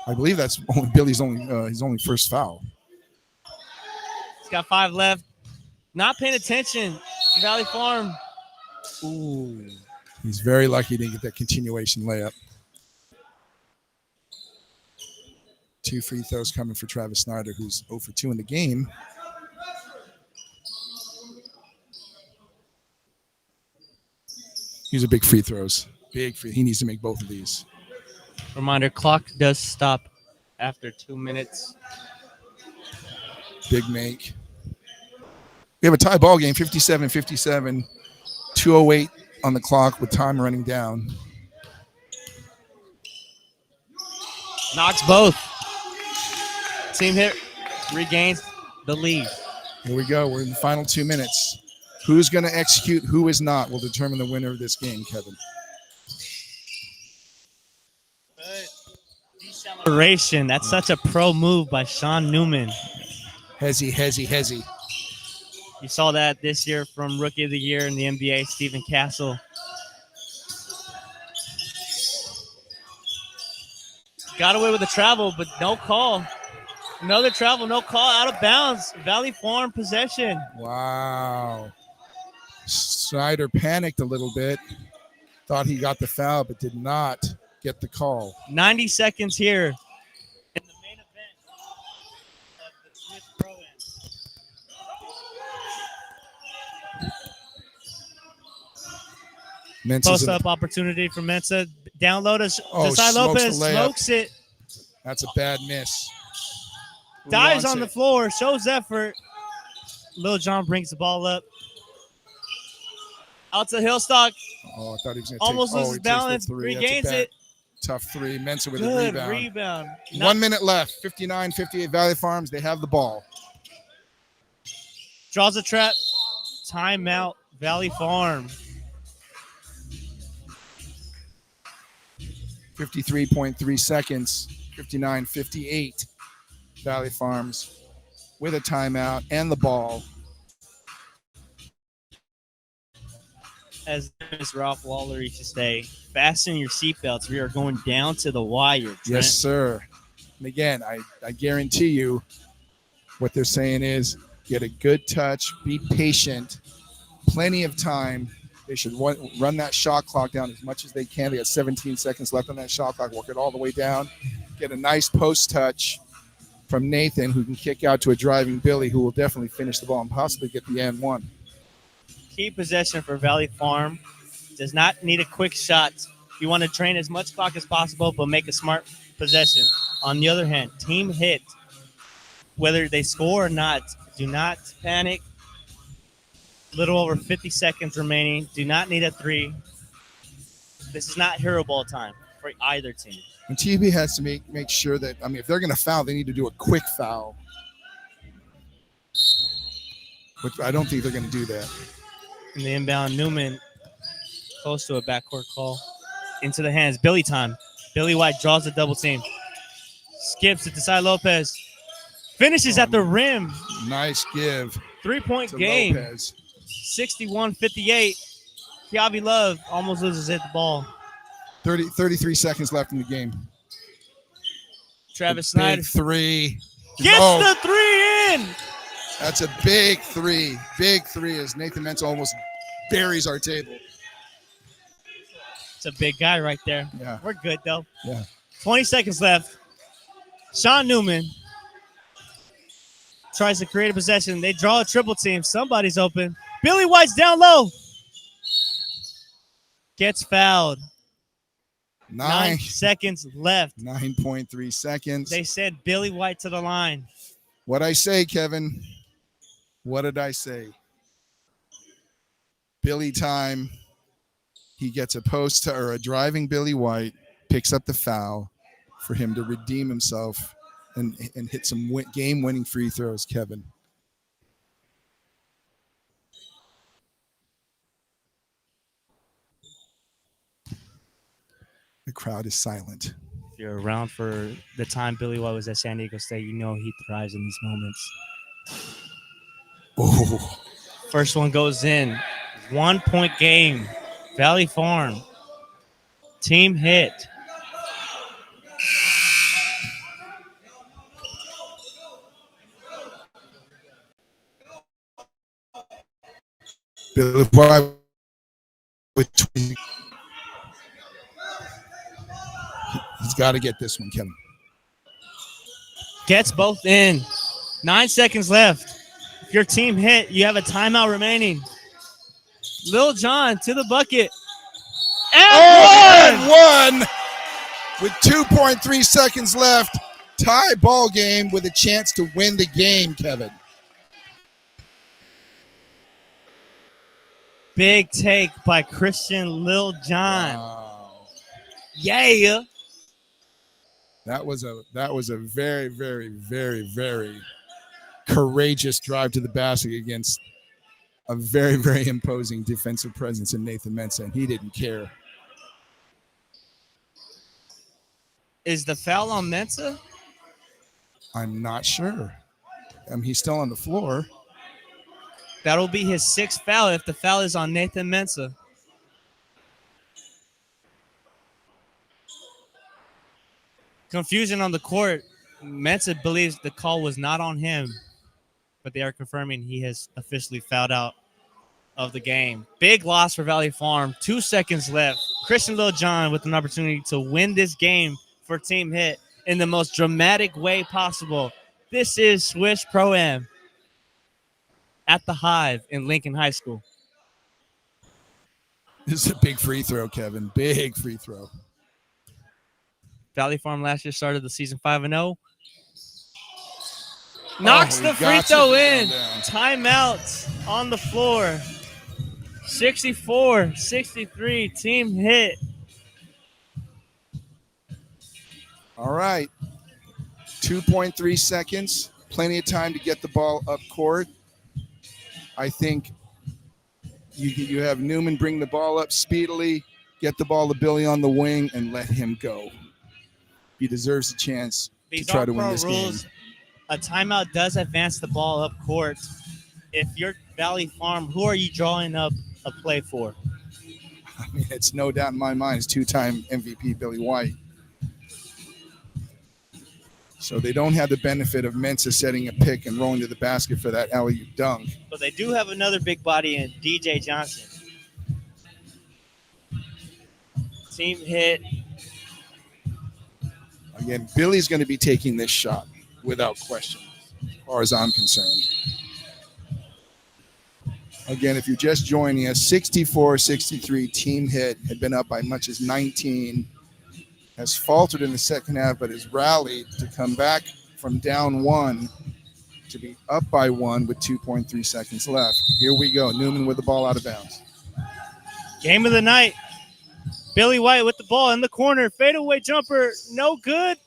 I believe that's Billy's his only first foul. He's got 5 left. Not paying attention. Valley Farm. Ooh. He's very lucky he didn't get that continuation layup. 2 free throws coming for Travis Snyder, who's 0 for 2 in the game. These are big free throws. Big free. He needs to make both of these. Reminder, clock does stop after 2 minutes. Big make. We have a tie ball game, 57-57. 2:08 on the clock with time running down. Knocks both. Team hit regains the lead. Here we go. We're in the final 2 minutes. Who's going to execute, who is not, will determine the winner of this game, Kevin. Deceleration. That's such a pro move by Sean Newman. Hezzy. You saw that this year from Rookie of the Year in the NBA, Stephen Castle. Got away with the travel, but no call. Another travel, no call, out of bounds. Valley Farm possession. Wow. Snyder panicked a little bit. Thought he got the foul, but did not get the call. 90 seconds here in the main event of the Swish Pro-Am. Post-up opportunity for Mensa. Down low to Desai Lopez. Smokes it. That's a bad miss. Dives on the floor. Shows effort. Lil Jon brings the ball up. Out to Hillstock. Oh, I thought he was going to almost loses balance. Regains it. Tough three. Mensa with a Good rebound. rebound. 1 minute left. 59-58 Valley Farms. They have the ball. Draws a trap. Timeout. Valley Farm. 53.3 seconds. 59-58 Valley Farms with a timeout and the ball. As Ralph Waller used to say, fasten your seatbelts. We are going down to the wire. Trent. Yes, sir. And again, I guarantee you what they're saying is get a good touch, be patient, plenty of time. They should run that shot clock down as much as they can. They got 17 seconds left on that shot clock. Work it all the way down. Get a nice post touch from Nathan, who can kick out to a driving Billy, who will definitely finish the ball and possibly get the N1. Key possession for Valley Farm. Does not need a quick shot. You want to drain as much clock as possible, but make a smart possession. On the other hand, team hit. Whether they score or not, do not panic. Little over 50 seconds remaining. Do not need a three. This is not hero ball time for either team. And TB has to make sure that, if they're going to foul, they need to do a quick foul. Which I don't think they're going to do that. In the inbound, Newman close to a backcourt call. Into the hands. Billy time. Billy White draws the double team. Skips it to Desai Lopez. Finishes at the rim. Nice give. 3-point game. Lopez. 61-58. Kiavi Love almost loses the ball. 33 seconds left in the game. Travis Snyder. Big three. Gets the three in. That's a big three. Big three as Nathan Mensa almost buries our table. It's a big guy right there. Yeah. We're good, though. Yeah. 20 seconds left. Sean Newman tries to create a possession. They draw a triple team. Somebody's open. Billy White's down low. Gets fouled. 9 seconds left. 9.3 seconds. They said Billy White to the line. What'd I say, Kevin? What did I say? Billy time. He gets a post or a driving Billy White, picks up the foul for him to redeem himself and hit some game-winning free throws, Kevin. The crowd is silent. If you're around for the time Billy White was at San Diego State, you know he thrives in these moments. Oh. First one goes in. 1-point game. Valley Farm. Team hit. Billy White with 20. He's got to get this one, Kevin. Gets both in. 9 seconds left. If your team hit, you have a timeout remaining. Lil Jon to the bucket. And one with 2.3 seconds left. Tie ball game with a chance to win the game, Kevin. Big take by Christian Lil John. Wow. Yeah. That was a very, very, very, very courageous drive to the basket against a very, very imposing defensive presence in Nathan Mensah, and he didn't care. Is the foul on Mensah? I'm not sure. He's still on the floor. That'll be his 6th foul if the foul is on Nathan Mensah. Confusion on the court. Mensah believes the call was not on him, but they are confirming he has officially fouled out of the game. Big loss for Valley Farm. 2 seconds left. Christian Lil John with an opportunity to win this game for Team Hit in the most dramatic way possible. This is Swish Pro-Am at the Hive in Lincoln High School. This is a big free throw, Kevin. Big free throw. Valley Farm last year started the season 5-0. Knocks he the free got throw it in. down. Timeout on the floor. 64-63. Team Hit. All right. 2.3 seconds. Plenty of time to get the ball up court. I think you have Newman bring the ball up speedily, get the ball to Billy on the wing, and let him go. He deserves a chance to try to win this game. A timeout does advance the ball up court. If you're Valley Farm, who are you drawing up a play for? I mean, it's no doubt in my mind it's two-time MVP Billy White. So they don't have the benefit of Mensah setting a pick and rolling to the basket for that alley-oop dunk. But they do have another big body in DJ Johnson. Team Hit. Again, Billy's going to be taking this shot without question, as far as I'm concerned. Again, if you're just joining us, 64-63 Team Hit had been up by much as 19. Has faltered in the second half, but has rallied to come back from down 1 to be up by 1 with 2.3 seconds left. Here we go. Newman with the ball out of bounds. Game of the night. Billy White with the ball in the corner. Fadeaway jumper. No good.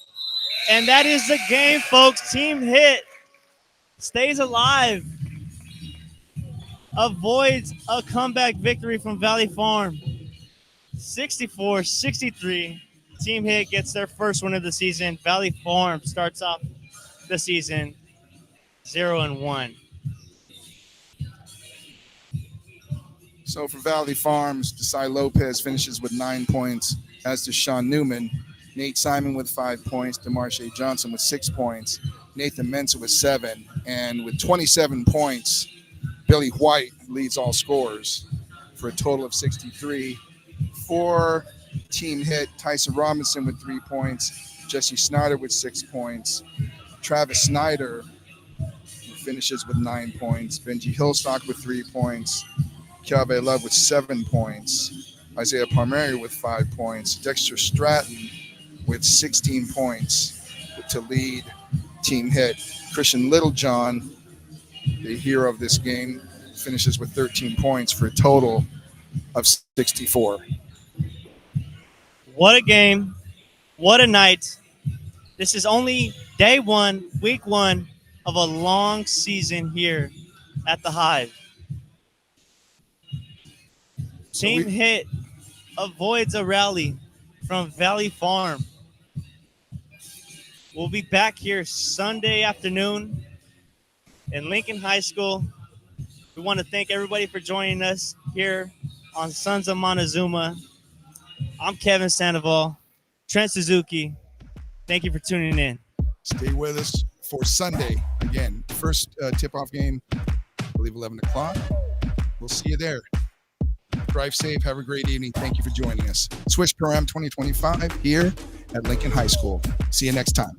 And that is the game, folks. Team Hit stays alive. Avoids a comeback victory from Valley Farm. 64-63. Team Hit gets their first win of the season. Valley Farm starts off the season 0-1. So for Valley Farms, Desai Lopez finishes with 9 points, as does Sean Newman. Nate Simon with 5 points. DeMarshe Johnson with 6 points. Nathan Mensah with 7. And with 27 points, Billy White leads all scorers for a total of 63. For Team Hit, Tyson Robinson with 3 points. Jesse Snyder with 6 points. Travis Snyder finishes with 9 points. Benji Hillstock with 3 points. Kiave Love with 7 points. Isaiah Palmieri with 5 points. Dexter Stratton with 16 points to lead Team Hit. Christian Littlejohn, the hero of this game, finishes with 13 points for a total of 64. What a game. What a night. This is only day 1, week 1 of a long season here at the Hive. Team Hit avoids a rally from Valley Farm. We'll be back here Sunday afternoon in Lincoln High School. We want to thank everybody for joining us here on Sons of Montezuma. I'm Kevin Sandoval, Trent Suzuki. Thank you for tuning in. Stay with us for Sunday. Again, first tip-off game, I believe 11 o'clock. We'll see you there. Drive safe. Have a great evening. Thank you for joining us. Swish Pro-Am 2025 here at Lincoln High School. See you next time.